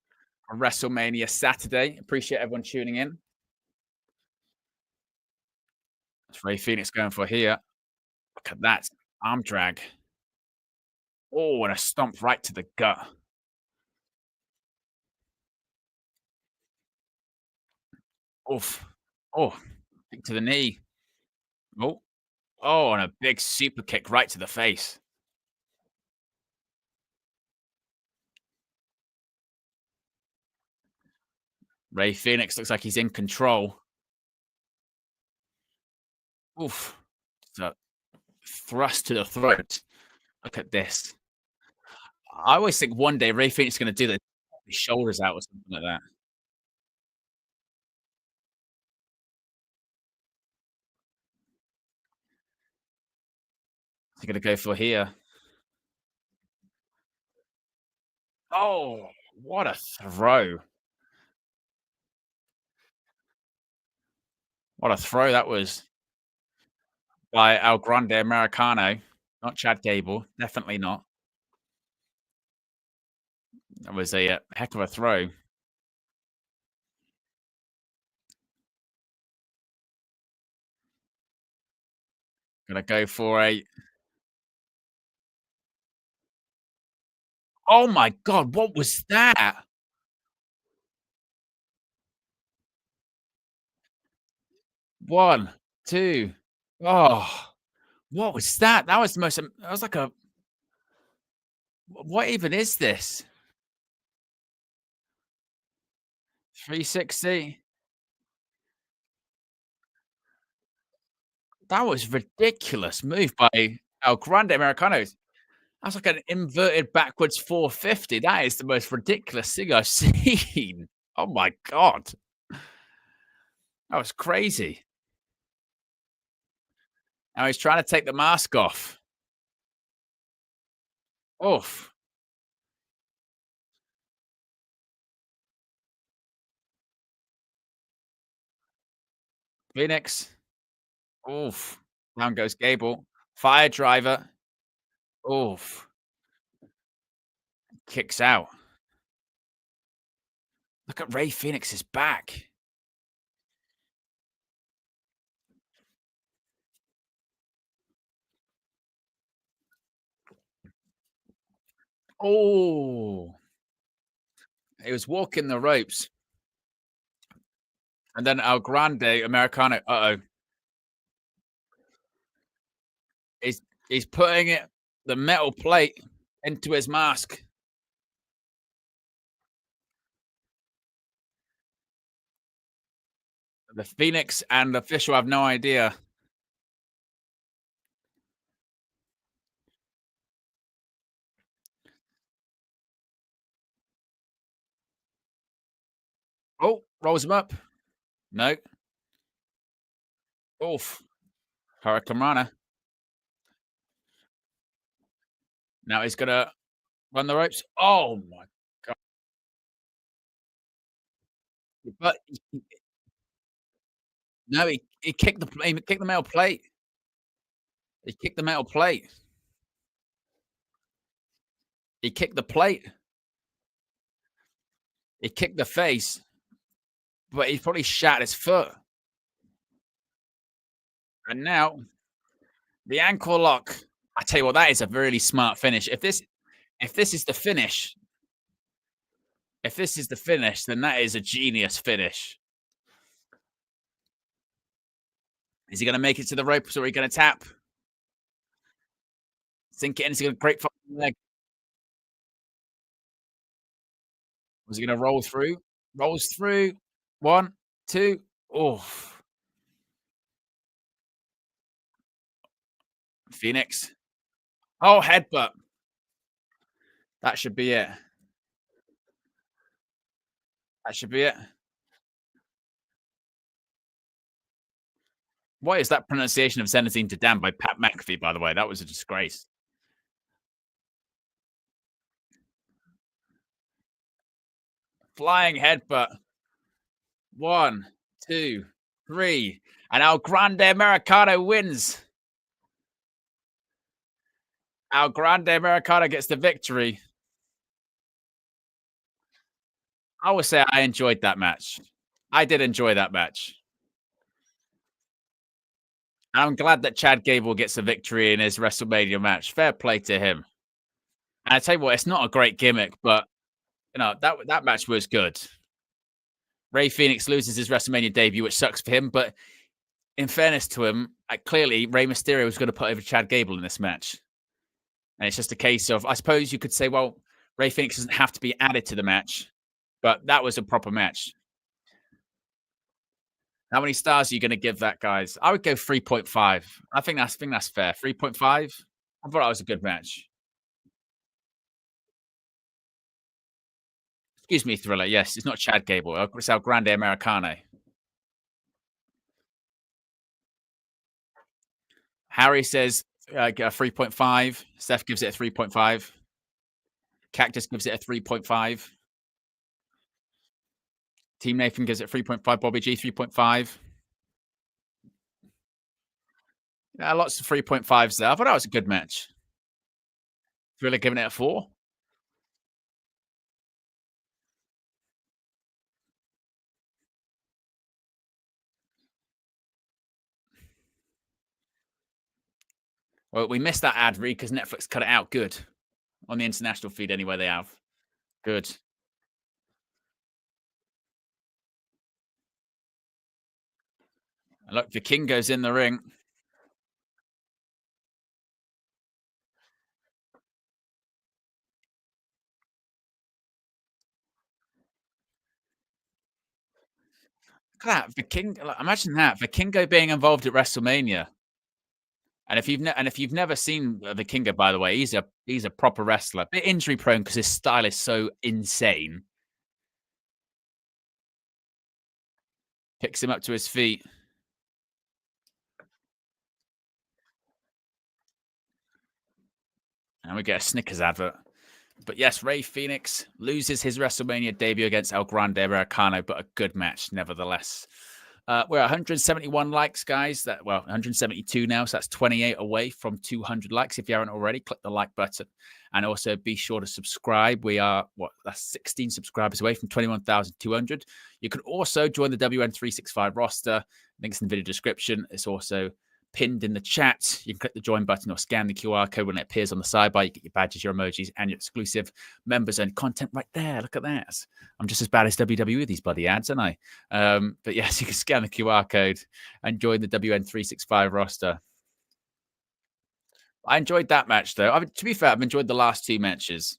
on WrestleMania Saturday. Appreciate everyone tuning in. That's Ray Phoenix going for here. Look at that arm drag. Oh, and a stomp right to the gut. Oof. Oh, kick to the knee. Oh, oh, and a big super kick right to the face. Ray Phoenix looks like he's in control. Oof. So thrust to the throat. Look at this. I always think one day Ray Phoenix is going to do the his shoulders out or something like that. He's going to go for here. Oh, what a throw. What a throw that was by El Grande Americano, not Chad Gable. Definitely not. That was a heck of a throw. Gonna go for a. Oh my God, what was that? One, two. Oh, what was that? That was the most. That was like a. What even is this? 360. That was ridiculous move by El Grande Americano. That's like an inverted backwards 450. That is the most ridiculous thing I've seen. Oh my God. That was crazy. Now he's trying to take the mask off. Oof. Phoenix. Oof. Down goes Gable. Fire driver. Oof. Kicks out. Look at Ray Phoenix's back. Oh. He was walking the ropes. And then El Grande Americano. Uh-oh. He's putting it the metal plate into his mask. The Phoenix and the official have no idea. Oh, rolls him up. No. Oof. Hurricanrana. Now he's gonna run the ropes. Oh my God. But no, he kicked the metal plate. He kicked the metal plate. He kicked the plate. He kicked the face, but he probably shat his foot. And now the ankle lock. I tell you what, that is a really smart finish. If this is the finish, if this is the finish, then that is a genius finish. Is he going to make it to the ropes or are he going to tap? Sink it in. Is he going to great leg? Was he going to roll through? Rolls through. One, two. Oh, Phoenix. Oh, headbutt. That should be it. That should be it. What is that pronunciation of Zenazine to Dan by Pat McAfee, by the way? That was a disgrace. Flying headbutt. One, two, three. And El Grande Americano wins. El Grande Americano gets the victory. I will say I enjoyed that match. I did enjoy that match. I'm glad that Chad Gable gets a victory in his WrestleMania match. Fair play to him. And I tell you what, it's not a great gimmick, but that match was good. Ray Phoenix loses his WrestleMania debut, which sucks for him. But in fairness to him, clearly Rey Mysterio was going to put over Chad Gable in this match. And it's just a case of, I suppose you could say, well, Ray Phoenix doesn't have to be added to the match, but that was a proper match. How many stars are you going to give that, guys? I would go 3.5. I think that's fair. 3.5. I thought that was a good match. Excuse me, Thriller. Yes, it's not Chad Gable. It's El Grande Americano. Harry says 3.5. Steph gives it a 3.5. Cactus gives it a 3.5. Team Nathan gives it 3.5. Bobby G, 3.5. Yeah, lots of 3.5s there. I thought that was a good match. Thriller giving it a 4. Well, we missed that ad read because Netflix cut it out. Good. On the international feed, anyway, they have. Good. And look, the King goes in the ring. Look at that. Imagine that. Vikingo being involved at WrestleMania. And if you've never seen Vikingo, by the way, he's a proper wrestler. Bit injury prone because his style is so insane. Picks him up to his feet. And we get a Snickers advert. But yes, Ray Phoenix loses his WrestleMania debut against El Grande Americano, but a good match nevertheless. We're at 171 likes, guys. 172 now, so that's 28 away from 200 likes. If you haven't already, click the like button. And also be sure to subscribe. We are, that's 16 subscribers away from 21,200. You can also join the WN365 roster. Links in the video description. It's also pinned in the chat. You can click the join button or scan the QR code when it appears on the sidebar. You get your badges, your emojis, and your exclusive members only content right there. Look at that. I'm just as bad as WWE with these bloody ads, aren't I? But yes, you can scan the QR code and join the WN365 roster. I enjoyed that match, though. To be fair, I've enjoyed the last 2 matches.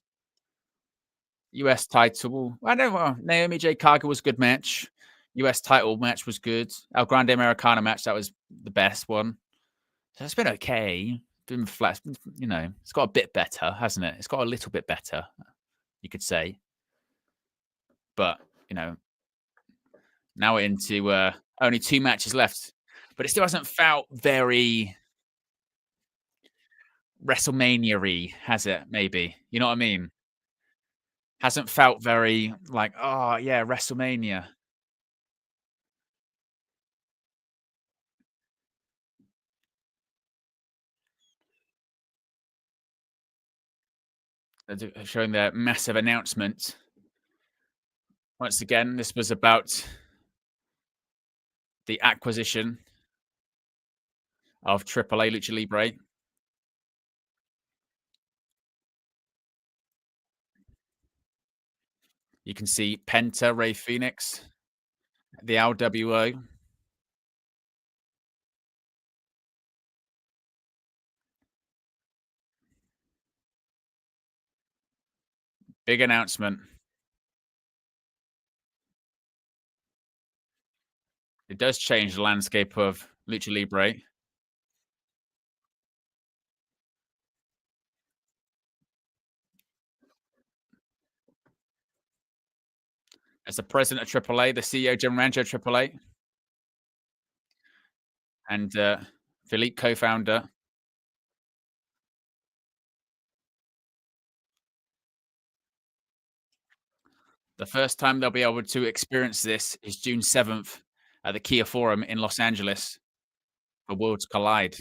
US title. I don't know. Naomi J. Cargill was a good match. US title match was good. El Grande Americana match, that was the best one. So it's been okay. Been flat, it's got a bit better, hasn't it? It's got a little bit better, you could say. But, now we're into only 2 matches left. But it still hasn't felt very WrestleMania-y, has it? Maybe. You know what I mean? Hasn't felt very like, oh, yeah, WrestleMania. Showing their massive announcement. Once again, this was about the acquisition of AAA Lucha Libre. You can see Penta, Ray Phoenix, the LWO. Big announcement. It does change the landscape of Lucha Libre. As the president of AAA, the CEO, General Manager of AAA, and Philippe, co-founder. The first time they'll be able to experience this is June 7th at the Kia Forum in Los Angeles. The worlds collide.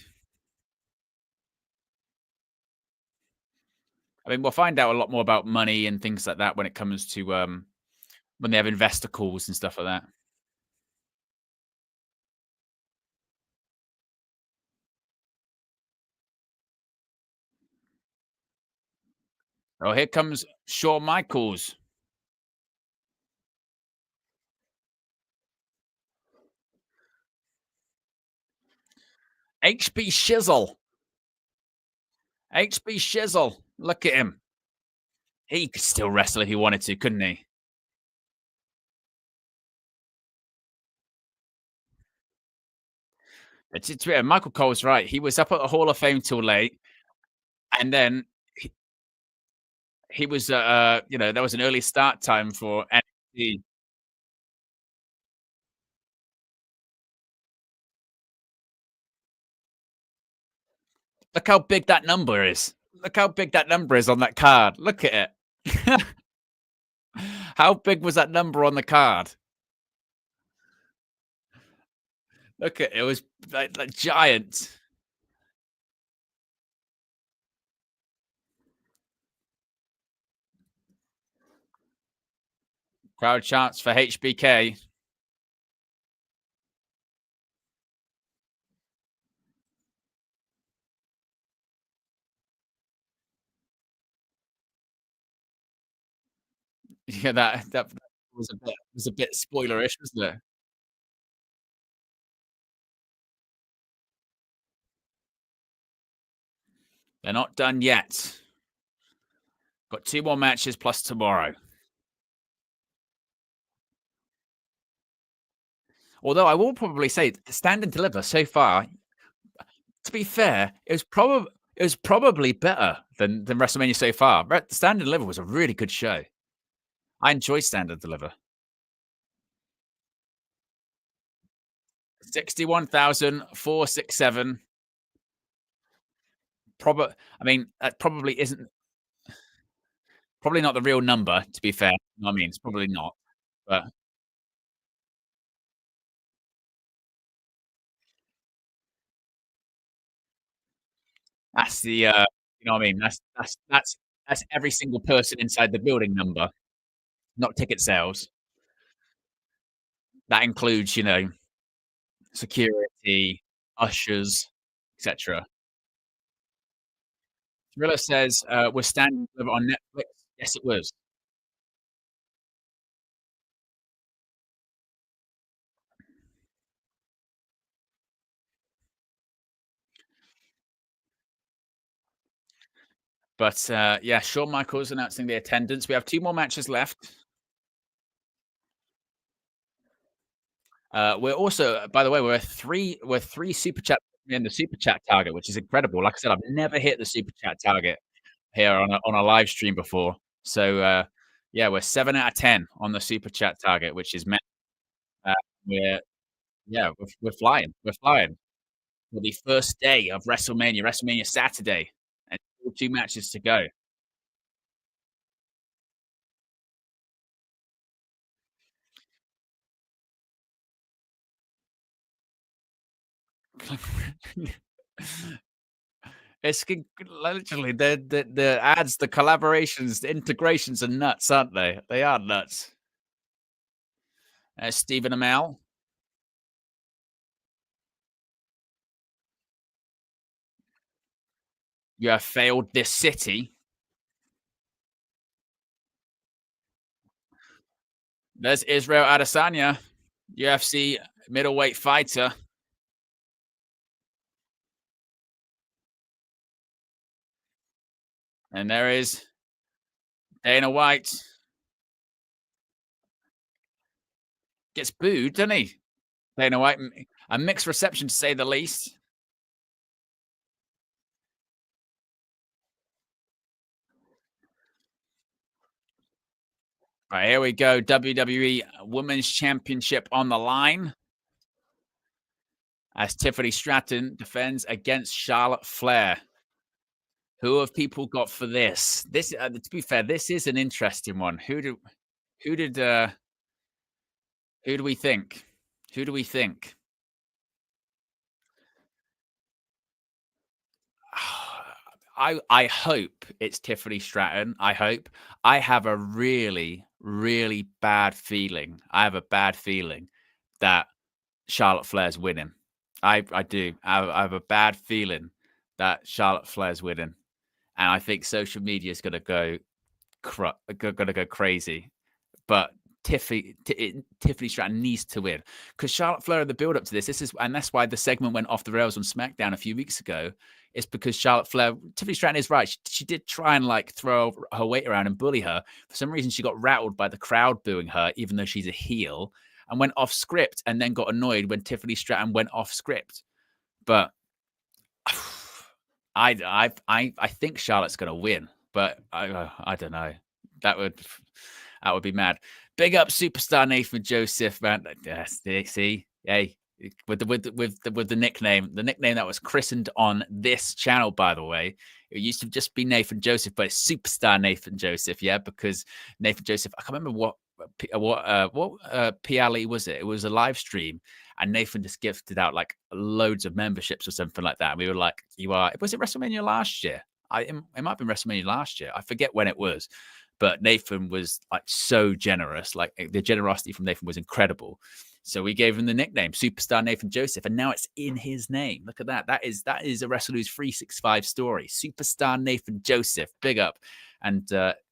I mean, we'll find out a lot more about money and things like that when it comes to when they have investor calls and stuff like that. Oh, here comes Shawn Michaels. HB Shizzle. HB Shizzle. Look at him. He could still wrestle if he wanted to, couldn't he? It's Michael Cole's right. He was up at the Hall of Fame till late, and then he was, there was an early start time for NXT. Look how big that number is. Look how big that number is on that card. Look at it. How big was that number on the card? Look at it. It was like giant. Crowd chants for HBK. Yeah, that was a bit spoilerish, wasn't it? They're not done yet. Got 2 more matches plus tomorrow. Although I will probably say Stand and Deliver so far, to be fair, it was probably better than WrestleMania so far. Stand and Deliver was a really good show. I enjoy Stand and Deliver. 61,467. Probably, I mean, that probably isn't probably not the real number, to be fair. You know what I mean? It's probably not, but that's the, you know what I mean? That's every single person inside the building number, not ticket sales. That includes, security, ushers, etc. Thriller says, "Was Stand Deliver on Netflix?" Yes, it was. But, yeah, Shawn Michaels announcing the attendance. We have 2 more matches left. We're also, by the way, we're 3 super chat in the super chat target, which is incredible. Like I said, I've never hit the super chat target here on a live stream before. So, yeah, we're 7 out of 10 on the super chat target, which is uh, we're yeah, we're flying. We're flying for the first day of WrestleMania Saturday, and still 2 matches to go. It's literally the ads, the collaborations, the integrations are nuts, aren't they? They are nuts. Stephen Amell. You have failed this city. There's Israel Adesanya, UFC middleweight fighter. And there is Dana White. Gets booed, doesn't he? Dana White, a mixed reception to say the least. All right, here we go. WWE Women's Championship on the line as Tiffany Stratton defends against Charlotte Flair. Who have people got for this? This, to be fair, this is an interesting one. Who did who do we think? Who do we think? I hope it's Tiffany Stratton. I hope. I have a really, really bad feeling. I have a bad feeling that Charlotte Flair's winning. I do. I have a bad feeling that Charlotte Flair's winning, and I think social media is gonna go crazy. But Tiffany Stratton needs to win because Charlotte Flair in the build up to this is, and that's why the segment went off the rails on SmackDown a few weeks ago. It's because Charlotte Flair, Tiffany Stratton is right. She did try and like throw her weight around and bully her. For some reason, she got rattled by the crowd booing her, even though she's a heel, and went off script, and then got annoyed when Tiffany Stratton went off script. But I think Charlotte's going to win, but I don't know. That would be mad. Big up superstar Nathan Joseph, man. See, hey, with the nickname, that was christened on this channel, by the way. It used to just be Nathan Joseph, but it's superstar Nathan Joseph, yeah, because Nathan Joseph, I can't remember what PLE was it? It was a live stream, and Nathan just gifted out like loads of memberships or something like that. And we were like, was it WrestleMania last year? It might have been WrestleMania last year. I forget when it was. But Nathan was like so generous. Like the generosity from Nathan was incredible. So we gave him the nickname Superstar Nathan Joseph, and now it's in his name. Look at that. That is a Wrestle News 365 story. Superstar Nathan Joseph. Big up. And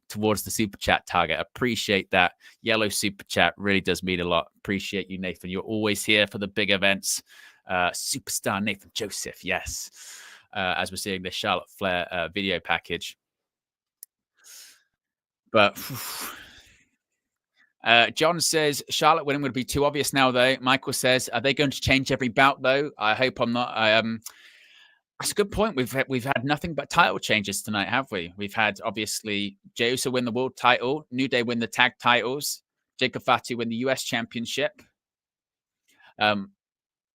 towards the super chat target. Appreciate that. Yellow super chat really does mean a lot. Appreciate you, Nathan. You're always here for the big events. Superstar Nathan Joseph. Yes. As we're seeing the Charlotte Flair video package. But John says Charlotte winning would be too obvious now, though. Michael says, are they going to change every bout, though? I hope I'm not. That's a good point. We've had nothing but title changes tonight, have we? We've had obviously Jey Uso win the world title, New Day win the tag titles, Jacob Fatu win the US championship. Yeah,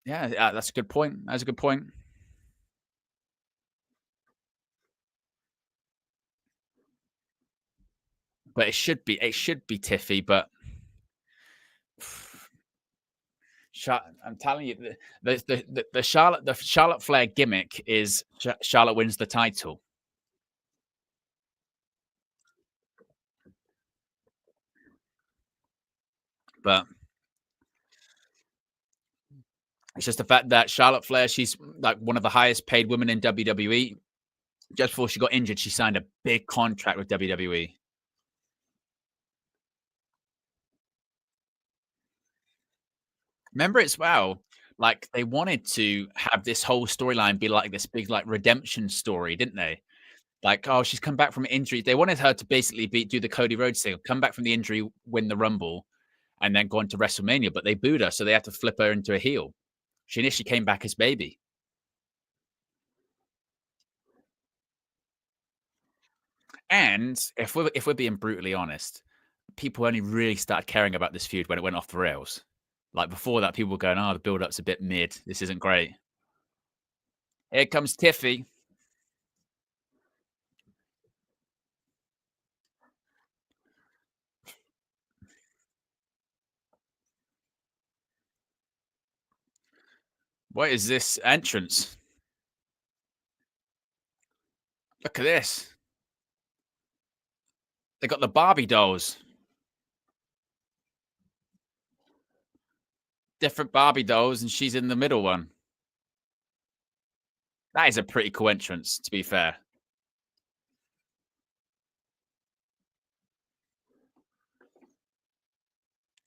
that's a good point. That's a good point. But it should be Tiffy, but I'm telling you, the Charlotte Flair gimmick is Charlotte wins the title. But it's just the fact that Charlotte Flair, she's like one of the highest paid women in WWE. Just before she got injured, she signed a big contract with WWE. Remember as well, like they wanted to have this whole storyline be like this big like redemption story, didn't they? Like, oh, she's come back from injury. They wanted her to basically do the Cody Rhodes thing, come back from the injury, win the Rumble, and then go on to WrestleMania. But they booed her, so they had to flip her into a heel. She initially came back as baby. And if we're being brutally honest, people only really started caring about this feud when it went off the rails. Like before that, people were going, "Oh, the build-up's a bit mid. This isn't great." Here comes Tiffy. What is this entrance? Look at this. They got the Barbie dolls. Different Barbie dolls, and she's in the middle one. That is a pretty cool entrance, to be fair.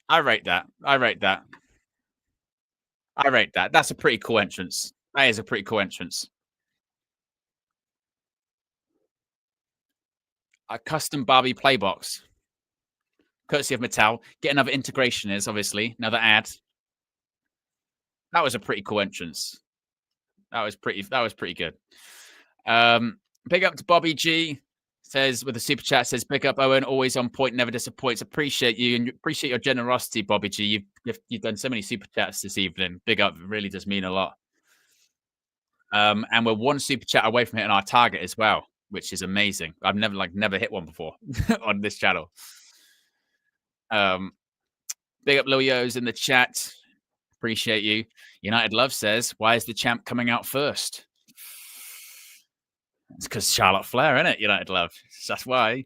I rate that. I rate that. I rate that. That's a pretty cool entrance. That is a pretty cool entrance. A custom Barbie playbox, courtesy of Mattel. Get another integration is obviously another ad. That was a pretty cool entrance. That was pretty good. Big up to Bobby G. Says with a super chat, says big up Owen, always on point, never disappoints. Appreciate you and appreciate your generosity, Bobby G. You've done so many super chats this evening. Big up, it really does mean a lot. And we're one super chat away from hitting our target as well, which is amazing. I've never hit one before on this channel. Um, Big up Lil Yo's in the chat. Appreciate you. United Love says, why is the champ coming out first? It's because Charlotte Flair, isn't it? United Love. That's why.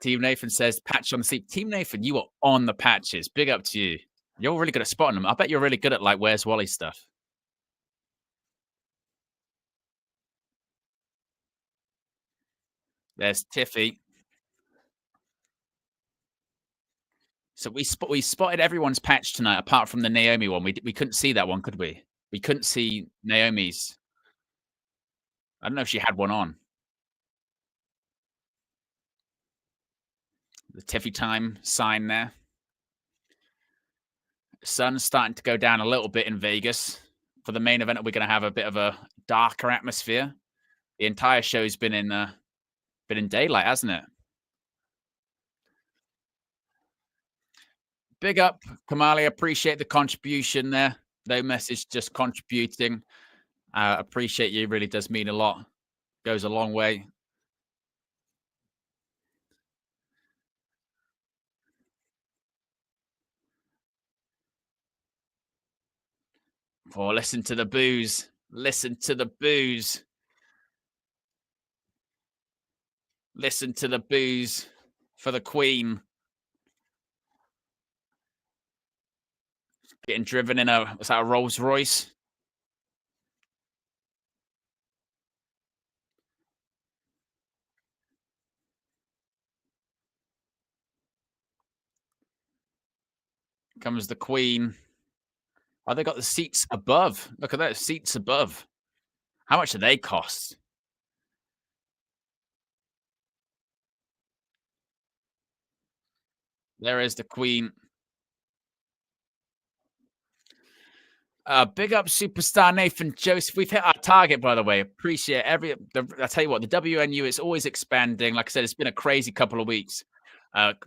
Team Nathan says, patch on the seat. Team Nathan, you are on the patches. Big up to you. You're really good at spotting them. I bet you're really good at like Where's Wally stuff. There's Tiffy. So we spotted everyone's patch tonight, apart from the Naomi one. We couldn't see that one, could we? We couldn't see Naomi's. I don't know if she had one on. The Tiffy time sign there. Sun's starting to go down a little bit in Vegas. For the main event, we're going to have a bit of a darker atmosphere. The entire show's been in daylight, hasn't it? Big up, Kamali. Appreciate the contribution there. No message, just contributing. Appreciate you. Really does mean a lot. Goes a long way. Oh, listen to the booze. Listen to the booze. Listen to the booze for the Queen. Getting driven in a Rolls Royce? Comes the Queen. Oh, they got the seats above. Look at that, seats above. How much do they cost? There is the Queen. Big up superstar Nathan Joseph. We've hit our target, by the way. Appreciate I tell you what, the WNU is always expanding. Like I said, it's been a crazy couple of weeks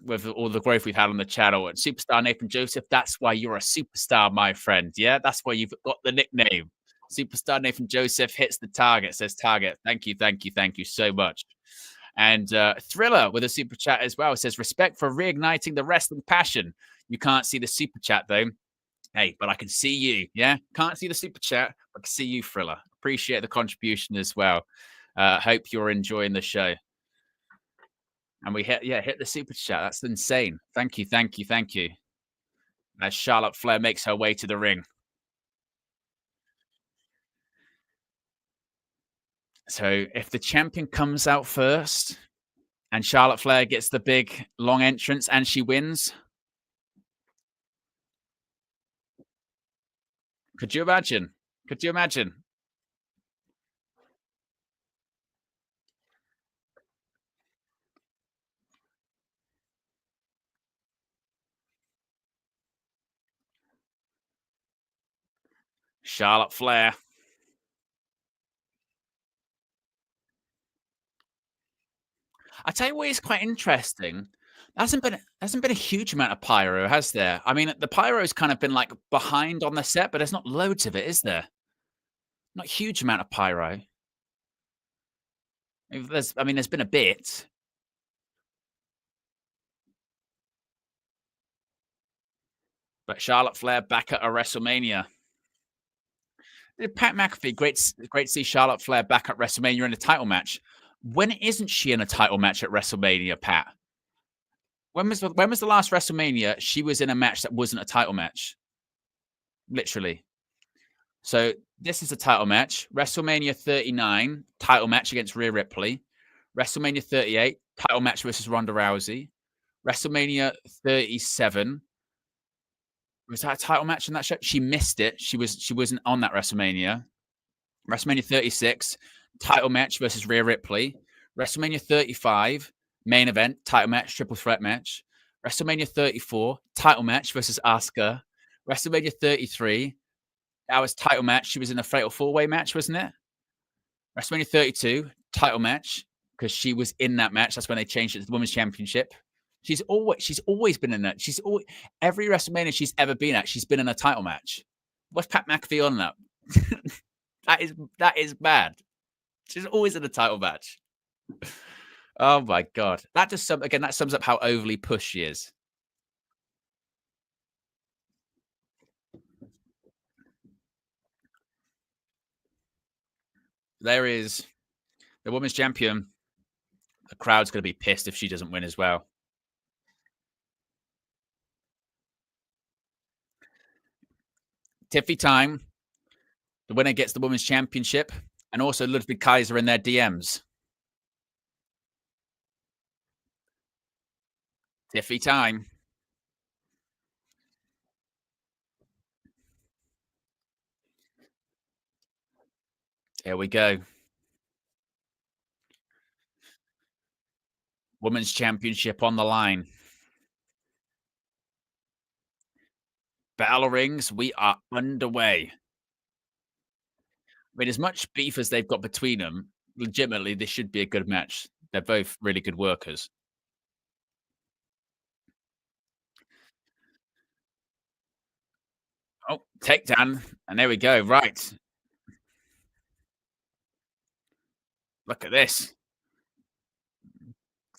with all the growth we've had on the channel. And superstar Nathan Joseph, that's why you're a superstar, my friend. Yeah, that's why you've got the nickname. Superstar Nathan Joseph hits the target, says target. Thank you, thank you, thank you so much. And Thriller with a super chat as well says, respect for reigniting the wrestling passion. You can't see the super chat though. Hey, but I can see you. Yeah. Can't see the super chat, but I can see you, Thriller. Appreciate the contribution as well. Hope you're enjoying the show. And we hit the super chat. That's insane. Thank you, thank you, thank you. As Charlotte Flair makes her way to the ring. So if the champion comes out first and Charlotte Flair gets the big long entrance and she wins, could you imagine? Could you imagine? Charlotte Flair. I tell you what is quite interesting. Hasn't been a huge amount of pyro, has there? I mean, the pyro's kind of been like behind on the set, but there's not loads of it, is there? Not a huge amount of pyro. There's been a bit. But Charlotte Flair back at a WrestleMania. Pat McAfee, great to see Charlotte Flair back at WrestleMania in a title match. When isn't she in a title match at WrestleMania, Pat? When was the last WrestleMania she was in a match that wasn't a title match? Literally. So this is a title match. WrestleMania 39, title match against Rhea Ripley. WrestleMania 38, title match versus Ronda Rousey. WrestleMania 37, Was that a title match on that show? She missed it. She wasn't on that WrestleMania. WrestleMania 36, title match versus Rhea Ripley. WrestleMania 35, main event, title match, triple threat match. WrestleMania 34, title match versus Asuka. WrestleMania 33, that was title match. She was in a fatal four-way match, wasn't it? WrestleMania 32, title match, because she was in that match. That's when they changed it to the Women's Championship. She's always been in that. Every WrestleMania she's ever been at, she's been in a title match. What's Pat McAfee on that? that is bad. She's always in a title match. Oh my god. That sums up how overly pushed she is. There is the women's champion. The crowd's gonna be pissed if she doesn't win as well. Tiffy time. The winner gets the women's championship, and also Ludwig Kaiser in their DMs. Tiffy time. Here we go. Women's championship on the line. Bell rings. We are underway. I mean, as much beef as they've got between them, legitimately, this should be a good match. They're both really good workers. Oh, takedown. And there we go. Right. Look at this.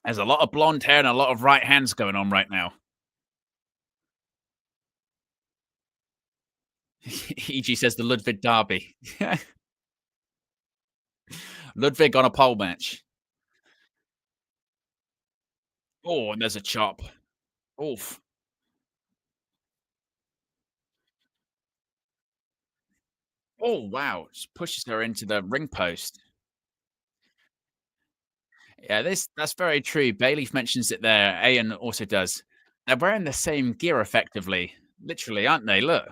There's a lot of blonde hair and a lot of right hands going on right now. EG says the Ludwig Derby. Ludwig on a pole match. Oh, and there's a chop. Oof. Oh, wow. Just pushes her into the ring post. Yeah, that's very true. Bailey mentions it there. Ayan also does. They're wearing the same gear effectively. Literally, aren't they? Look.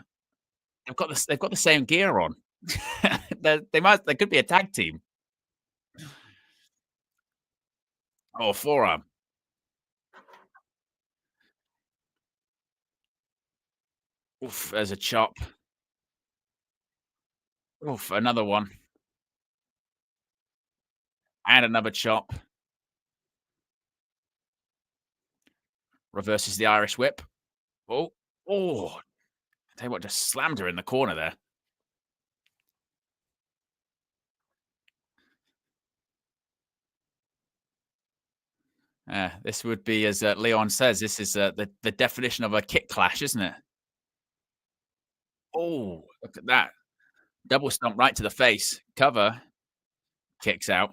They've got the same gear on. They could be a tag team. Oh, forearm. Oof, there's a chop. Oof, another one. And another chop. Reverses the Irish whip. Oh, oh. Tell you what, just slammed her in the corner there. This would be, as Leon says, this is the definition of a kick clash, isn't it? Oh, look at that. Double stomp right to the face. Cover. Kicks out.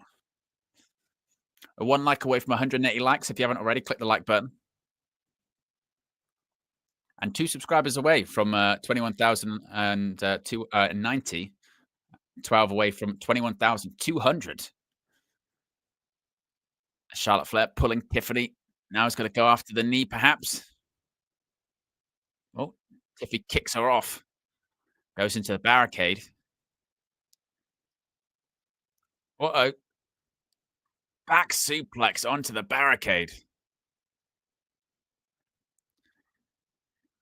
One like away from 180 likes. If you haven't already, click the like button. And 2 subscribers away from 21,090. 12 away from 21,200. Charlotte Flair pulling Tiffany. Now he's going to go after the knee, perhaps. Oh, Tiffy kicks her off. Goes into the barricade. Uh-oh. Back suplex onto the barricade.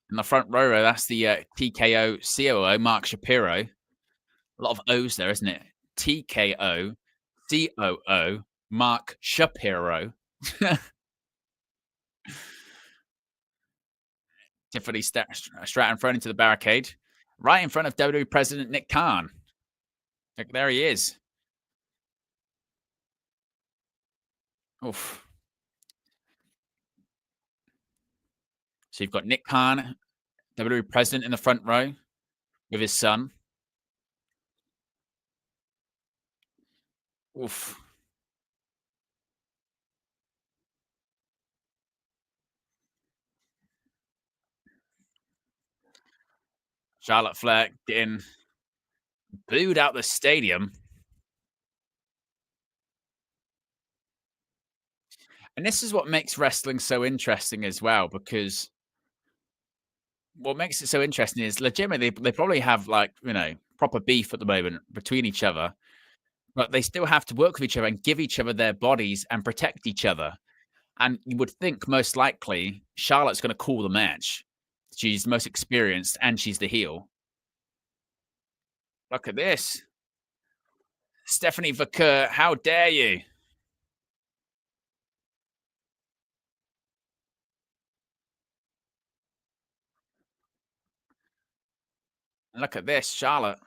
In the front row, that's the TKO COO, Mark Shapiro. A lot of O's there, isn't it? TKO COO, Mark Shapiro. Tiffany Stratton thrown into the barricade. Right in front of WWE President Nick Khan. Look, there he is. Oof. So you've got Nick Khan, WWE President in the front row with his son. Oof. Charlotte Flair getting booed out the stadium. And this is what makes wrestling so interesting as well, because what makes it so interesting is legitimately they probably have like, proper beef at the moment between each other, but they still have to work with each other and give each other their bodies and protect each other. And you would think most likely Charlotte's going to call the match. She's the most experienced and she's the heel. Look at this. Stephanie Vaquer, how dare you? Look at this. Charlotte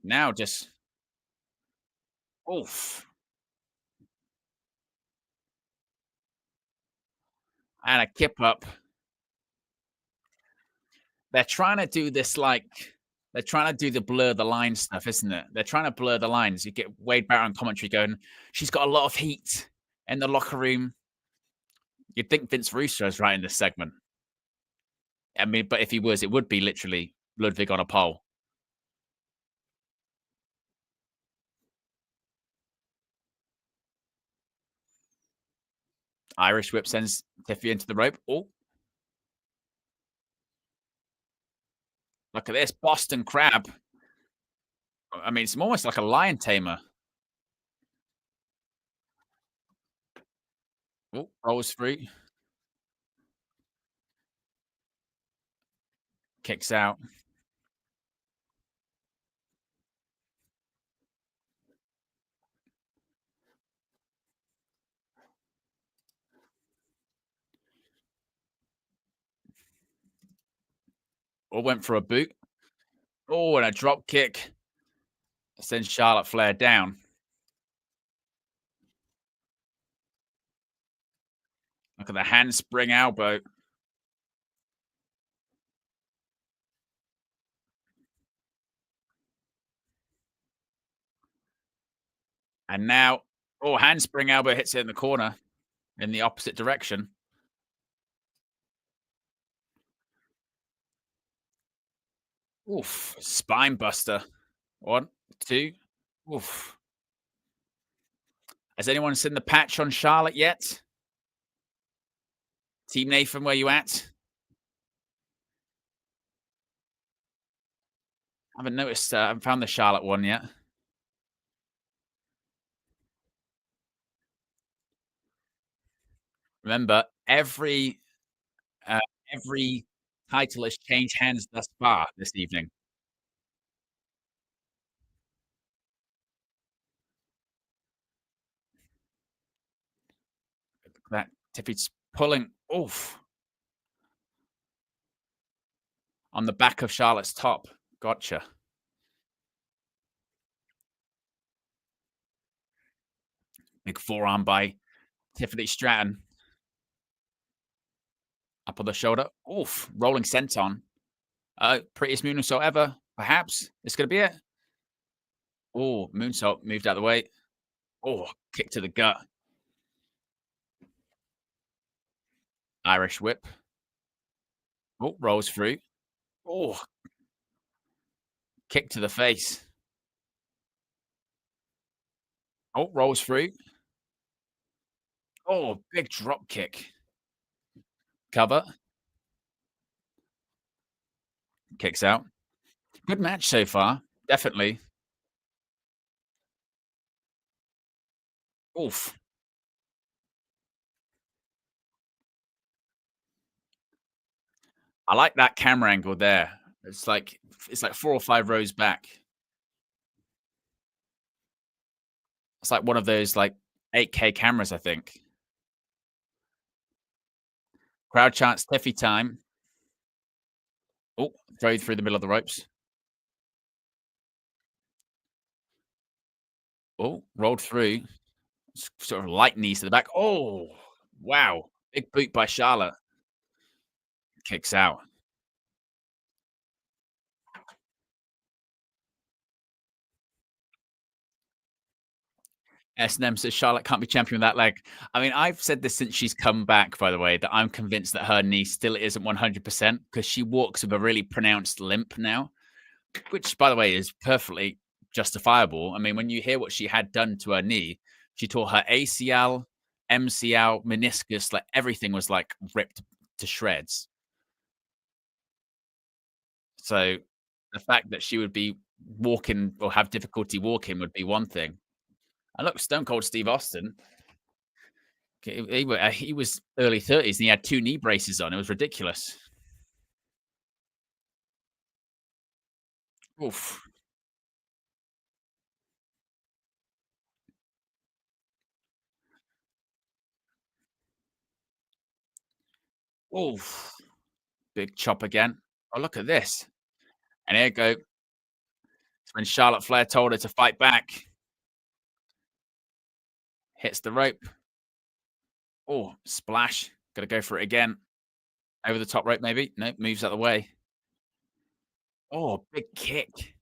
now just, oof. And a kip up. They're trying to do this like they're trying to do the blur the line stuff, isn't it? They're trying to blur the lines. You get Wade Barrett on commentary going, she's got a lot of heat in the locker room. You'd think Vince Russo is right in this segment. I mean, but if he was, it would be literally Ludwig on a pole. Irish whip sends Tiffy into the rope. Oh, look at this. Boston Crab. I mean, it's almost like a lion tamer. Oh, rolls through, kicks out. Or went for a boot. Oh, and a drop kick. Sends Charlotte Flair down. Look at the handspring elbow. And now, oh, handspring elbow hits it in the corner in the opposite direction. Oof, spine buster. One, two. Oof. Has anyone seen the patch on Charlotte yet? Team Nathan, where you at? I haven't noticed. I haven't found the Charlotte one yet. Remember, uh, every title has changed hands thus far this evening. That Tiffy's pulling. Oof, on the back of Charlotte's top. Gotcha. Big forearm by Tiffany Stratton. Up on the shoulder. Oof, rolling senton. Prettiest moonsault ever. Perhaps it's going to be it. Oh, moonsault moved out of the way. Oh, kick to the gut. Irish whip. Oh, rolls through. Oh, kick to the face. Oh, rolls through. Oh, big drop kick. Cover. Kicks out. Good match so far. Definitely. Oof. I like that camera angle there. It's like 4 or 5 rows back. It's like one of those like 8K cameras, I think. Crowd chants Tiffy time. Oh, throw through the middle of the ropes. Oh, rolled through. Sort of light knees to the back. Oh, wow. Big boot by Charlotte. Kicks out. S&M says Charlotte can't be champion with that leg. I mean, I've said this since she's come back, by the way, that I'm convinced that her knee still isn't 100% because she walks with a really pronounced limp now, which, by the way, is perfectly justifiable. I mean, when you hear what she had done to her knee, she tore her ACL, MCL, meniscus, like everything was like ripped to shreds. So the fact that she would be walking or have difficulty walking would be one thing. And look, Stone Cold Steve Austin, he was early 30s and he had 2 knee braces on. It was ridiculous. Oof. Oof. Big chop again. Oh, look at this. And here you go. It's when Charlotte Flair told her to fight back. Hits the rope. Oh, splash. Gotta go for it again. Over the top rope, maybe. Nope, moves out of the way. Oh, big kick.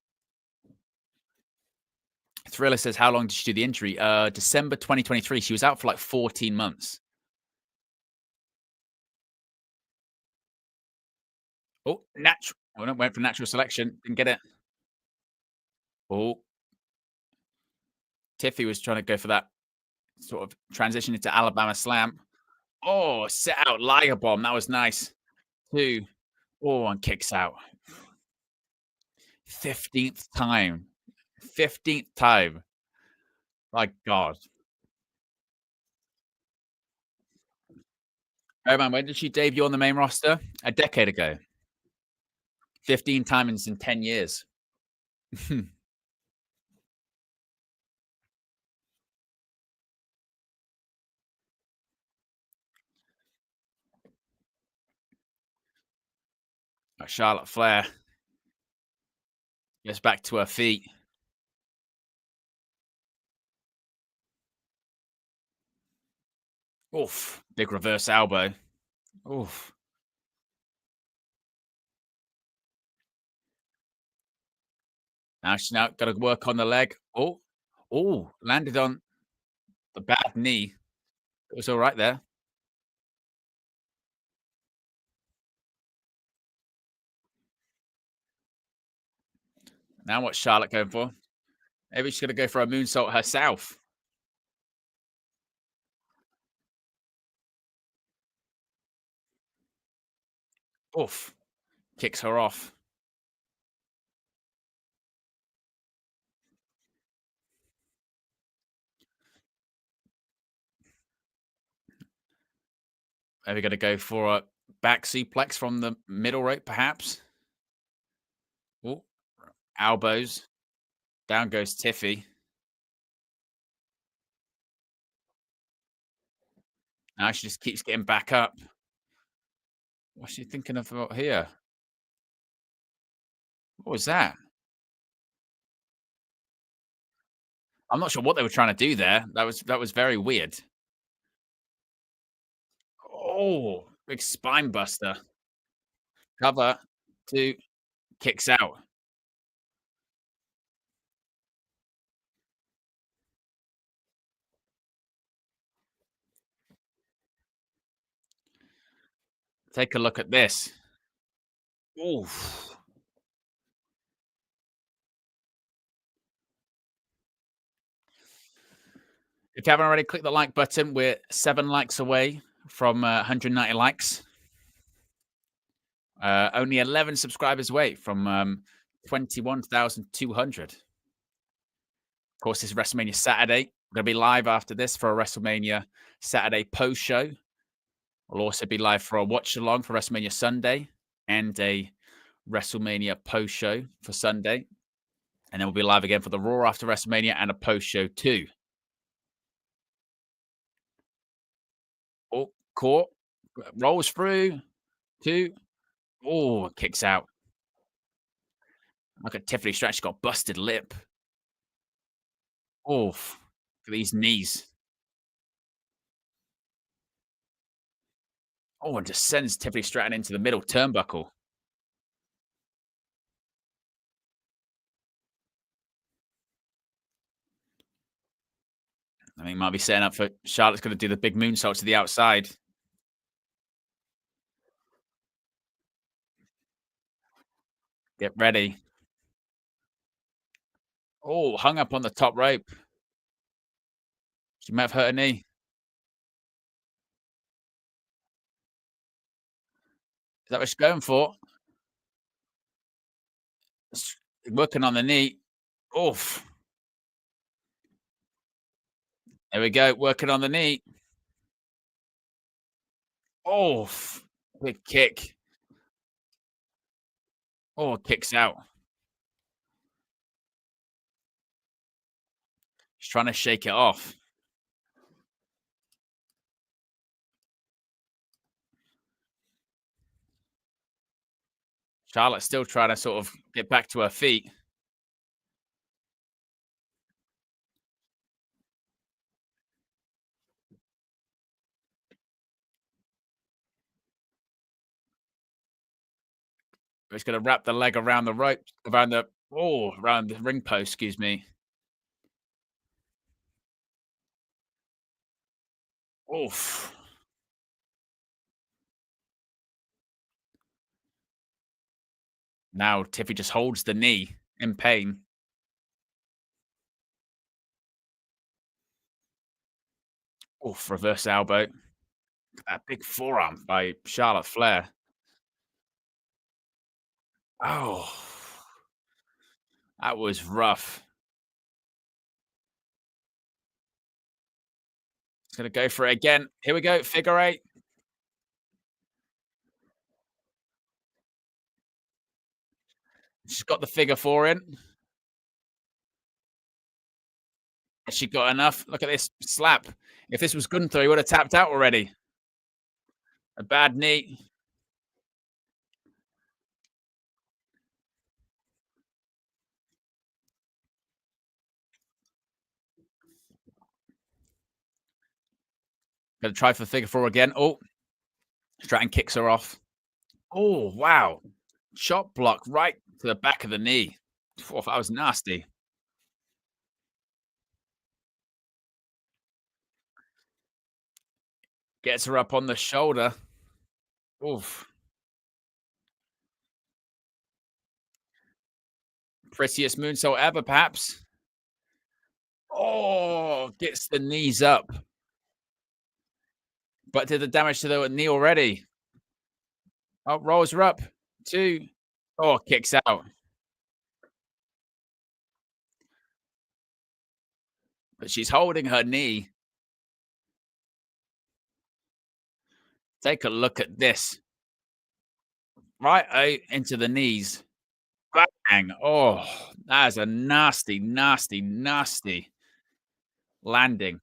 Thriller says, how long did she do the injury? December 2023. She was out for like 14 months. Oh, natural. Oh, no, went for natural selection. Didn't get it. Oh, Tiffy was trying to go for that sort of transition into Alabama slam. Oh, set out liar bomb. That was nice. 2. Oh, and kicks out. 15th time. 15th time. My God. Oh, man, when did she debut on the main roster? A decade ago. 15 times in 10 years. Charlotte Flair gets back to her feet. Oof. Big reverse elbow. Oof. Now she's now got to work on the leg. Oh, oh, landed on the bad knee. It was all right there. Now what's Charlotte going for? Maybe she's going to go for a moonsault herself. Oof. Kicks her off. Maybe going to go for a back suplex from the middle rope, perhaps. Oh, elbows. Down goes Tiffy. Now she just keeps getting back up. What's she thinking of here? What was that? I'm not sure what they were trying to do there. That was very weird. Oh, big spine buster. Cover. 2. Kicks out. Take a look at this. Oof. If you haven't already, click the like button. We're 7 likes away from 190 likes. Only 11 subscribers away from 21,200. Of course, this is WrestleMania Saturday. We're going to be live after this for a WrestleMania Saturday post show. We'll also be live for a watch along for WrestleMania Sunday and a WrestleMania post show for Sunday. And then we'll be live again for the Raw after WrestleMania and a post show too. Oh, caught. Rolls through. 2. Oh, kicks out. Look at Tiffany Stratton. She's got busted lip. Oof. Look at these knees. Oh, and just sends Tiffany Stratton into the middle turnbuckle. I think might be setting up for Charlotte's going to do the big moonsault to the outside. Get ready. Oh, hung up on the top rope. She might have hurt her knee. Is that what she's going for? Working on the knee. Oof. There we go. Working on the knee. Oof. Big kick. Oh, kicks out. She's trying to shake it off. Charlotte's still trying to sort of get back to her feet. He's gonna wrap the leg around the rope, around the ring post, excuse me. Oof. Now Tiffy just holds the knee in pain. Oof, reverse elbow. That big forearm by Charlotte Flair. Oh, that was rough. He's gonna go for it again. Here we go, figure eight. She's got the figure four in. Has she got enough? Look at this slap. If this was Gunther, he would have tapped out already. A bad knee. Gonna try for figure four again. Oh, Stratton kicks her off. Oh, wow. Shot block right to the back of the knee. Oh, that was nasty. Gets her up on the shoulder. Oof. Prettiest moonsault ever, perhaps. Oh, gets the knees up, but did the damage to the knee already. Oh, rolls her up. Two. Oh, kicks out. But she's holding her knee. Take a look at this. Right out into the knees. Bang. Oh, that is a nasty, nasty, nasty landing.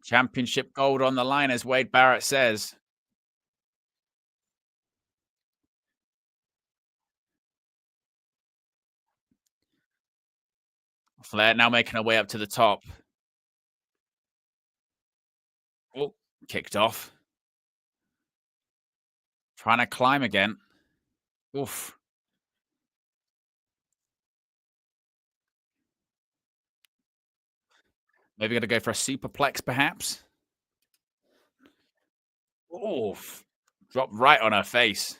Championship gold on the line, as Wade Barrett says. Flair now making her way up to the top. Oh, kicked off. Trying to climb again. Oof. Maybe gonna go for a superplex, perhaps. Oof. Dropped right on her face.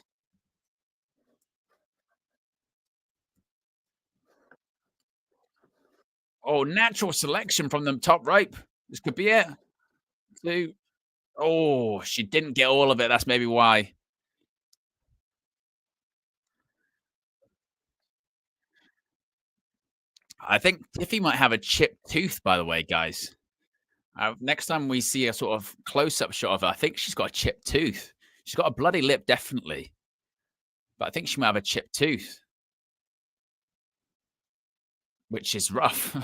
Oh, natural selection from the top rope. This could be it. Two. Oh, she didn't get all of it. That's maybe why. I think Tiffy might have a chipped tooth, by the way, guys. Next time we see a sort of close-up shot of her, I think she's got a chipped tooth. She's got a bloody lip, definitely, but I think she might have a chipped tooth, which is rough,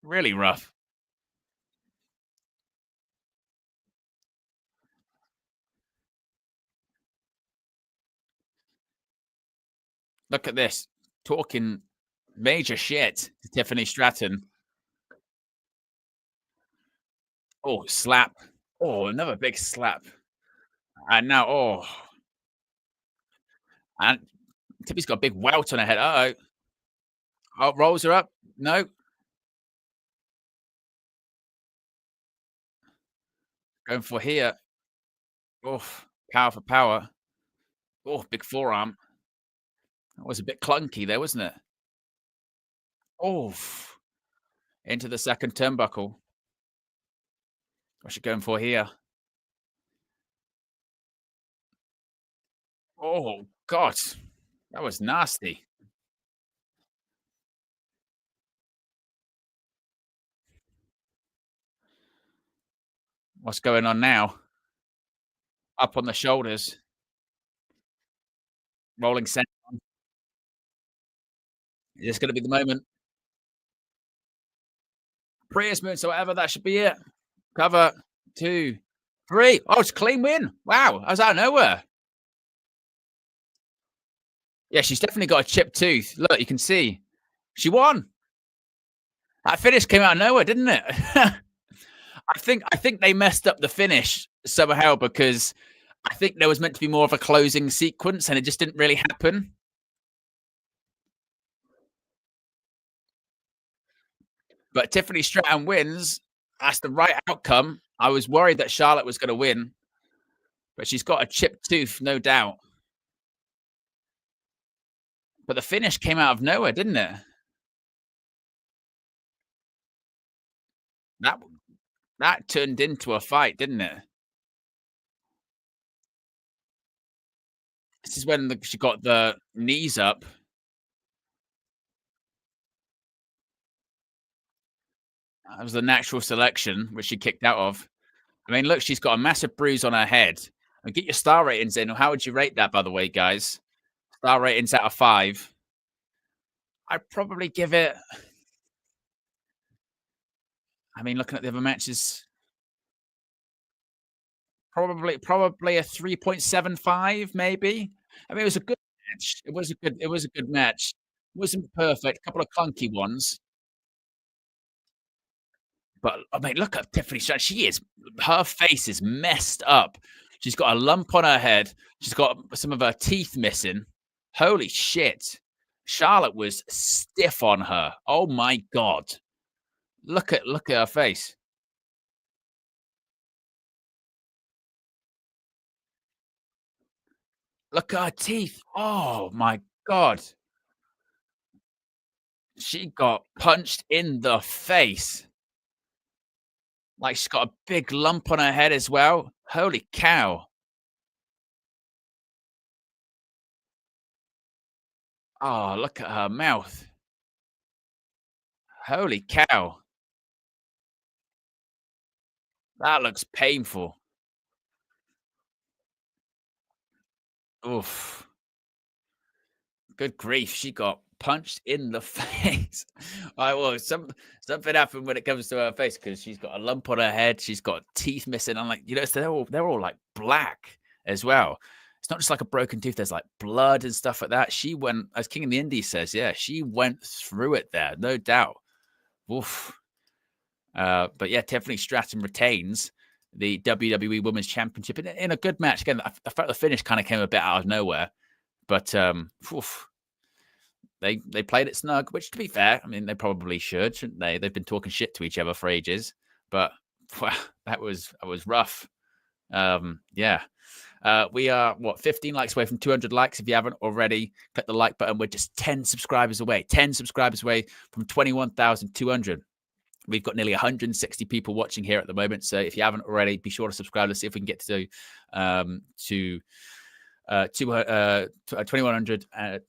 really rough. Look at this, talking major shit to Tiffany Stratton. Oh, slap. Oh, another big slap. And now, and Tiffy's got a big welt on her head. Uh-oh. Oh, rolls her up. No, going for here. Oh, power for power. Oh, big forearm. That was a bit clunky there, wasn't it? Oh. into the second turnbuckle. What's she going for here? Oh, God. That was nasty. What's going on now? Up on the shoulders. Rolling center. Is this going to be the moment? Prius moon, so whatever, that should be it. Cover. 2, 3. Oh, it's a clean win. Wow. I was out of nowhere. Yeah, she's definitely got a chipped tooth. Look, you can see. She won. That finish came out of nowhere, didn't it? I think they messed up the finish somehow because I think there was meant to be more of a closing sequence and it just didn't really happen. But Tiffany Stratton wins. That's the right outcome. I was worried that Charlotte was going to win, but she's got a chipped tooth, no doubt. But the finish came out of nowhere, didn't it? That that turned into a fight, didn't it? This is when she got the knees up. That was the natural selection, which she kicked out of. I mean, look, she's got a massive bruise on her head. And get your star ratings in. How would you rate that, by the way, guys? Star ratings out of 5. I'd probably give it. I mean, looking at the other matches, probably a 3.75, maybe. I mean, it was a good match. It was a good match. It wasn't perfect. A couple of clunky ones. But I mean, look at Tiffany Stratton. She is her face is messed up. She's got a lump on her head. She's got some of her teeth missing. Holy shit. Charlotte was stiff on her. Oh my god. Look at her face. Look at her teeth. Oh my god. She got punched in the face. Like she's got a big lump on her head as well. Holy cow. Oh, look at her mouth. Holy cow. That looks painful. Oof. Good grief. She got punched in the face. I was something happened when it comes to her face because she's got a lump on her head. She's got teeth missing. I'm like, they're all like black as well. It's not just like a broken tooth. There's like blood and stuff like that. She went, as King of the Indies says, yeah, she went through it there, no doubt. Oof. But yeah, Tiffany Stratton retains the WWE Women's Championship in a good match. Again, I felt the finish kind of came a bit out of nowhere, but oof, they played it snug. Which, to be fair, I mean they probably shouldn't they? They've been talking shit to each other for ages, but wow, that was rough. Yeah. We are 15 likes away from 200 likes. If you haven't already, click the like button. We're just 10 subscribers away. 10 subscribers away from 21,200. We've got nearly 160 people watching here at the moment. So if you haven't already, be sure to subscribe. Let's see if we can get to 2100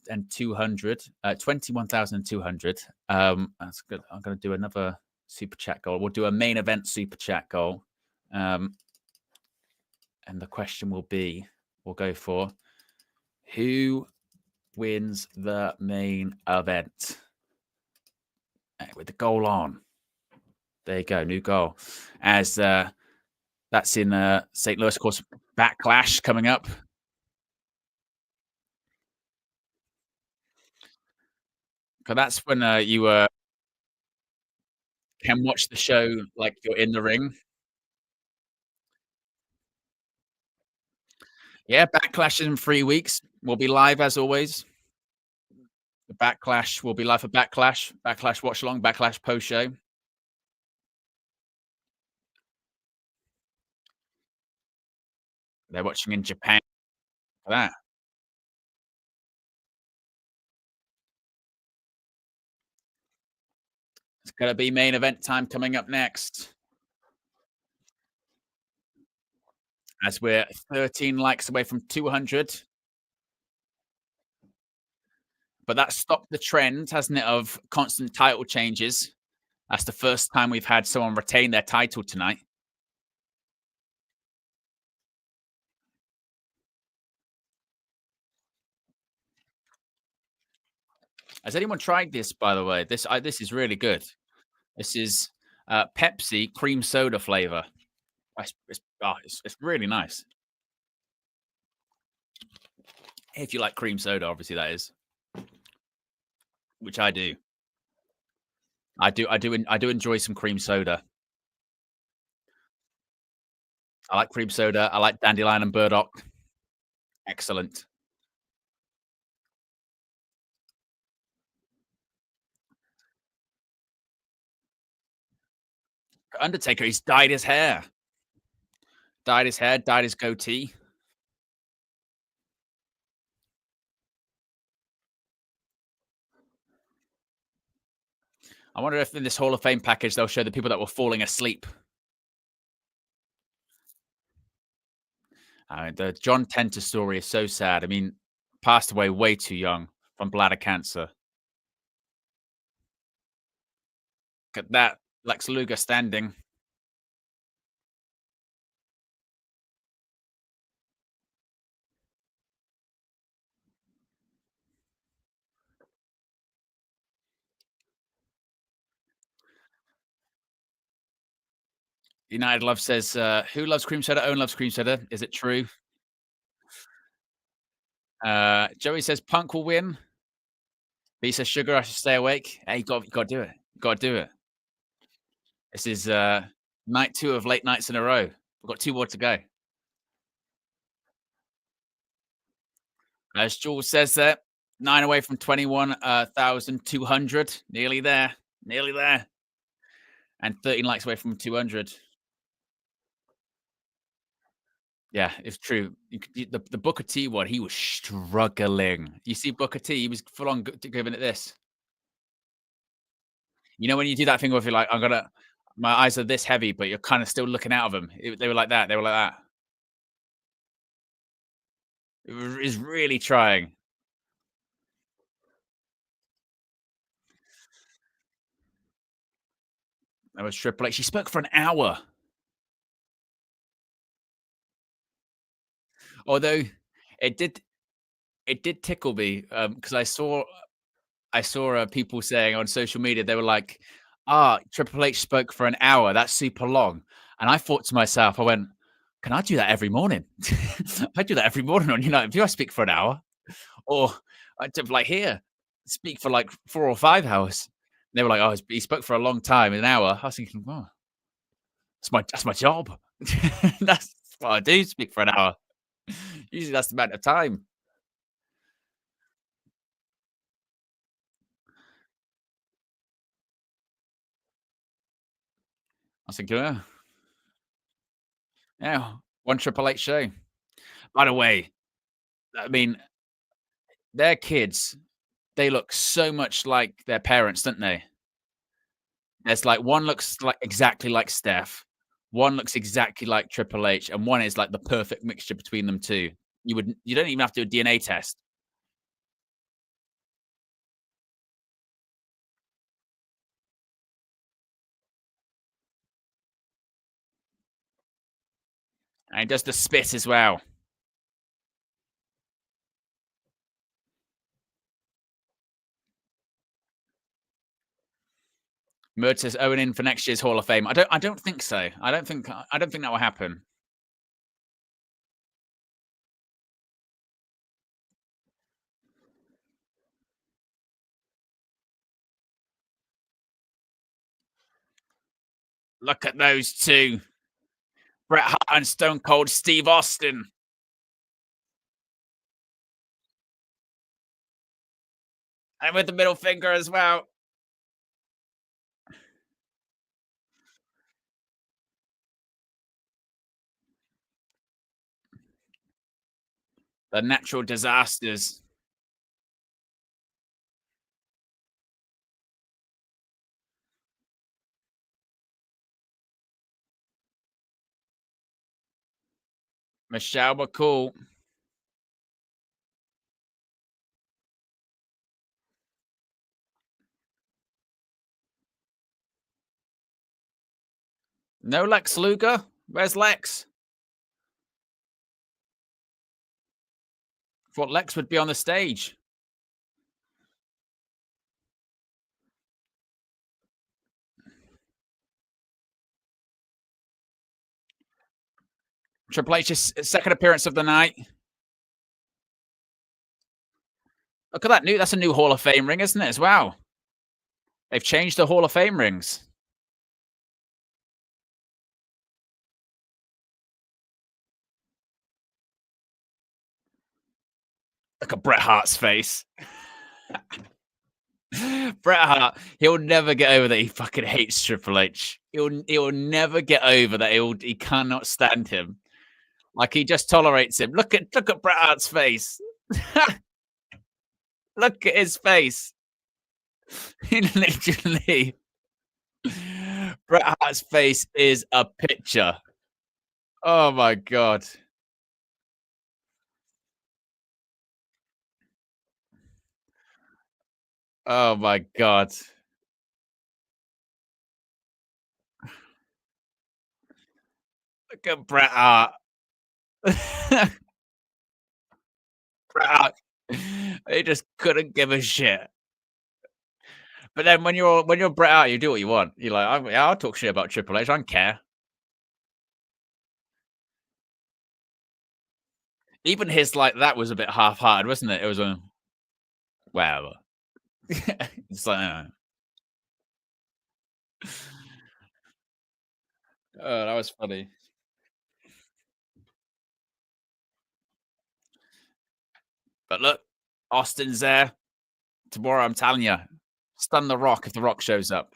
and 200, 21,200. That's good. I'm going to do another super chat goal. We'll do a main event super chat goal. And the question will be, we'll go for who wins the main event with the goal on. There you go, new goal. As that's in St. Louis, of course, Backlash coming up. So that's when you can watch the show like you're in the ring. Yeah, Backlash is in 3 weeks. We'll be live as always. The Backlash will be live for Backlash. Backlash watch along, Backlash post show. They're watching in Japan for that. Gonna be main event time coming up next. As we're 13 likes away from 200. But that stopped the trend, hasn't it, of constant title changes. That's the first time we've had someone retain their title tonight. Has anyone tried this, by the way? This is really good. This is Pepsi cream soda flavor. It's really nice. If you like cream soda, obviously that is, which I do. I do enjoy some cream soda. I like cream soda. I like dandelion and burdock. Excellent. Undertaker, he's dyed his hair. Dyed his hair, dyed his goatee. I wonder if in this Hall of Fame package they'll show the people that were falling asleep. The John Tenter story is so sad. I mean, passed away way too young from bladder cancer. Look at that. Lex Luger standing. United Love says, who loves cream soda? Owen loves cream soda. Is it true? Joey says Punk will win. B says Sugar, I should stay awake. Hey, you got to do it. You got to do it. This is night 2 of late nights in a row. We've got 2 more to go. As Jules says there, 9 away from 21,200. Nearly there. Nearly there. And 13 likes away from 200. Yeah, it's true. The Booker T one, he was struggling. You see Booker T, he was full on giving it this. You know when you do that thing where you're like, I'm gonna, my eyes are this heavy, but you're kind of still looking out of them. They were like that. They were like that. Is really trying. That was Triple H. She spoke for an hour. Although it did, it did tickle me because I saw people saying on social media, they were like, Triple H spoke for an hour. That's super long. And I thought to myself, I went, can I do that every morning? I do that every morning on United. Do I speak for an hour? Or I do, like here, speak for like 4 or 5 hours. They were like, oh, he spoke for a long time, an hour. I was thinking, oh, that's my job. That's what I do, speak for an hour. Usually that's the amount of time. I was thinking, oh, yeah, one Triple H show. By the way, I mean, their kids, they look so much like their parents, don't they? There's like one looks like exactly like Steph, one looks exactly like Triple H, and one is like the perfect mixture between them 2. You don't even have to do a DNA test. And he does the spit as well. Mert says Owen in for next year's Hall of Fame. I don't think so. I don't think that will happen. Look at those 2. Bret Hart and Stone Cold Steve Austin. And with the middle finger as well. The natural disasters. Michelle McCool. No Lex Luger. Where's Lex? Thought Lex would be on the stage. Triple H's second appearance of the night. Look at that new. That's a new Hall of Fame ring, isn't it? As well. They've changed the Hall of Fame rings. Look at Bret Hart's face. Bret Hart, he'll never get over that he fucking hates Triple H. He'll never get over that he cannot stand him. Like he just tolerates him. Look at Bret Hart's face. Look at his face. Literally, Bret Hart's face is a picture. Oh my god. Oh my god. Look at Bret Hart. Bret Hart. He just couldn't give a shit. But then when you're Bret Hart, you do what you want. You're like, yeah, I'll talk shit about Triple H. I don't care. Even his like that was a bit half-hearted, wasn't it? It was a whatever. It's like, oh, that was funny. But look, Austin's there tomorrow. I'm telling you, stun the Rock if the Rock shows up.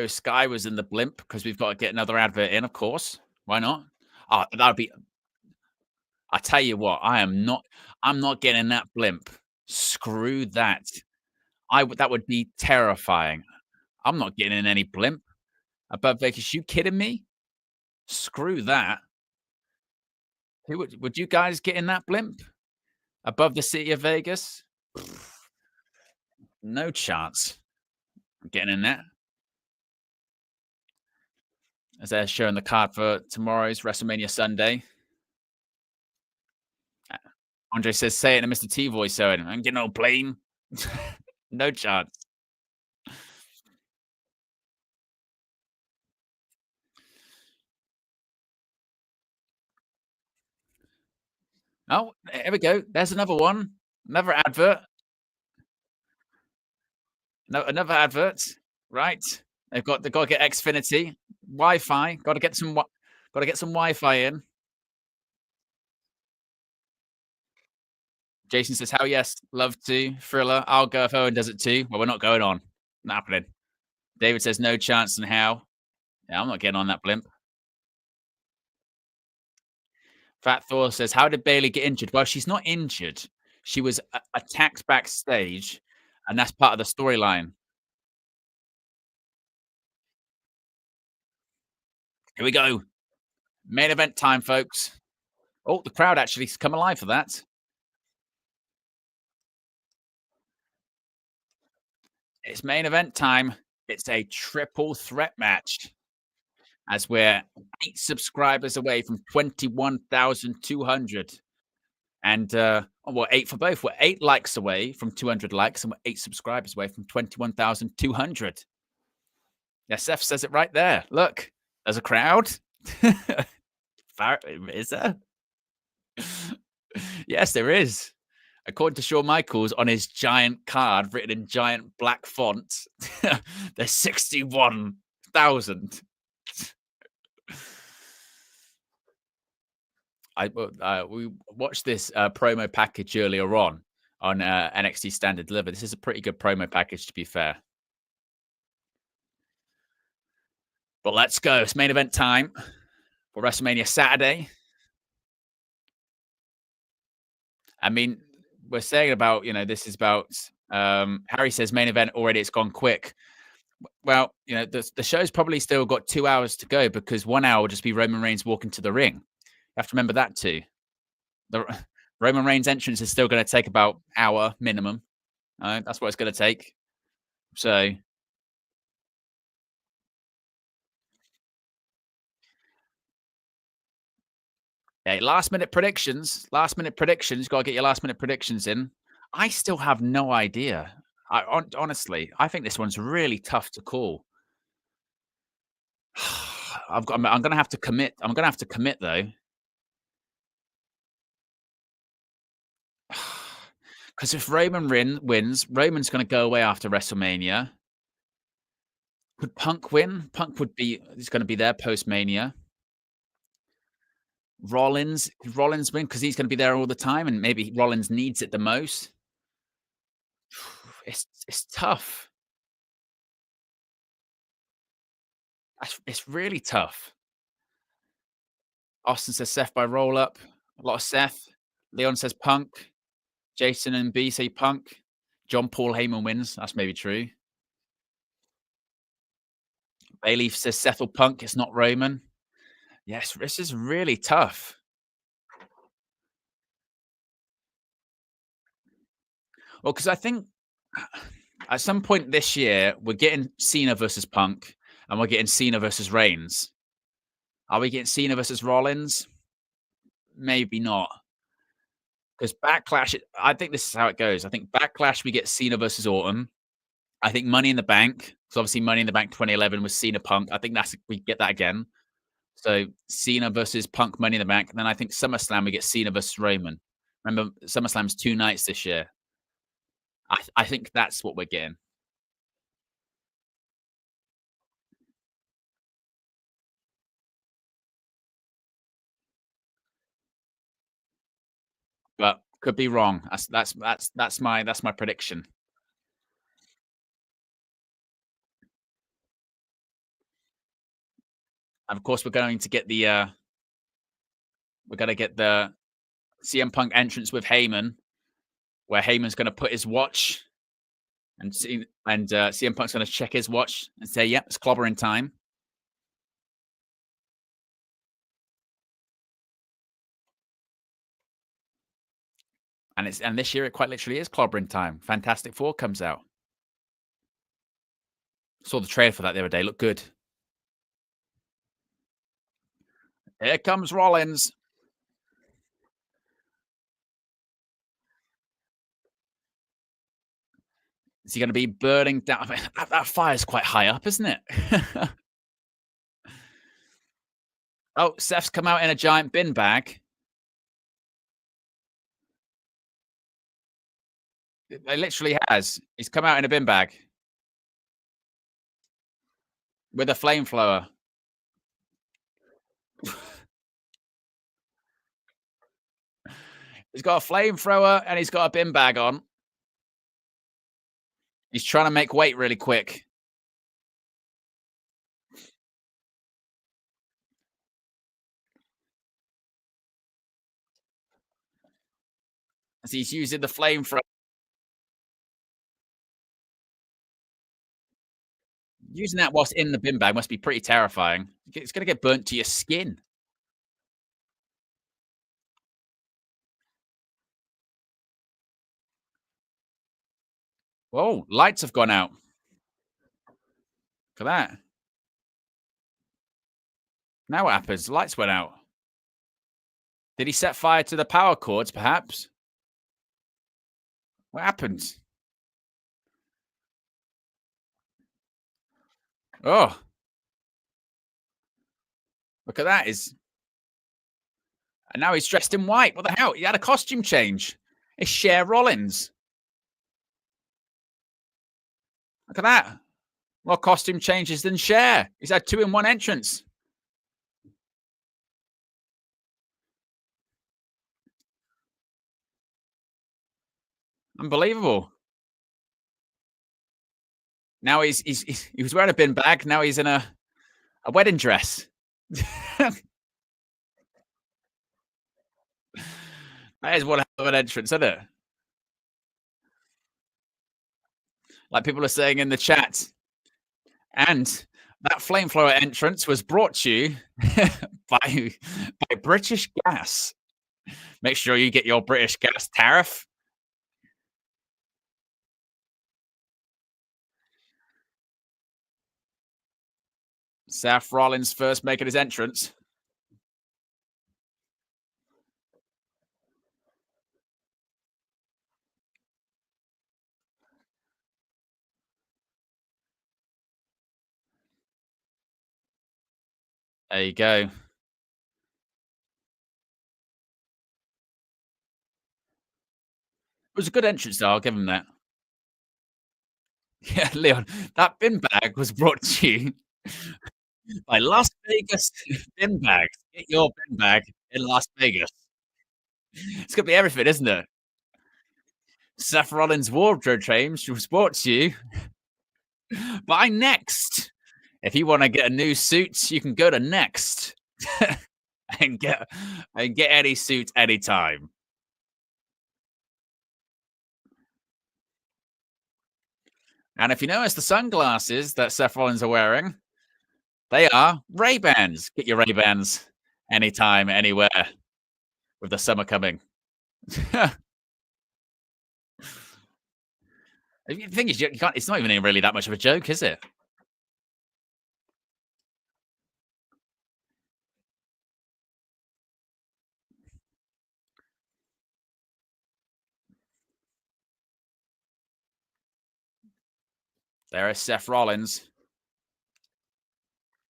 Sky was in the blimp because we've got to get another advert in, of course. Why not? Oh, that'd be. I tell you what, I'm not getting that blimp. Screw that. That would be terrifying. I'm not getting in any blimp above Vegas. You kidding me? Screw that. Who would you guys get in that blimp above the city of Vegas? No chance. I'm getting in there. As they're showing the card for tomorrow's WrestleMania Sunday. Andre says, "Say it in a Mr. T voice, so I'm getting no plane." No chance. Oh, here we go. There's another one. Another advert. No, another advert. Right. They've got to get Xfinity, Wi-Fi. Got to get some Wi-Fi in. Jason says, "Hell yes, love to Thriller. I'll go if Owen does it too." Well, we're not going on. Not happening. David says, "No chance in hell." Yeah, I'm not getting on that blimp. Fat Thor says, "How did Bailey get injured?" Well, she's not injured. She was attacked backstage, and that's part of the storyline. Here we go. Main event time, folks. Oh, the crowd actually come alive for that. It's main event time. It's a triple threat match as we're 8 subscribers away from 21,200. And well, 8 for both. We're 8 likes away from 200 likes, and we're 8 subscribers away from 21,200. Yeah, Seth says it right there. Look, there's a crowd. Is there? Yes, there is. According to Shawn Michaels, on his giant card written in giant black font, there's 61,000. We watched this promo package earlier on NXT Standard Deliver. This is a pretty good promo package, to be fair. But let's go. It's main event time for WrestleMania Saturday. I mean, we're saying about, this is about, Harry says main event already, it's gone quick. Well, the show's probably still got 2 hours to go because 1 hour will just be Roman Reigns walking to the ring. You have to remember that too. The Roman Reigns entrance is still gonna take about hour minimum. That's what it's gonna take. So, yeah, last minute predictions, gotta get your last minute predictions in. I still have no idea. Honestly, I think this one's really tough to call. I'm gonna have to commit. I'm gonna have to commit though. Because if wins, Roman's gonna go away after WrestleMania. Would Punk win? Punk he's gonna be there post-Mania. Rollins win? Because he's gonna be there all the time, and maybe Rollins needs it the most. It's tough. It's really tough. Austin says Seth by roll up. A lot of Seth. Leon says Punk. Jason and B say Punk. John Paul Heyman wins. That's maybe true. Bailey says Seth or Punk. It's not Roman. Yes, this is really tough. Well, because I think at some point this year, we're getting Cena versus Punk and we're getting Cena versus Reigns. Are we getting Cena versus Rollins? Maybe not. Because Backlash, I think this is how it goes. I think Backlash, we get Cena versus Orton. I think Money in the Bank, so obviously Money in the Bank 2011 was Cena Punk. I think we get that again. So Cena versus Punk, Money in the Bank. And then I think SummerSlam, we get Cena versus Roman. Remember, SummerSlam's 2 nights this year. I think that's what we're getting. But could be wrong. That's my prediction. And of course, we're going to get the CM Punk entrance with Heyman, where Heyman's going to put his watch and CM Punk's going to check his watch and say, "Yep, it's clobbering time." And this year it quite literally is clobbering time. Fantastic Four comes out. Saw the trailer for that the other day. Looked good. Here comes Rollins. Is he going to be burning down? That fire's quite high up, isn't it? Oh, Seth's come out in a giant bin bag. It literally has. He's come out in a bin bag with a flamethrower. He's got a flamethrower and he's got a bin bag on. He's trying to make weight really quick. As he's using the flamethrower. Using that whilst in the bin bag must be pretty terrifying. It's going to get burnt to your skin. Whoa, lights have gone out. Look at that. Now what happens? The lights went out. Did he set fire to the power cords, perhaps? What happened? Oh. Look at that. And now he's dressed in white. What the hell? He had a costume change. It's Cher Rollins. Look at that. More costume changes than Cher. He's had 2 in 1 entrance. Unbelievable. Now he was wearing a bin bag. Now he's in a wedding dress. That is one hell of an entrance, isn't it? like people are saying in the chat. And that flamethrower entrance was brought to you by British Gas. Make sure you get your British Gas tariff. Seth Rollins first making his entrance. There you go. It was a good entrance, though. I'll give him that. Yeah, Leon, that bin bag was brought to you by Las Vegas bin bags. Get your bin bag in Las Vegas. It's gonna be everything, isn't it? Seth Rollins wardrobe change was brought to you by Next. If you want to get a new suit, you can go to Next and get any suit anytime. And if you notice the sunglasses that Seth Rollins are wearing, they are Ray-Bans. Get your Ray-Bans anytime, anywhere with the summer coming. The thing is, you can't, it's not even really that much of a joke, is it? There is Seth Rollins.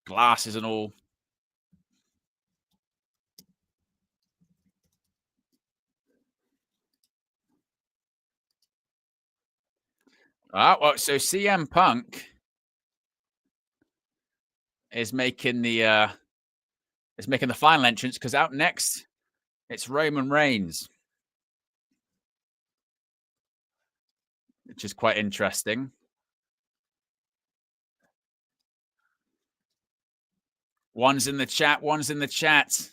Glasses and all. Well, so CM Punk is making the final entrance because out next it's Roman Reigns, which is quite interesting. One's in the chat. One's in the chat.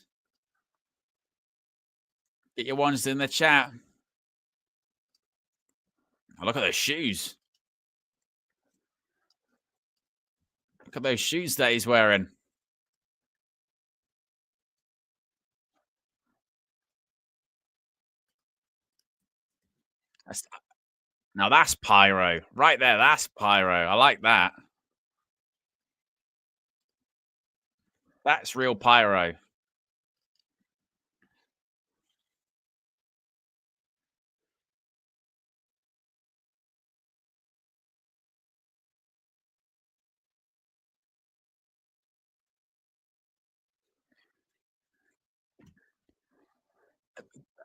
Get your ones in the chat. Oh, look at those shoes. Look at those shoes that he's wearing. Now that's pyro. Right there, that's pyro. I like that. That's real pyro.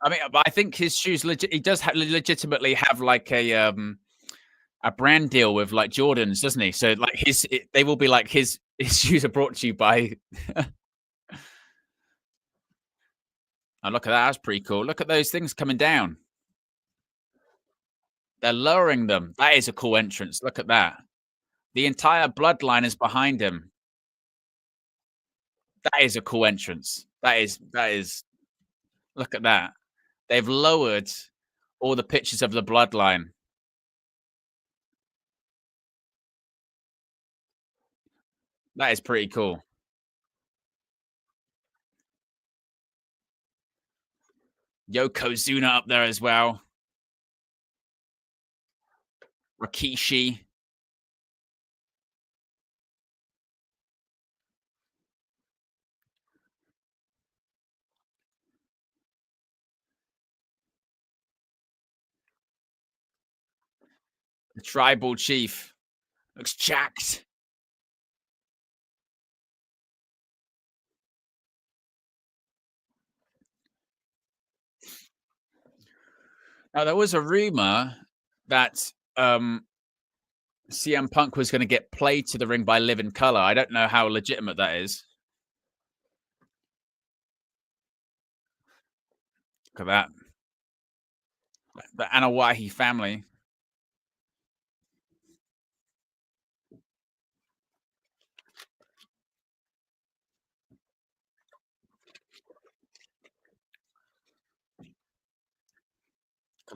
I mean, I think his shoes. He does legitimately have like a brand deal with like Jordans, doesn't he? So like they will be like his shoes are brought to you by. Oh, look at that. That's pretty cool. Look at those things coming down. They're lowering them. That is a cool entrance. Look at that. The entire bloodline is behind him. That is a cool entrance. That is. Look at that. They've lowered all the pictures of the bloodline. That is pretty cool. Yokozuna up there as well. Rikishi. The tribal chief. Looks jacked. Now, there was a rumor that CM Punk was going to get played to the ring by Living Color. I don't know how legitimate that is. Look at that. The Anawahi family.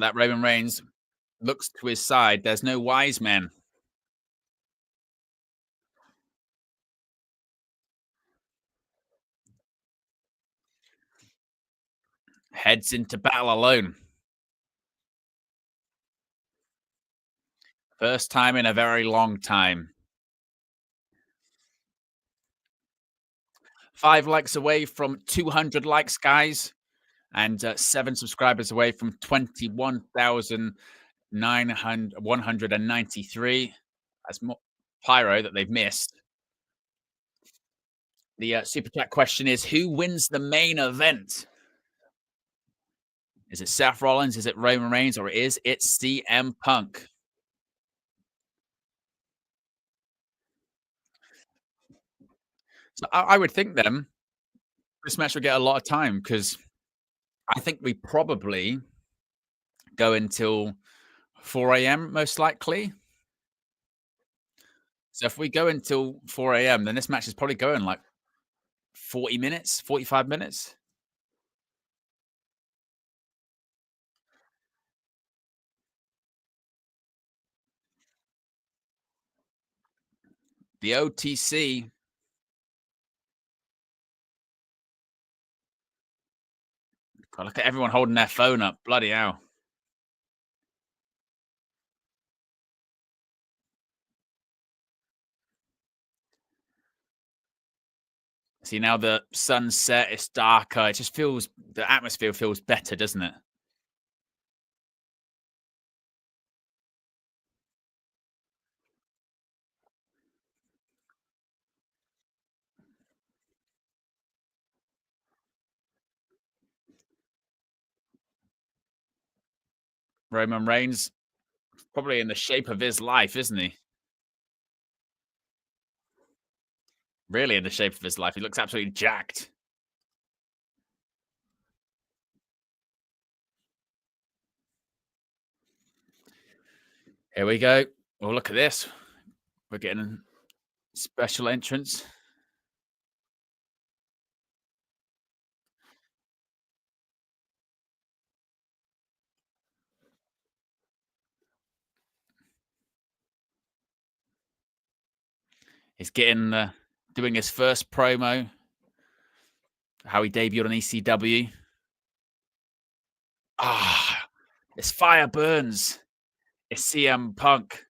That Roman Reigns looks to his side. There's no wise men. heads into battle alone. First time in a very long time. 5 likes away from 200 likes, guys, and 7 subscribers away from 21,193. That's more pyro that they've missed. The super chat question is: who wins the main event? Is it Seth Rollins? Is it Roman Reigns? Or is it CM Punk? So I would think then this match would get a lot of time because I think we probably go until 4 a.m. most likely. So if we go until 4 a.m., then this match is probably going like 40 minutes, 45 minutes. The OTC. God, look at everyone holding their phone up. Bloody hell. See, now the sunset, it's darker. It just feels, the atmosphere feels better, doesn't it? Roman Reigns, probably in the shape of his life, isn't he? Really in the shape of his life. He looks absolutely jacked. Here we go. Oh, look at this. We're getting a special entrance. He's getting doing his first promo. How he debuted on ECW. Ah, this fire burns. It's CM Punk.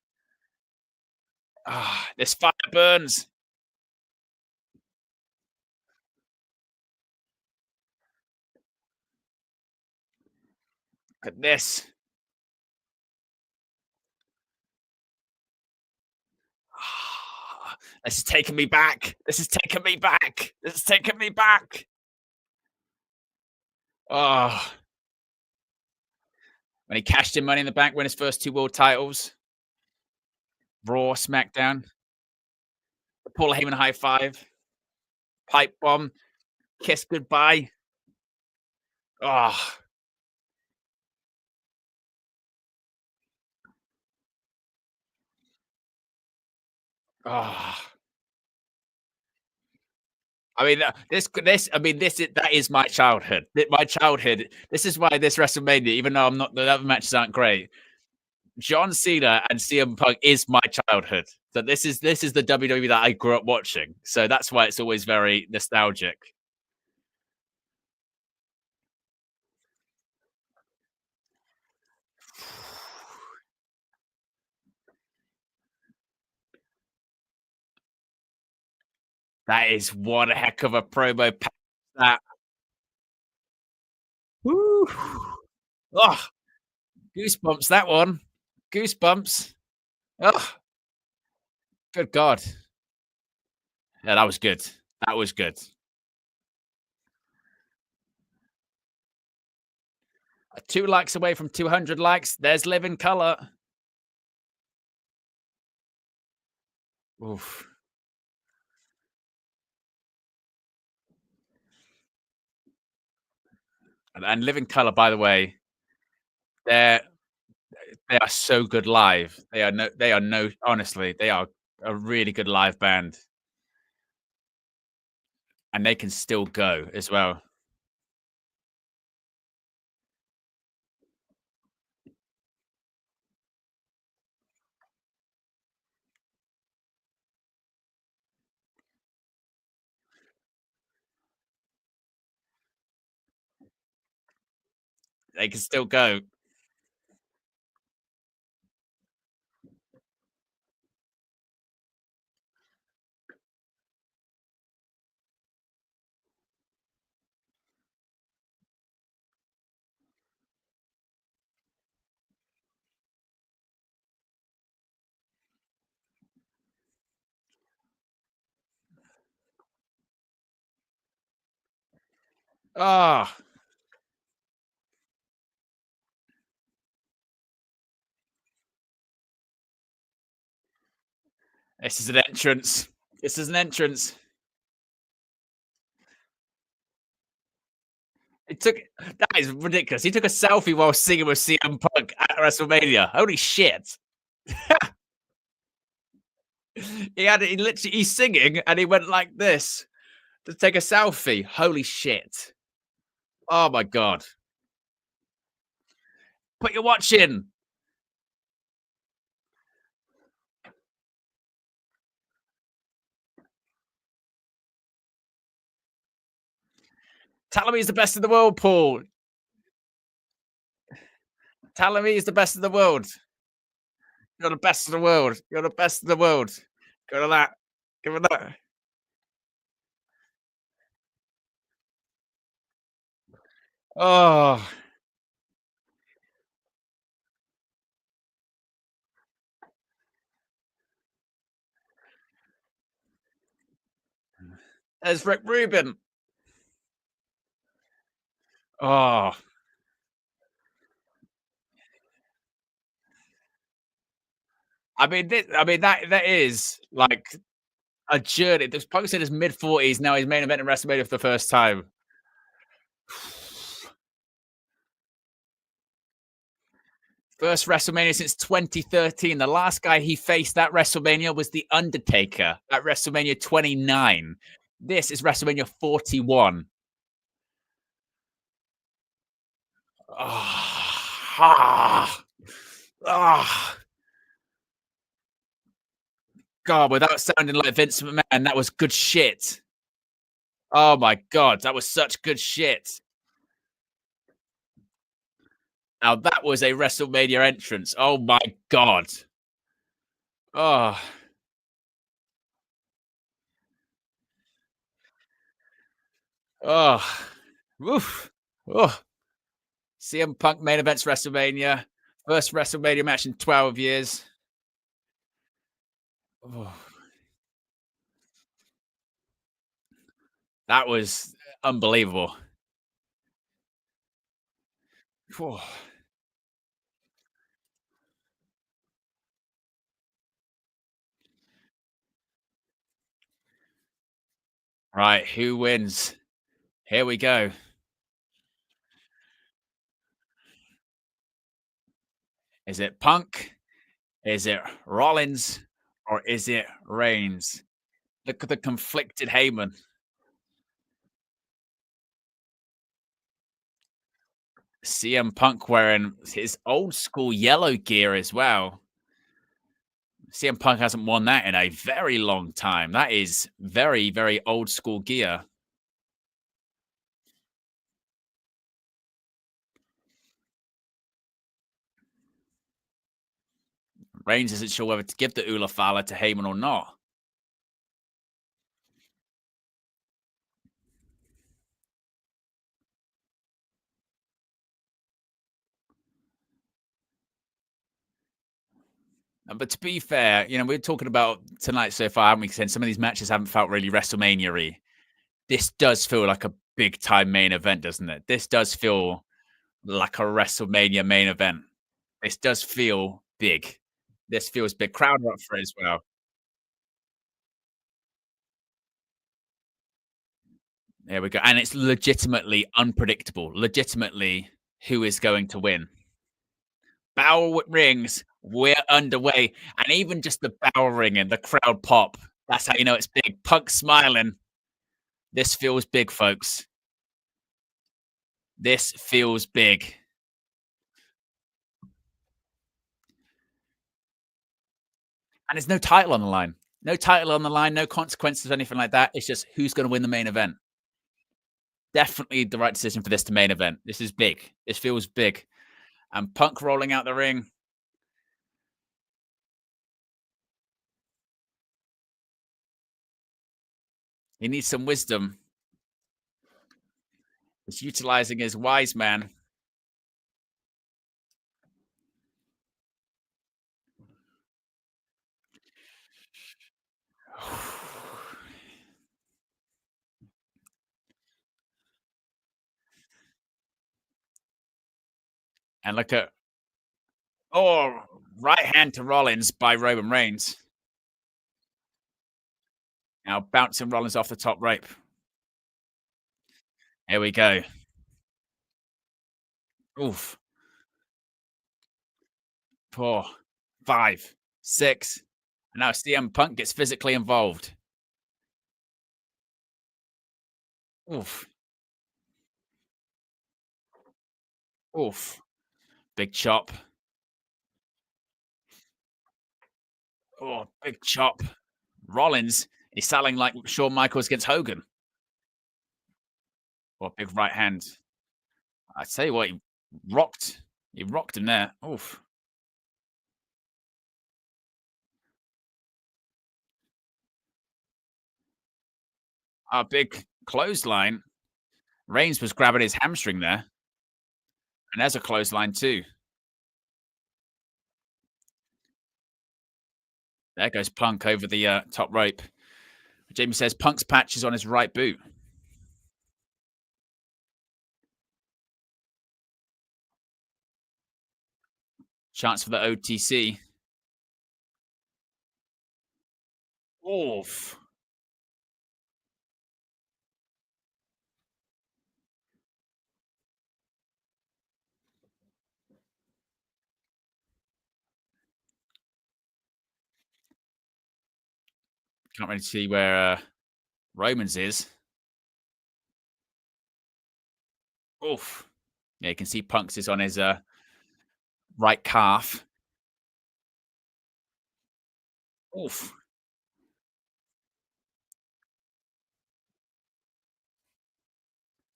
Ah, this fire burns. Look at this. Ah, this is taking me back. This is taking me back. This is taking me back. Oh, when he cashed in Money in the Bank, won his first 2 world titles. Raw, SmackDown. The Paul Heyman high five. Pipe bomb. Kiss goodbye. Oh, oh. I mean, that is my childhood. My childhood. This is why this WrestleMania, even though I'm not, the other matches aren't great. John Cena and CM Punk is my childhood. So this is the WWE that I grew up watching. So that's why it's always very nostalgic. That is one heck of a promo. That. Woo. Oh, goosebumps. That one. Goosebumps. Oh, good God. Yeah, that was good. That was good. 2 likes away from 200 likes. There's Living Color. Oof. And Living Color, by the way, they're they are so good live. They are honestly, they are a really good live band. And they can still go as well. They can still go. Oh, this is an entrance. This is an entrance. It took that is ridiculous. He took a selfie while singing with CM Punk at WrestleMania. Holy shit. He literally he's singing and he went like this to take a selfie. Holy shit. Oh my god. Put your watch in. Tell him he's the best in the world, Paul. Tell him he's the best in the world. You're the best in the world. You're the best in the world. Go to that. Give it that. Oh, there's Rick Rubin. Oh, that is like a journey. This Punk's in his mid-40s now. He's main event in WrestleMania for the first time. First WrestleMania since 2013. The last guy he faced at WrestleMania was The Undertaker at WrestleMania 29. This is WrestleMania 41. Ah, ah, God, without sounding like Vince McMahon, that was good shit. Oh my God, that was such good shit. Now that was a WrestleMania entrance. Oh my God. Oh, oh, woof. Oh, CM Punk main events WrestleMania. First WrestleMania match in 12 years. Oh, that was unbelievable. Oh. Right, who wins? Here we go. Is it Punk? Is it Rollins? Or is it Reigns? Look at the conflicted Heyman. CM Punk wearing his old school yellow gear as well. CM Punk hasn't worn that in a very long time. That is very, very old school gear. Reigns isn't sure whether to give the Ula Fala to Heyman or not. But to be fair, we're talking about tonight so far, haven't we? Saying some of these matches haven't felt really WrestleMania-y. This does feel like a big time main event, doesn't it? This does feel like a WrestleMania main event. This does feel big. This feels big. Crowd are up for it as well. There we go. And it's legitimately unpredictable. Legitimately, who is going to win? Bell rings. We're underway. And even just the bell ringing, the crowd pop. That's how you know it's big. Punk smiling. This feels big, folks. This feels big. And there's no title on the line. No title on the line, no consequences, anything like that. It's just who's going to win the main event. Definitely the right decision for this to main event. This is big. This feels big. And Punk rolling out the ring. He needs some wisdom. He's utilizing his wise man. And look at oh, right hand to Rollins by Roman Reigns. Now bouncing Rollins off the top rope. Here we go. Oof. 4, 5, 6. And now CM Punk gets physically involved. Oof. Oof. Big chop. Oh, big chop. Rollins is selling like Shawn Michaels against Hogan. Oh, big right hand. I tell you what, he rocked. He rocked him there. Oof. A big clothesline. Reigns was grabbing his hamstring there. And there's a clothesline too. There goes Punk over the top rope. Jamie says Punk's patch is on his right boot. Chance for the OTC. Oof. Can't really see where Romans is. Oof. Yeah, you can see Punk's is on his right calf. Oof.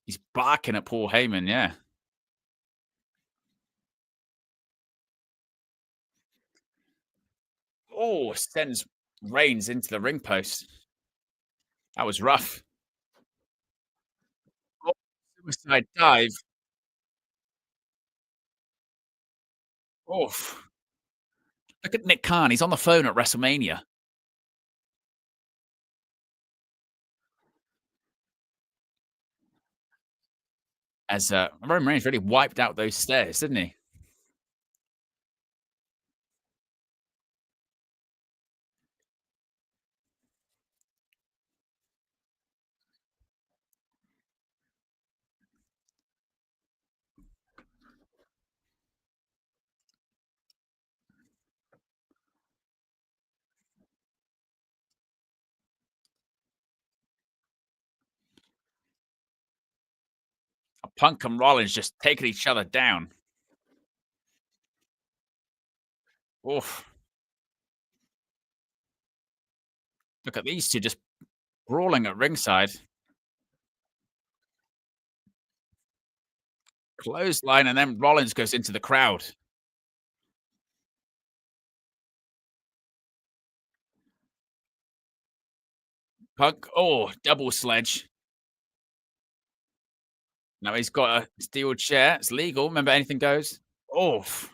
He's barking at Paul Heyman, yeah. Oh, sends Reigns into the ring post. That was rough. Oh, suicide dive. Oof. Look at Nick Khan. He's on the phone at WrestleMania. As Roman Reigns really wiped out those stairs, didn't he? Punk and Rollins just taking each other down. Oof. Look at these two just brawling at ringside. Clothesline, and then Rollins goes into the crowd. Punk, oh, double sledge. Now he's got a steel chair. It's legal. Remember, anything goes. Oof.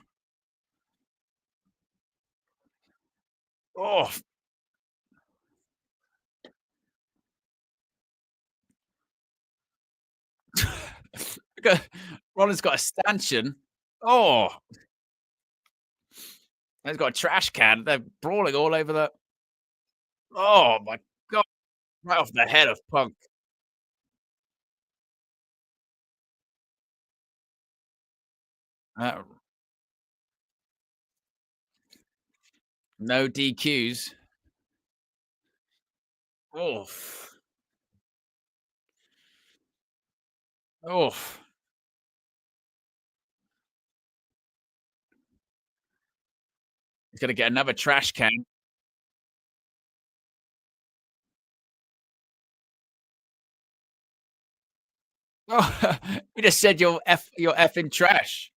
Oh, look at Rollins got a stanchion. Oh, he's got a trash can. They're brawling all over the. Oh my god! Right off the head of Punk. Uh, no DQs. Oof. Oof. He's gonna get another trash can. Oh, you just said you're effing trash.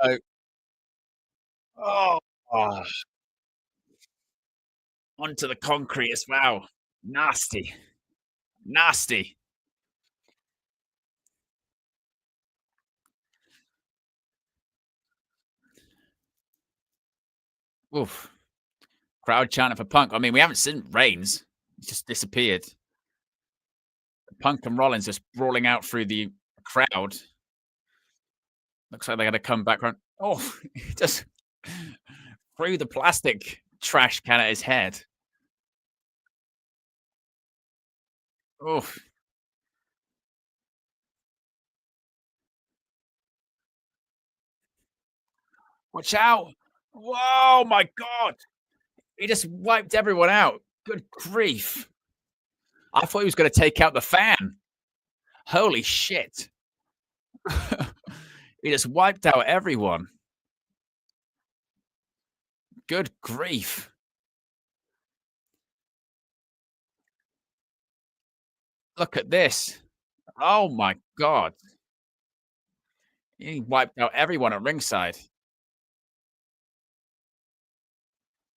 Oh, oh, oh, onto the concrete as well. Nasty, nasty. Oof. Crowd chanting for Punk. I mean, we haven't seen Reigns. He's just disappeared. Punk and Rollins just brawling out through the crowd. Looks like they're gonna come back around. Oh, just threw the plastic trash can at his head. Oh, watch out. Whoa, my God. He just wiped everyone out. Good grief. I thought he was going to take out the fan. Holy shit. He just wiped out everyone. Good grief. Look at this. Oh my God. He wiped out everyone at ringside.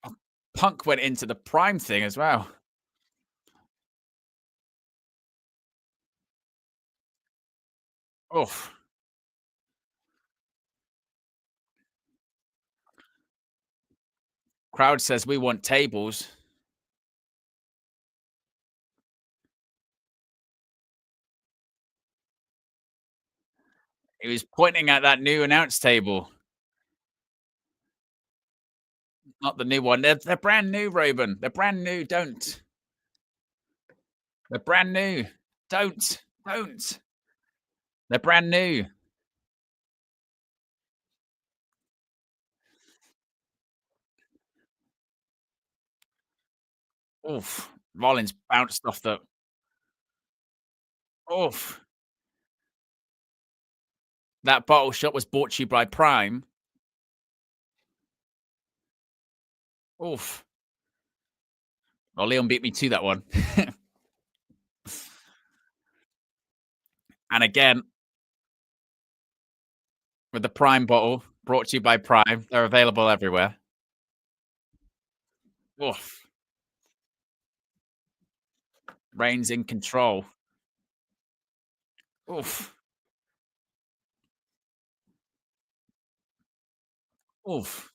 Oh, Punk went into the prime thing as well. Oof. Crowd says we want tables. He was pointing at that new announce table, not the new one. They're brand new, Roman. They're brand new. Don't. They're brand new. Don't. Don't. They're brand new. Oof. Rollins bounced off the. Oof. That bottle shot was brought to you by Prime. Oof. Well, Leon beat me to that one. And again, with the Prime bottle brought to you by Prime, they're available everywhere. Oof. Reigns in control. Oof. Oof.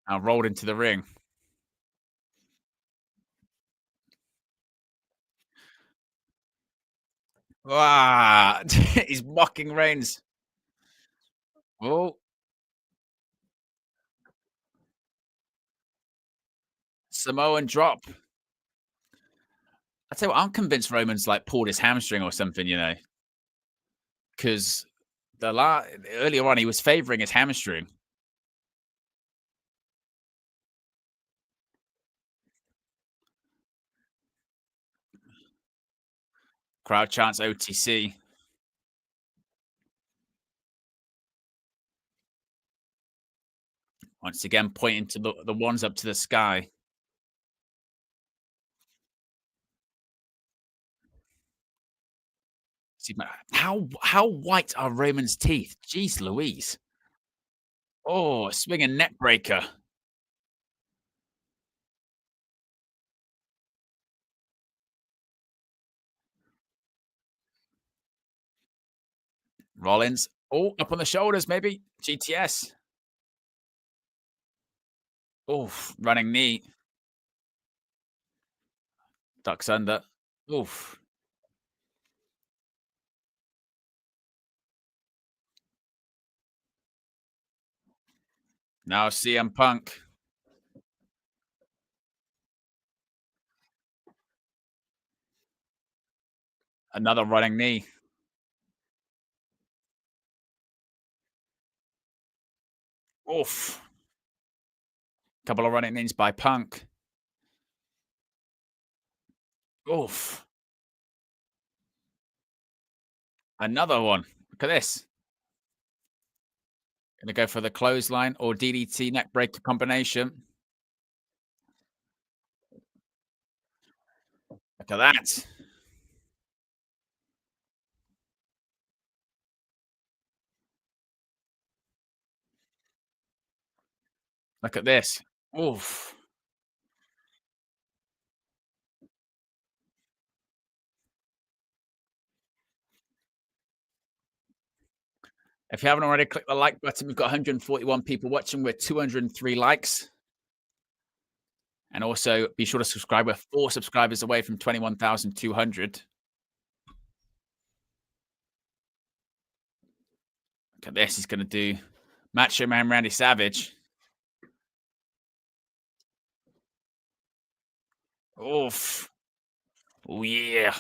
Now rolled into the ring. Ah, he's mocking Reigns. Oh, Samoan drop. I tell you what, I'm convinced Roman's like pulled his hamstring or something, because earlier on he was favoring his hamstring. Crowd chants OTC. Once again, pointing to the ones up to the sky. See, how white are Roman's teeth? Jeez Louise. Oh, swinging neck breaker. Rollins. Oh, up on the shoulders, maybe. GTS. Oof, running knee. Ducks under. Oof. Now CM Punk. Another running knee. Oof. Couple of running knees by Punk. Oof. Another one. Look at this. Gonna go for the clothesline or DDT neck breaker combination. Look at that. Look at this. Oof. If you haven't already, click the like button. We've got 141 people watching. We're 203 likes. And also be sure to subscribe. We're 4 subscribers away from 21,200. Look at this. He's going to do Macho Man Randy Savage. Oof. Oh, yeah.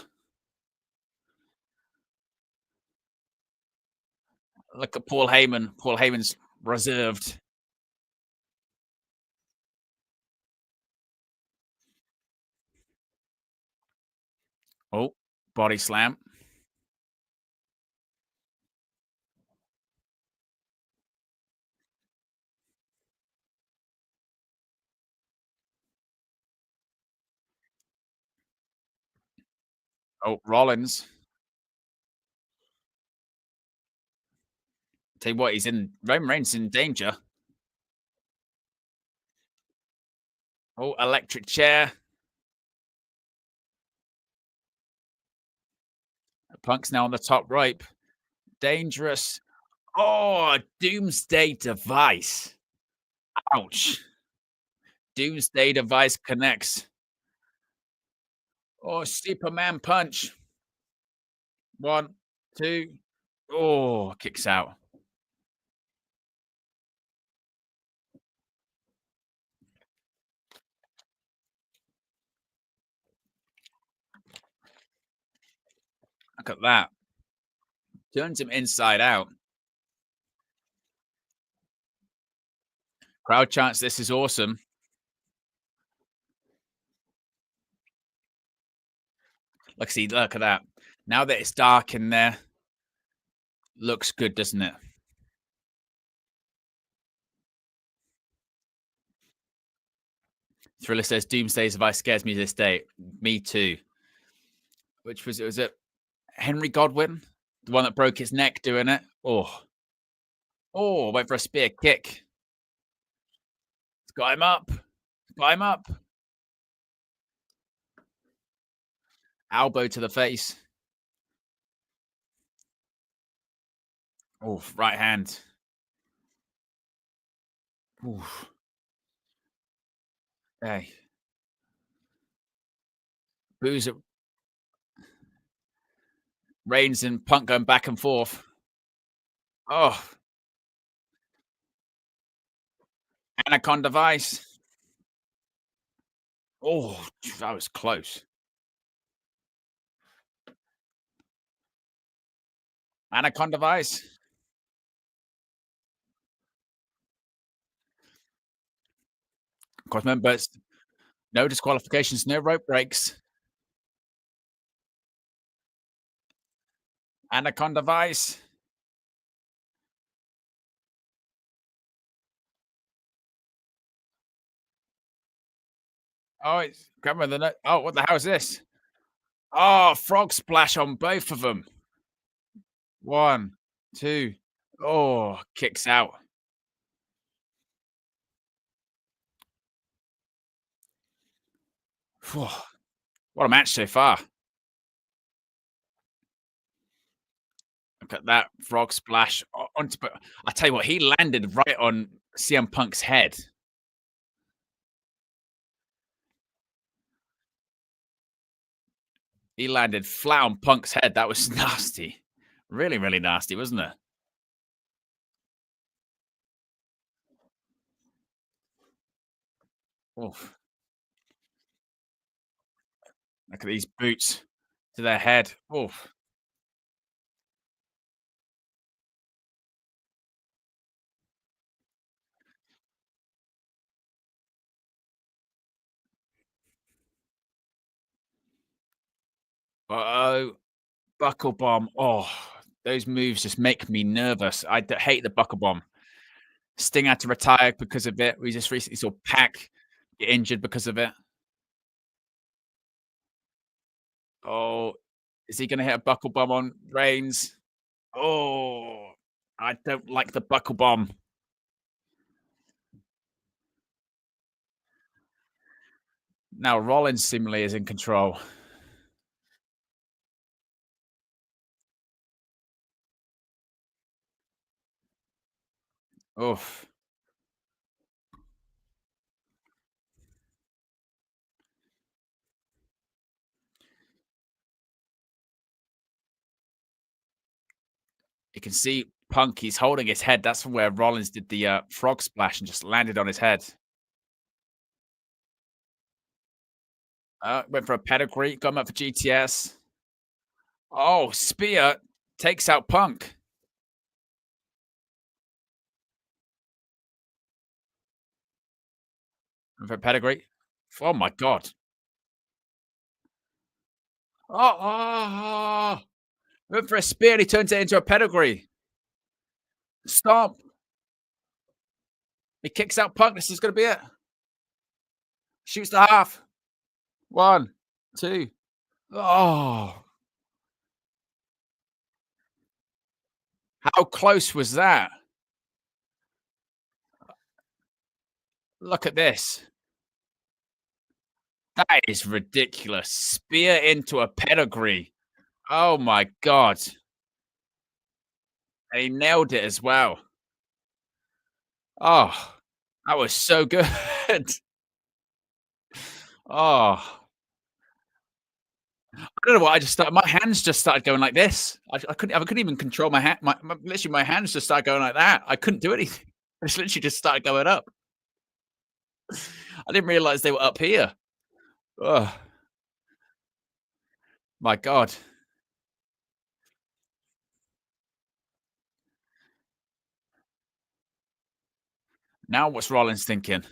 Look at Paul Heyman. Paul Heyman's reserved. Oh, body slam. Oh, Rollins. Tell you what, Roman Reigns in danger. Oh, electric chair. Punk's now on the top rope. Dangerous. Oh, Doomsday Device. Ouch. Doomsday Device connects. Oh, Superman punch. 1, 2. Oh, kicks out. Look at that. Turns him inside out. Crowd chants, this is awesome. Look at that. Now that it's dark in there, looks good, doesn't it? Thriller says Doomsday Device scares me this day. Me too. Was it Henry Godwin? The one that broke his neck doing it? Oh, went for a spear kick. It's got him up. Got him up. Elbow to the face. Oh, right hand. Oof. Hey. Boozer. Reigns and Punk going back and forth. Oh. Anaconda Vice. Oh, that was close. Anaconda Vice. Of course, remember, it's no disqualifications, no rope breaks. Anaconda Vice. Oh, it's grabbing the net. Oh, what the hell is this? Oh, frog splash on both of them. 1, 2. Oh, kicks out. Phew. What a match so far. Look at that frog splash onto. I tell you what, he landed right on CM Punk's head. He landed flat on Punk's head. That was nasty. Really, really nasty, wasn't it? Oof. Look at these boots to their head. Oof. Uh-oh. Buckle bomb. Oh, those moves just make me nervous. Hate the buckle bomb. Sting had to retire because of it. We just recently saw Pac get injured because of it. Oh, is he gonna hit a buckle bomb on Reigns? Oh, I don't like the buckle bomb. Now Rollins seemingly is in control. Oof. You can see Punk, he's holding his head. That's where Rollins did the frog splash and just landed on his head. Went for a pedigree, got him up for GTS. Oh, spear takes out Punk. Went for a pedigree. Oh my god. Oh, went for a spear. And he turns it into a pedigree. Stomp. He kicks out Punk. This is going to be it. Shoots the half. One, two. Oh, how close was that? Look at this. That is ridiculous. Spear into a pedigree. Oh my god. And he nailed it as well. Oh, that was so good. Oh, I don't know what I just started. My hands just started going like this. I couldn't even control my hand. Literally, my hands just started going like that. I couldn't do anything. I just literally just started going up. I didn't realize they were up here. Oh my god. Now what's Rollins thinking?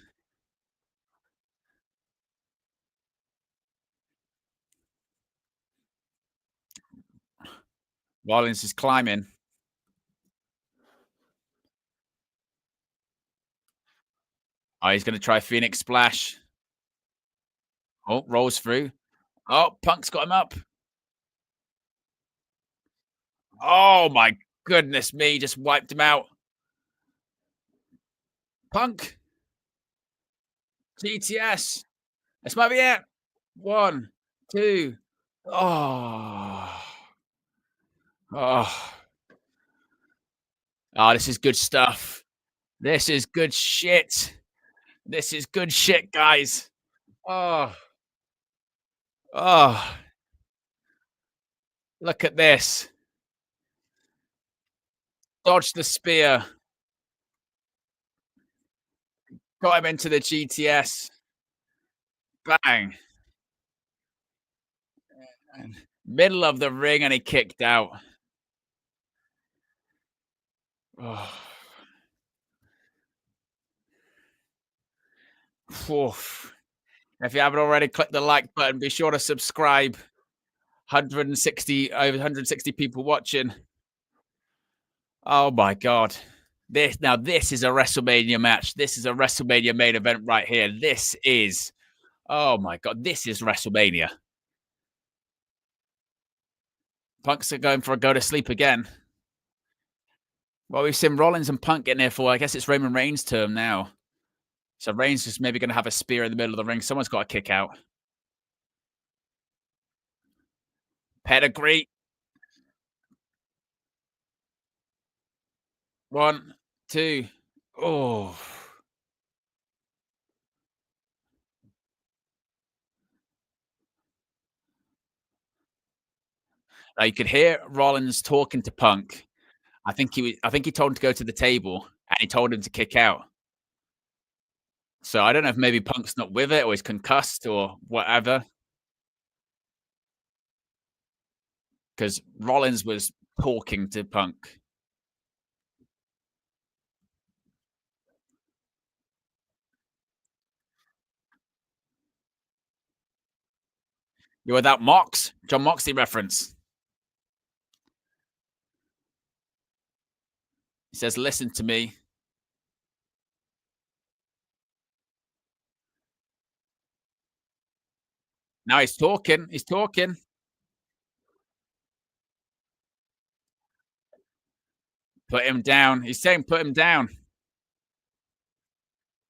Rollins is climbing. Oh, he's going to try Phoenix Splash. Oh, rolls through. Oh, Punk's got him up. Oh my goodness me, just wiped him out. Punk, GTS. This might be it. One, two. Oh, oh, oh, this is good stuff. This is good shit. This is good shit, guys. Oh, oh, look at this. Dodge the spear. Got him into the GTS. Bang. Middle of the ring, and he kicked out. Oh. Oof. If you haven't already, click the like button. Be sure to subscribe. 160 over 160 people watching. Oh my god. This is a WrestleMania match. This is a WrestleMania main event right here. This is oh my god, this is WrestleMania. Punk's going for a go to sleep again. Well, we've seen Rollins and Punk getting there for, I guess it's Roman Reigns' term now. So Reigns just maybe going to have a spear in the middle of the ring. Someone's got to kick out. Pedigree. One, two. Oh. Now you could hear Rollins talking to Punk. I think he told him to go to the table and he told him to kick out. So I don't know if maybe Punk's not with it or he's concussed or whatever. Because Rollins was talking to Punk. You're without Mox, John Moxley reference. He says, listen to me. Now he's talking. He's talking. Put him down. He's saying put him down.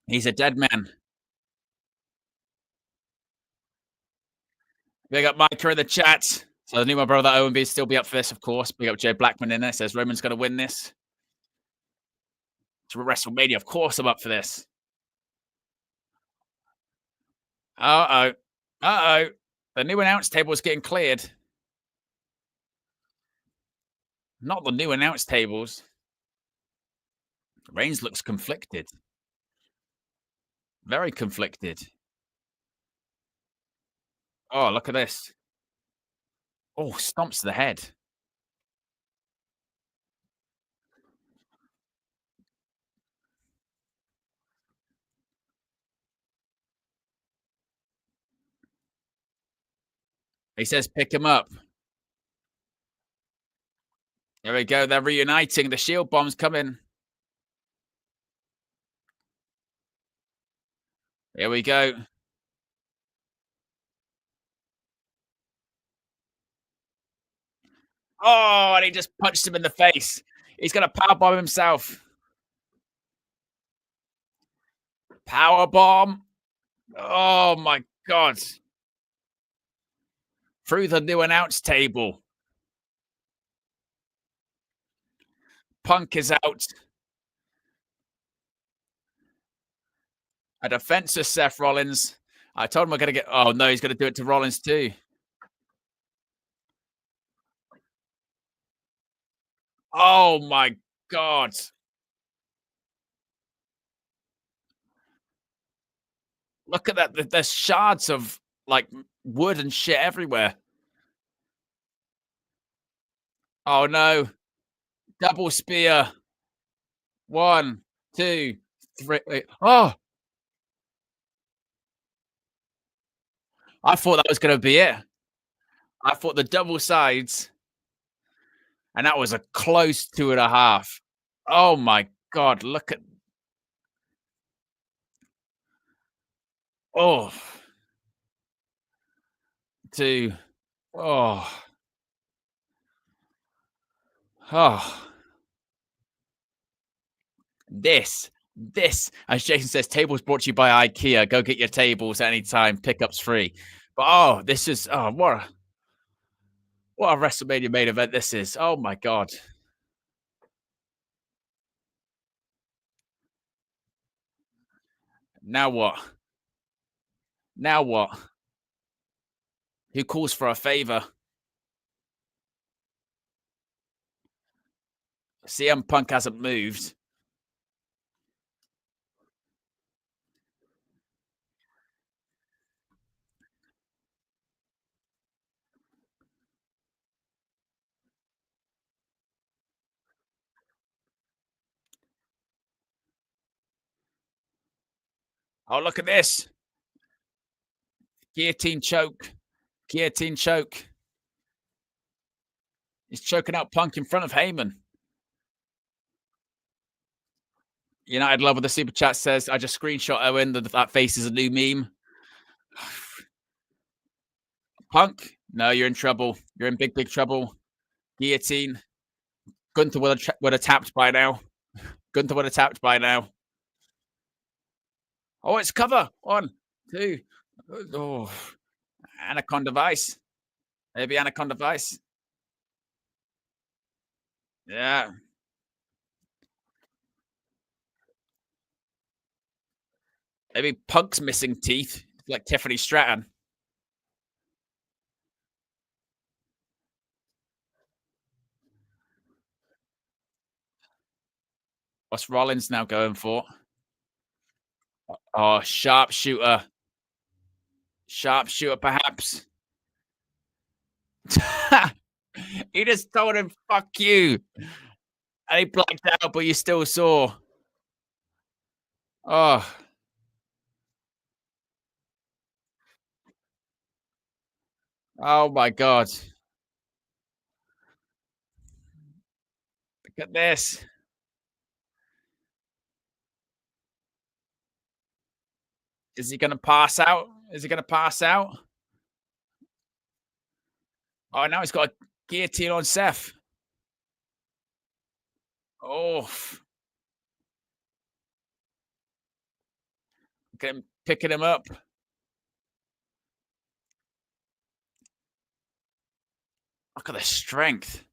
He's a dead man. Big up Micah in the chat. So I knew my brother Owen B still be up for this, of course. Big up Jay Blackman in there. Says Roman's going to win this. To WrestleMania. Of course I'm up for this. Uh-oh. Uh-oh. The new announce table is getting cleared. Not the new announce tables. Reigns looks conflicted. Very conflicted. Oh, look at this. Oh, stomps the head. He says pick him up. There we go. They're reuniting. The shield bomb's coming. Here we go. Oh, and he just punched him in the face. He's going to powerbomb himself. Powerbomb. Oh, my God. Through the new announce table. Punk is out. A defense of Seth Rollins. I told him we're going to get... Oh, no, he's going to do it to Rollins too. Oh, my God. Look at that. There's shards of, like, wood and shit everywhere. Oh, no. Double spear. 1, 2, 3. Oh! I thought that was going to be it. I thought the double sides, and that was a close 2.5. Oh my God! Look at oh 2 oh oh this as Jason says, tables brought to you by IKEA. Go get your tables anytime. Pickups free. But oh, this is what a WrestleMania main event this is. Oh my God! Now what? Now what? Who calls for a favor? CM Punk hasn't moved. Oh, look at this. Guillotine choke. Guillotine choke. He's choking out Punk in front of Heyman. United Love with the super chat says, I just screenshot Owen. That face is a new meme. Punk, no, you're in trouble. You're in big, big trouble. Guillotine. Gunther would have tapped by now. Gunther would have tapped by now. Oh, it's cover. 1, 2. Oh, Anaconda Vice. Maybe Anaconda Vice. Yeah. Maybe Punk's missing teeth, like Tiffany Stratton. What's Rollins now going for? Oh, sharpshooter. Sharpshooter, perhaps. He just told him, fuck you. And he blacked out, but you still saw. Oh. Oh, my God. Look at this. Is he going to pass out? Is he going to pass out? Oh, now he's got a guillotine on Seth. Oh, picking him up. Look at the strength.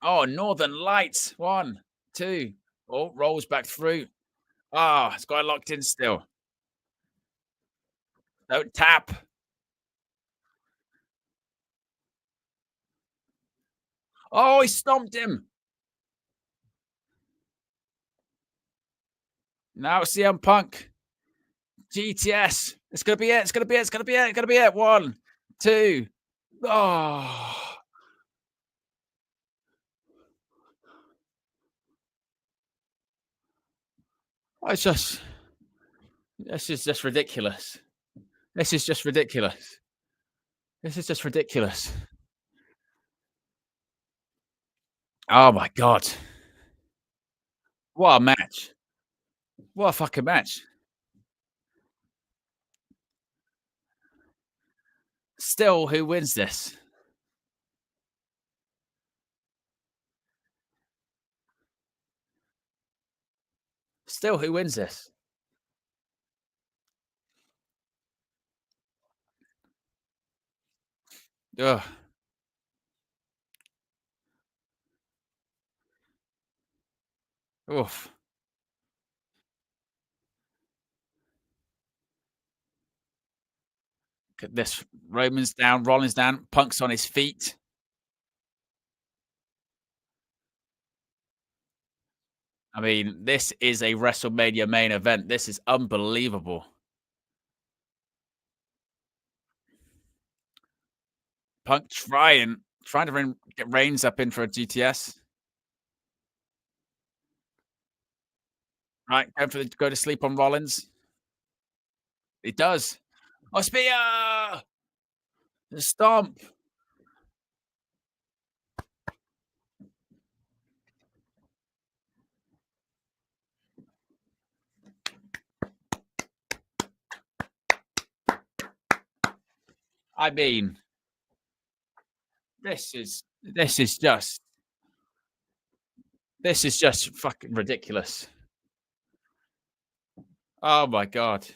Oh, Northern Lights. One, two. Oh, rolls back through. Ah, it's got it locked in still. Don't tap. Oh, he stomped him. Now CM Punk. GTS. It's gonna be it. It's gonna be it. It's gonna be it. It's gonna be it. One, two. Oh, it's just this is just ridiculous. This is just ridiculous. This is just ridiculous. Oh my god. What a match. What a fucking match. Still, who wins this? Still, who wins this? Ugh. Oof. Look at this. Roman's down, Rollins down, Punk's on his feet. I mean, this is a WrestleMania main event. This is unbelievable. Punk trying to get Reigns up in for a GTS. Right, going for the go to sleep on Rollins. He does. Oh, spear! The stomp. I mean, this is just fucking ridiculous. Oh my god.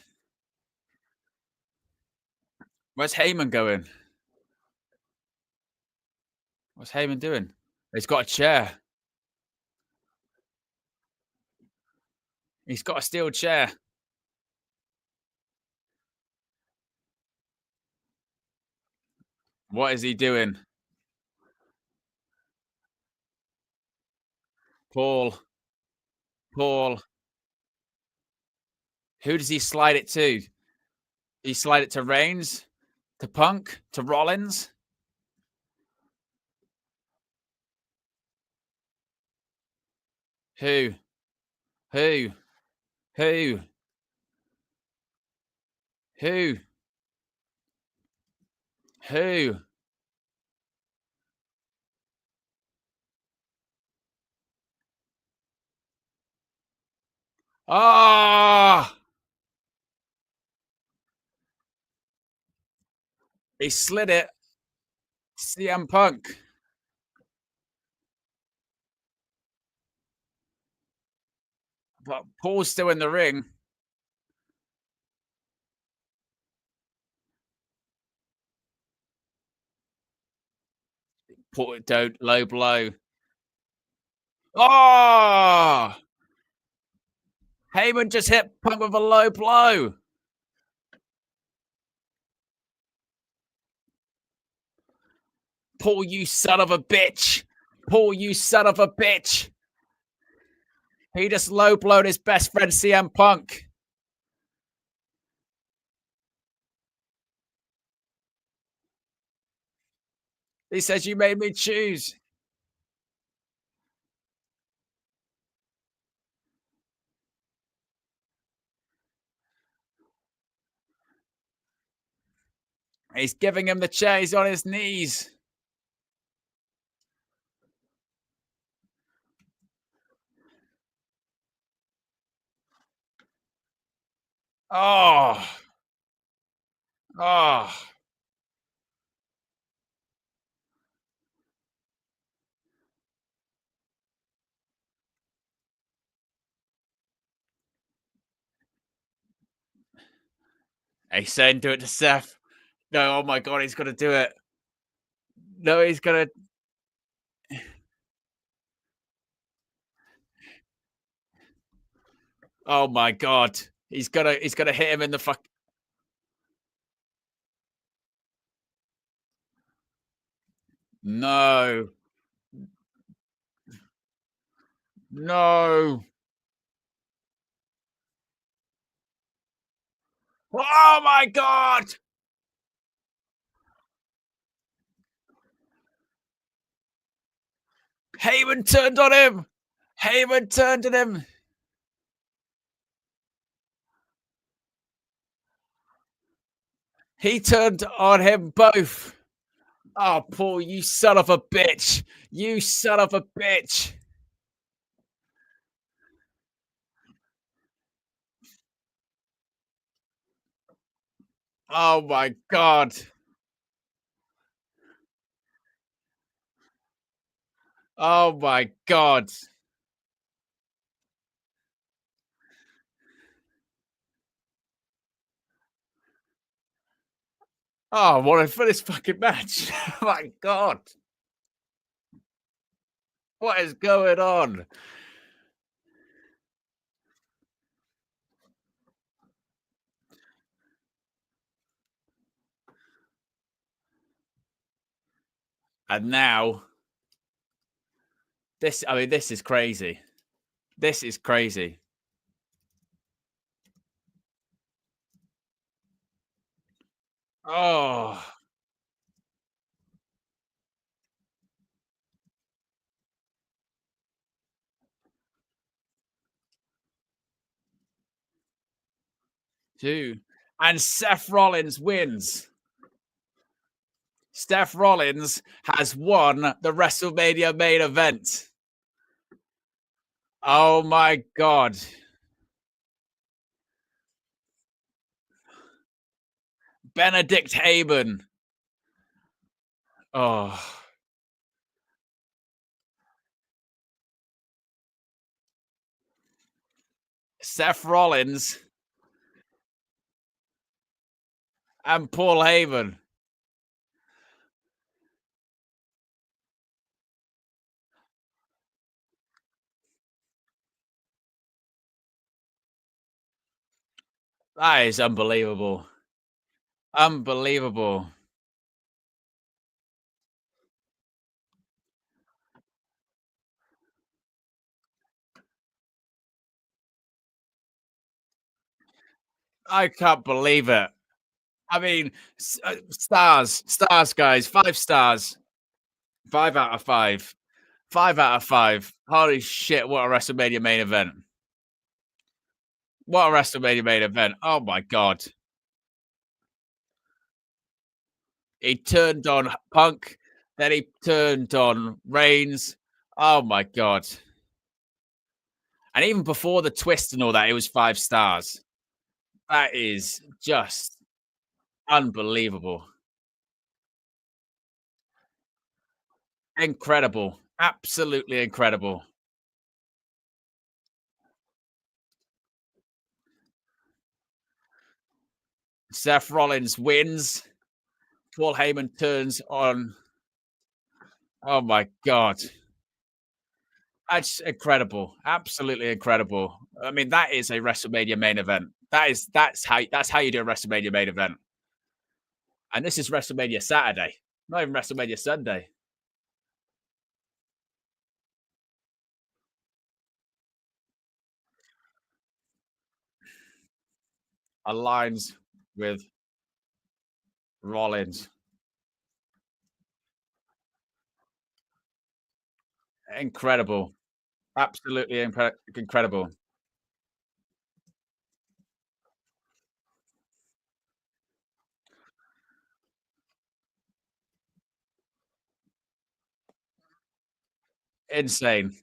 Where's Heyman going? What's Heyman doing? He's got a chair. He's got a steel chair. What is he doing? Paul. Paul. Who does he slide it to? He slide it to Reigns? To Punk? To Rollins? Who? Who? Who? Who? Who? Ah! He slid it. CM Punk. But Paul's still in the ring. Paul, don't low blow. Oh! Heyman just hit Punk with a low blow. Paul, you son of a bitch. Paul, you son of a bitch. He just low blowed his best friend CM Punk. He says, you made me choose. He's giving him the chair. He's on his knees. Oh. Oh. He's saying do it to Seth. No, oh my god, he's gonna do it. No, he's gonna. Oh my god, he's gonna hit him in the fuck. No, no. Oh my god, Heyman turned on him. Heyman turned on him. He turned on him both. Oh, Paul, you son of a bitch. You son of a bitch. Oh my god. Oh my god. Oh, what a for this fucking match. Oh my god. What is going on? And now this, I mean, this is crazy. This is crazy. Oh, two. And Seth Rollins wins. Seth Rollins has won the WrestleMania main event. Oh my god. Benedict Heyman. Oh, Seth Rollins and Paul Heyman. That is unbelievable. Unbelievable. I can't believe it. I mean, stars, stars, guys, 5 stars, 5 out of 5, 5 out of 5. Holy shit! What a WrestleMania main event! What a WrestleMania main event! Oh my god! He turned on Punk, then he turned on Reigns. Oh my god! And even before the twist and all that, it was 5 stars. That is just unbelievable. Incredible. Absolutely incredible. Seth Rollins wins. Paul Heyman turns on. Oh my god. That's incredible. Absolutely incredible. I mean, that is a WrestleMania main event. That's how you do a WrestleMania main event. And this is WrestleMania Saturday, not even WrestleMania Sunday. Aligns with Rollins. Incredible. Absolutely incredible. Insane.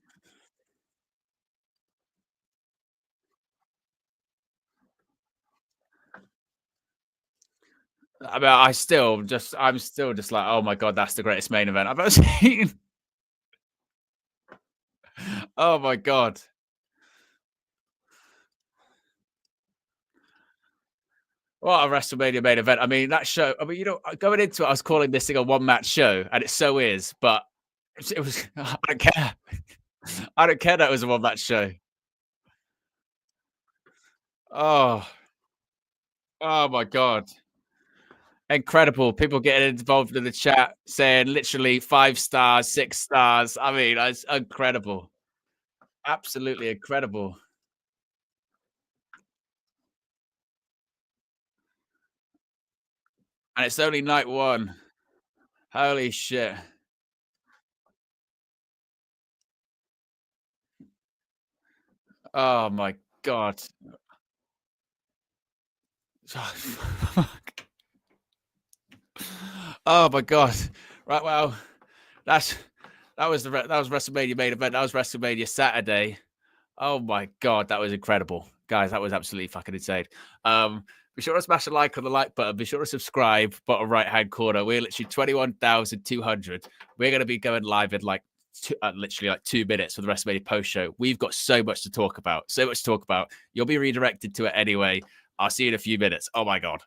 I mean, I'm still just like, oh my god, that's the greatest main event I've ever seen. Oh my god. What a WrestleMania main event. I mean, that show, I mean, going into it, I was calling this thing a one-match show, and it so is, but it was I don't care. I don't care that it was a one-match show. Oh, oh my God. Incredible. People getting involved in the chat saying literally 5 stars, 6 stars. I mean, it's incredible. Absolutely incredible. And it's only night 1. Holy shit. Oh my God. Oh my God. Right, well, that's that was WrestleMania main event. That was WrestleMania Saturday. Oh my God, that was incredible. Guys, that was absolutely fucking insane. Be sure to smash a like on the like button. Be sure to subscribe, bottom right-hand corner. We're literally 21,200. We're going to be going live in like literally like 2 minutes for the WrestleMania post show. We've got so much to talk about. So much to talk about. You'll be redirected to it anyway. I'll see you in a few minutes. Oh my God.